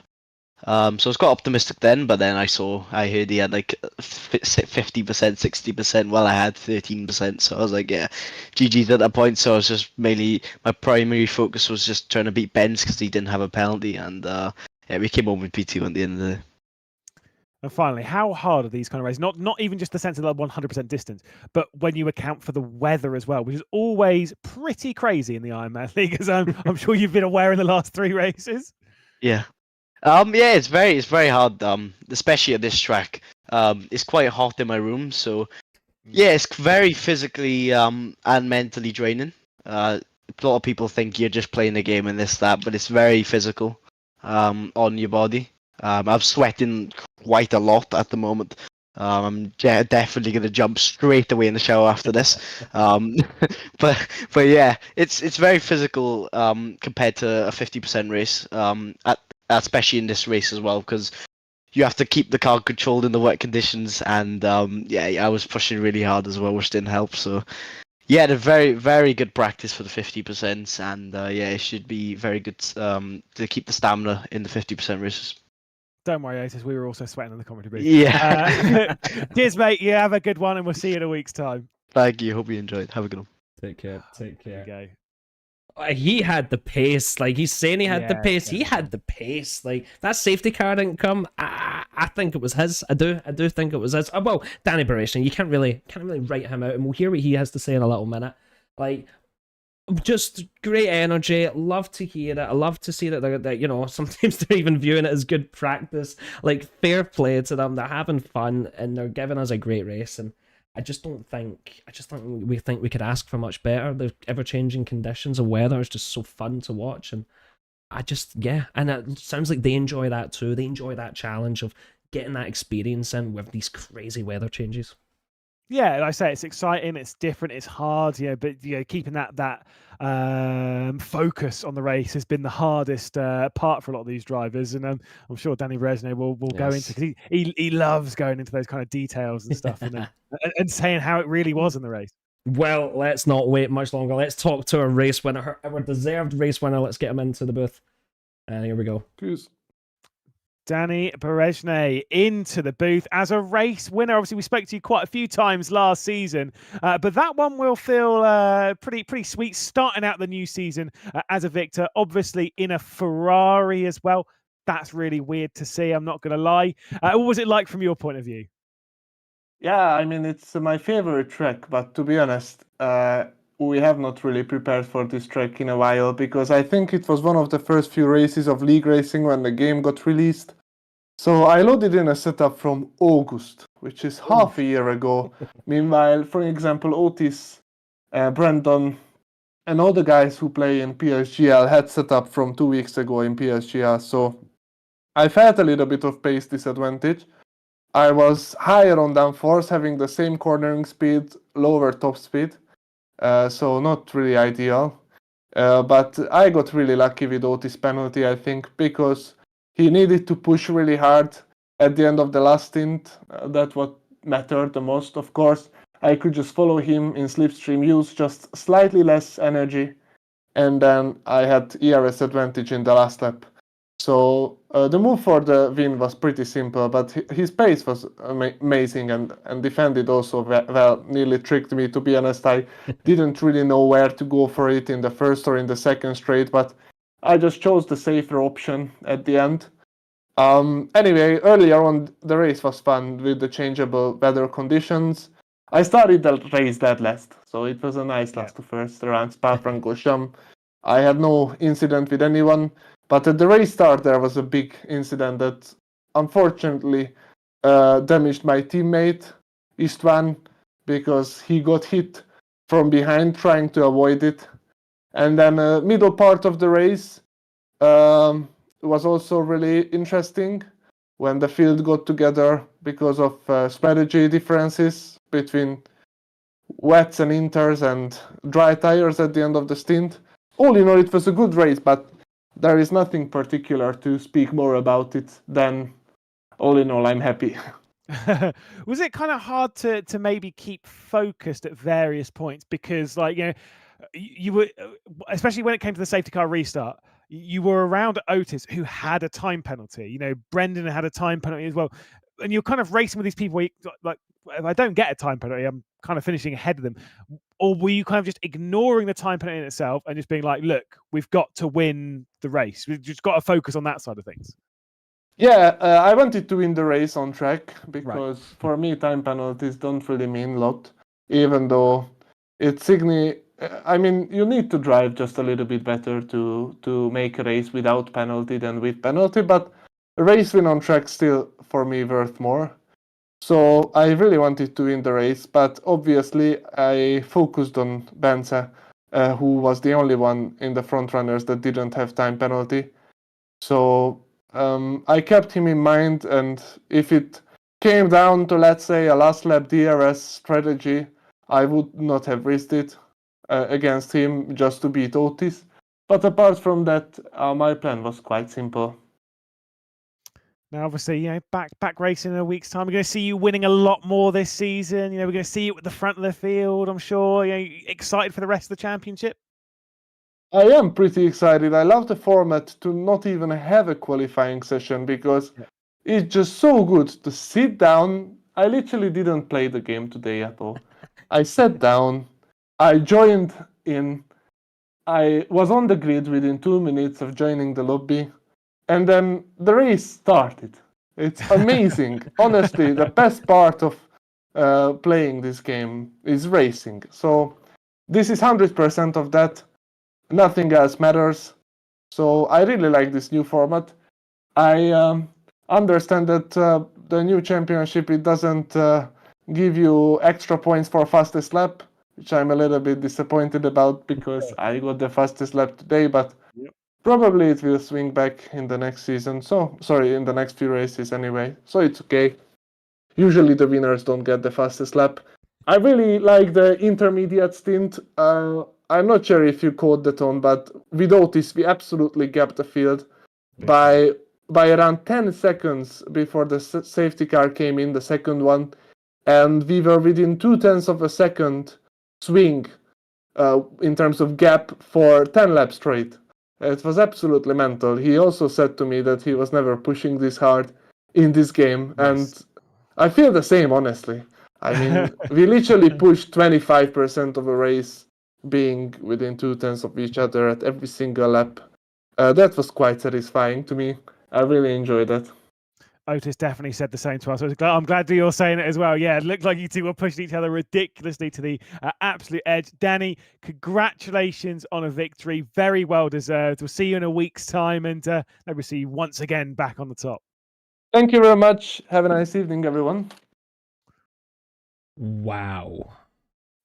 [SPEAKER 5] So I was quite optimistic then, but then I heard he had like 50%, 60%, while I had 13%. So I was like, yeah, GG's at that point. So I was just mainly, my primary focus was just trying to beat Ben's because he didn't have a penalty. And yeah, we came home with P2 at the end of the day.
[SPEAKER 3] And finally, how hard are these kind of races? Not even just the sense of the 100% distance, but when you account for the weather as well, which is always pretty crazy in the Ironman League, as I'm sure you've been aware in the last 3 races.
[SPEAKER 5] Yeah. Yeah, it's very hard. Especially at this track. It's quite hot in my room, so yeah, it's very physically and mentally draining. A lot of people think you're just playing a game and this that, but it's very physical. On your body. I'm sweating quite a lot at the moment. I'm definitely gonna jump straight away in the shower after this. But yeah, it's very physical compared to a 50% race. Especially in this race as well, because you have to keep the car controlled in the wet conditions, and yeah, I was pushing really hard as well, which didn't help. So yeah, a very good practice for the 50%, and yeah, it should be very good to keep the stamina in the 50% races.
[SPEAKER 3] Don't worry, Otis, we were also sweating in the commentary booth.
[SPEAKER 5] Yeah.
[SPEAKER 3] Cheers, mate. You have a good one, and we'll see you in a week's time.
[SPEAKER 5] Thank you. Hope you enjoyed. Have a good one.
[SPEAKER 2] Take care. Take
[SPEAKER 3] There
[SPEAKER 2] care.
[SPEAKER 3] you go.
[SPEAKER 2] He had the pace. Like, he's saying he had the
[SPEAKER 3] Yeah,
[SPEAKER 2] pace. He had the pace. Like, that safety car didn't come. I think it was his. I do think it was his. Well, Danny Bereshny, you can't really write him out, and we'll hear what he has to say in a little minute. Like, just great energy. Love to hear it. I love to see that they're sometimes they're even viewing it as good practice. Like, fair play to them. They're having fun and they're giving us a great race. And I just think we could ask for much better. The ever-changing conditions of weather is just so fun to watch, and and it sounds like they enjoy that too. They enjoy that challenge of getting that experience in with these crazy weather changes.
[SPEAKER 3] Yeah, like I say, it's exciting, it's different, it's hard, but keeping that focus on the race has been the hardest part for a lot of these drivers, and I'm sure Danny Bereshny will go into, because he loves going into those kind of details and stuff, and saying how it really was in the race.
[SPEAKER 2] Well, let's not wait much longer. Let's talk to our race winner, our deserved race winner. Let's get him into the booth. And here we go.
[SPEAKER 3] Cheers. Danny Bereshny into the booth as a race winner. Obviously, we spoke to you quite a few times last season, but that one will feel pretty sweet starting out the new season as a victor. Obviously, in a Ferrari as well. That's really weird to see. I'm not going to lie. What was it like from your point of view?
[SPEAKER 6] Yeah, I mean, it's my favorite track, but to be honest, we have not really prepared for this track in a while, because I think it was one of the first few races of league racing when the game got released. So I loaded in a setup from August, which is half a year ago. Meanwhile, for example, Otis, Brandon, and all the guys who play in PSGL had set up from 2 weeks ago in PSGL. So I felt a little bit of pace disadvantage. I was higher on downforce, having the same cornering speed, lower top speed. So not really ideal. But I got really lucky with Otis' penalty, I think, because he needed to push really hard at the end of the last stint. That's what mattered the most, of course. I could just follow him in slipstream, use just slightly less energy, and then I had ERS advantage in the last lap. So the move for the win was pretty simple, but his pace was amazing and defended also well, nearly tricked me, to be honest. I didn't really know where to go for it in the first or in the second straight, but I just chose the safer option at the end. Anyway, earlier on, the race was fun with the changeable weather conditions. I started the race dead last, so it was a nice last to first around Spa-Francorchamps. I had no incident with anyone. But at the race start, there was a big incident that unfortunately damaged my teammate, Istvan, because he got hit from behind trying to avoid it. And then middle part of the race was also really interesting when the field got together because of strategy differences between wets and inters and dry tires at the end of the stint. All in all, it was a good race, but there is nothing particular to speak more about it than, all in all, I'm happy.
[SPEAKER 3] Was it kind of hard to maybe keep focused at various points, because you were, especially when it came to the safety car restart, you were around Otis, who had a time penalty. You know, Brendan had a time penalty as well, and you're kind of racing with these people. Where like, if I don't get a time penalty, I'm kind of finishing ahead of them. Or were you kind of just ignoring the time penalty in itself and just being like, look, we've got to win the race. We've just got to focus on that side of things.
[SPEAKER 6] Yeah, I wanted to win the race on track because for me, time penalties don't really mean a lot, even though it's I mean, you need to drive just a little bit better to make a race without penalty than with penalty, but a race win on track still for me worth more. So I really wanted to win the race, but obviously I focused on Benza, who was the only one in the front runners that didn't have time penalty. So I kept him in mind, and if it came down to, let's say, a last lap DRS strategy, I would not have risked it against him just to beat Otis. But apart from that, my plan was quite simple.
[SPEAKER 3] Now, obviously, you know, back racing in a week's time. We're going to see you winning a lot more this season. You know, we're going to see you at the front of the field, I'm sure. You know, excited for the rest of the championship?
[SPEAKER 6] I am pretty excited. I love the format to not even have a qualifying session because it's just so good to sit down. I literally didn't play the game today at all. I sat down, I joined in, I was on the grid within 2 minutes of joining the lobby, and then the race started. It's amazing. Honestly, the best part of playing this game is racing. So this is 100% of that. Nothing else matters. So I really like this new format. I understand that the new championship, it doesn't give you extra points for fastest lap, which I'm a little bit disappointed about because I got the fastest lap today, but probably it will swing back in the next season. So, sorry, in the next few races anyway. So it's okay. Usually the winners don't get the fastest lap. I really like the intermediate stint. I'm not sure if you caught that on, but with Otis, we absolutely gapped the field by around 10 seconds before the safety car came in, the second one, and we were within 0.2 of a second swing in terms of gap for 10 laps straight. It was absolutely mental. He also said to me that he was never pushing this hard in this game, and I feel the same, honestly. I mean, we literally pushed 25% of a race being within 0.2 of each other at every single lap. That was quite satisfying to me. I really enjoyed that.
[SPEAKER 3] Otis definitely said the same to us. I'm glad that you're saying it as well. Yeah, it looked like you two were pushing each other ridiculously to the absolute edge. Danny, congratulations on a victory. Very well deserved. We'll see you in a week's time, and maybe we'll see you once again back on the top.
[SPEAKER 6] Thank you very much. Have a nice evening, everyone.
[SPEAKER 2] Wow.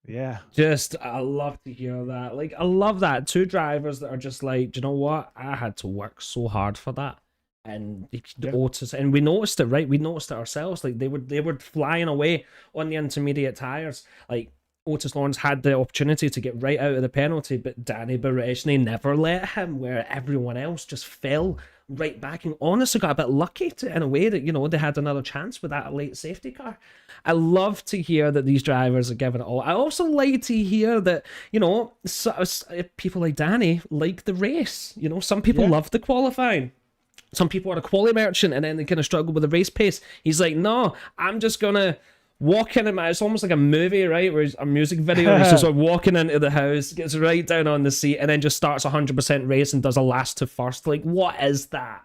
[SPEAKER 3] Yeah.
[SPEAKER 2] Just, I love to hear that. Like, I love that. Two drivers that are just like, do you know what? I had to work so hard for that. And Otis, and we noticed it, right? We noticed it ourselves. Like, they were flying away on the intermediate tires. Like, Otis Lawrence had the opportunity to get right out of the penalty, but Danny Berezhny never let him, where everyone else just fell right back and honestly got a bit lucky in a way that, you know, they had another chance with that late safety car. I love to hear that these drivers are giving it all. I also like to hear that, you know, people like Danny like the race. You know, some people love the qualifying. Some people are a quality merchant and then they kind of struggle with the race pace. He's like, no, I'm just going to walk in. It's almost like a movie, right? Where a music video. He's just sort of walking into the house, gets right down on the seat, and then just starts 100% race and does a last to first. Like, what is that?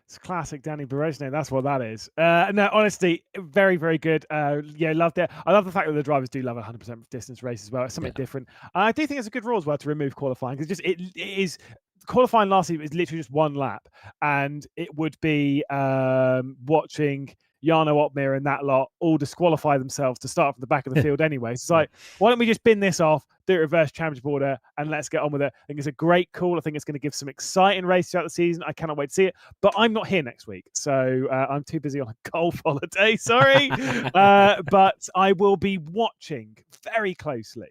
[SPEAKER 3] It's classic Danny Berezhny. That's what that is. No, honestly, very, very good. Yeah, loved it. I love the fact that the drivers do love a 100% distance race as well. It's something different. I do think it's a good rule as well to remove qualifying, because it is qualifying last year is literally just one lap, and it would be watching Jarno Opmeer and that lot all disqualify themselves to start from the back of the field anyway. So it's like, why don't we just bin this off, do it reverse championship order, and let's get on with it. I think it's a great call. I think it's going to give some exciting races throughout the season. I cannot wait to see it. But I'm not here next week, so I'm too busy on a golf holiday. Sorry. But I will be watching very closely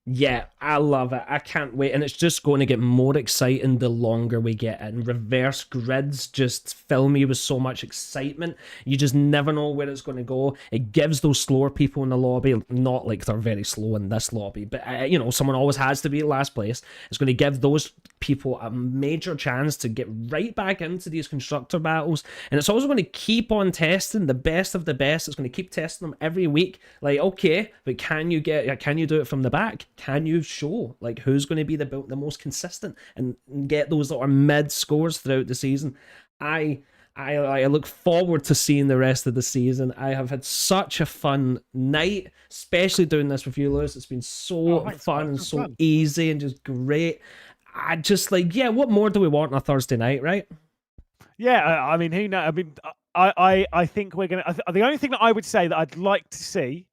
[SPEAKER 2] Yeah, I love it. I can't wait. And it's just going to get more exciting the longer we get in. Reverse grids just fill me with so much excitement. You just never know where it's going to go. It gives those slower people in the lobby, not like they're very slow in this lobby, but someone always has to be last place. It's going to give those people a major chance to get right back into these constructor battles. And it's also going to keep on testing the best of the best. It's going to keep testing them every week. Like, okay, but can you do it from the back? Can you show like who's going to be the most consistent and get those that are mid scores throughout the season? I look forward to seeing the rest of the season. I have had such a fun night, especially doing this with you, Lewis. It's been so fun and so easy and just great. I just what more do we want on a Thursday night, right?
[SPEAKER 3] Yeah, I mean, who knows? I mean, I think we're gonna. The only thing that I would say that I'd like to see,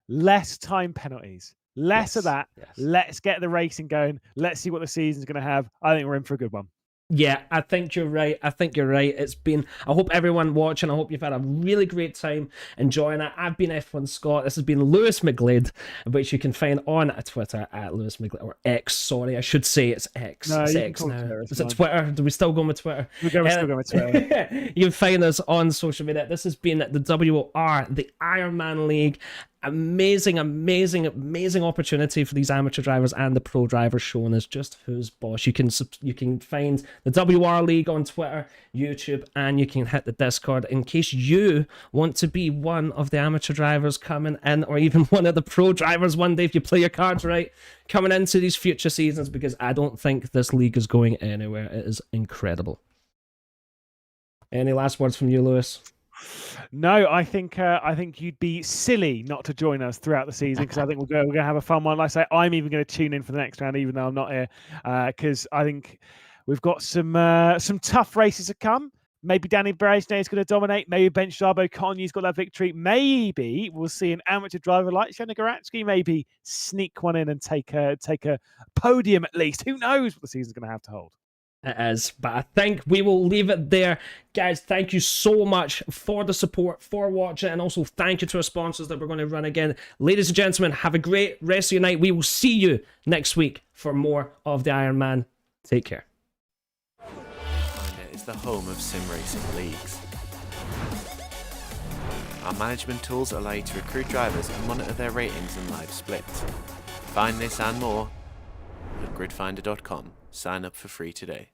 [SPEAKER 3] less time penalties. Less of that.
[SPEAKER 2] Yes.
[SPEAKER 3] Let's get the racing going. Let's see what the season's going to have. I think we're in for a good one.
[SPEAKER 2] Yeah, I think you're right. It's been, I hope everyone watching, I hope you've had a really great time enjoying it. I've been F1 Scott. This has been Lewis McGlade, which you can find on Twitter at Lewis McGlade, or X, sorry. I should say it's X.
[SPEAKER 3] No,
[SPEAKER 2] it's X now. Is it Twitter? Do we still go with Twitter?
[SPEAKER 3] We're still going with Twitter.
[SPEAKER 2] You can find us on social media. This has been the WOR, the Ironman League. Amazing opportunity for these amateur drivers and the pro drivers showing us just who's boss. You can find the WR League on Twitter, YouTube, and you can hit the Discord in case you want to be one of the amateur drivers coming in, or even one of the pro drivers one day if you play your cards right, coming into these future seasons, because I don't think this league is going anywhere. It is incredible. Any last words from you, Lewis?
[SPEAKER 3] No, I think you'd be silly not to join us throughout the season, because I think we're going to have a fun one. Like I say, I'm even going to tune in for the next round, even though I'm not here, because I think we've got some tough races to come. Maybe Danny Brezhnev is going to dominate. Maybe Ben Konya's got that victory. Maybe we'll see an amateur driver like Shona Garatsky maybe sneak one in and take a podium at least. Who knows what the season's going to have to hold.
[SPEAKER 2] It is, but I think we will leave it there. Guys, thank you so much for the support, for watching, and also thank you to our sponsors that we're going to run again. Ladies and gentlemen, have a great rest of your night. We will see you next week for more of the Ironman. Take care.
[SPEAKER 1] It's the home of sim racing leagues. Our management tools allow you to recruit drivers and monitor their ratings and live splits. Find this and more at gridfinder.com. Sign up for free today.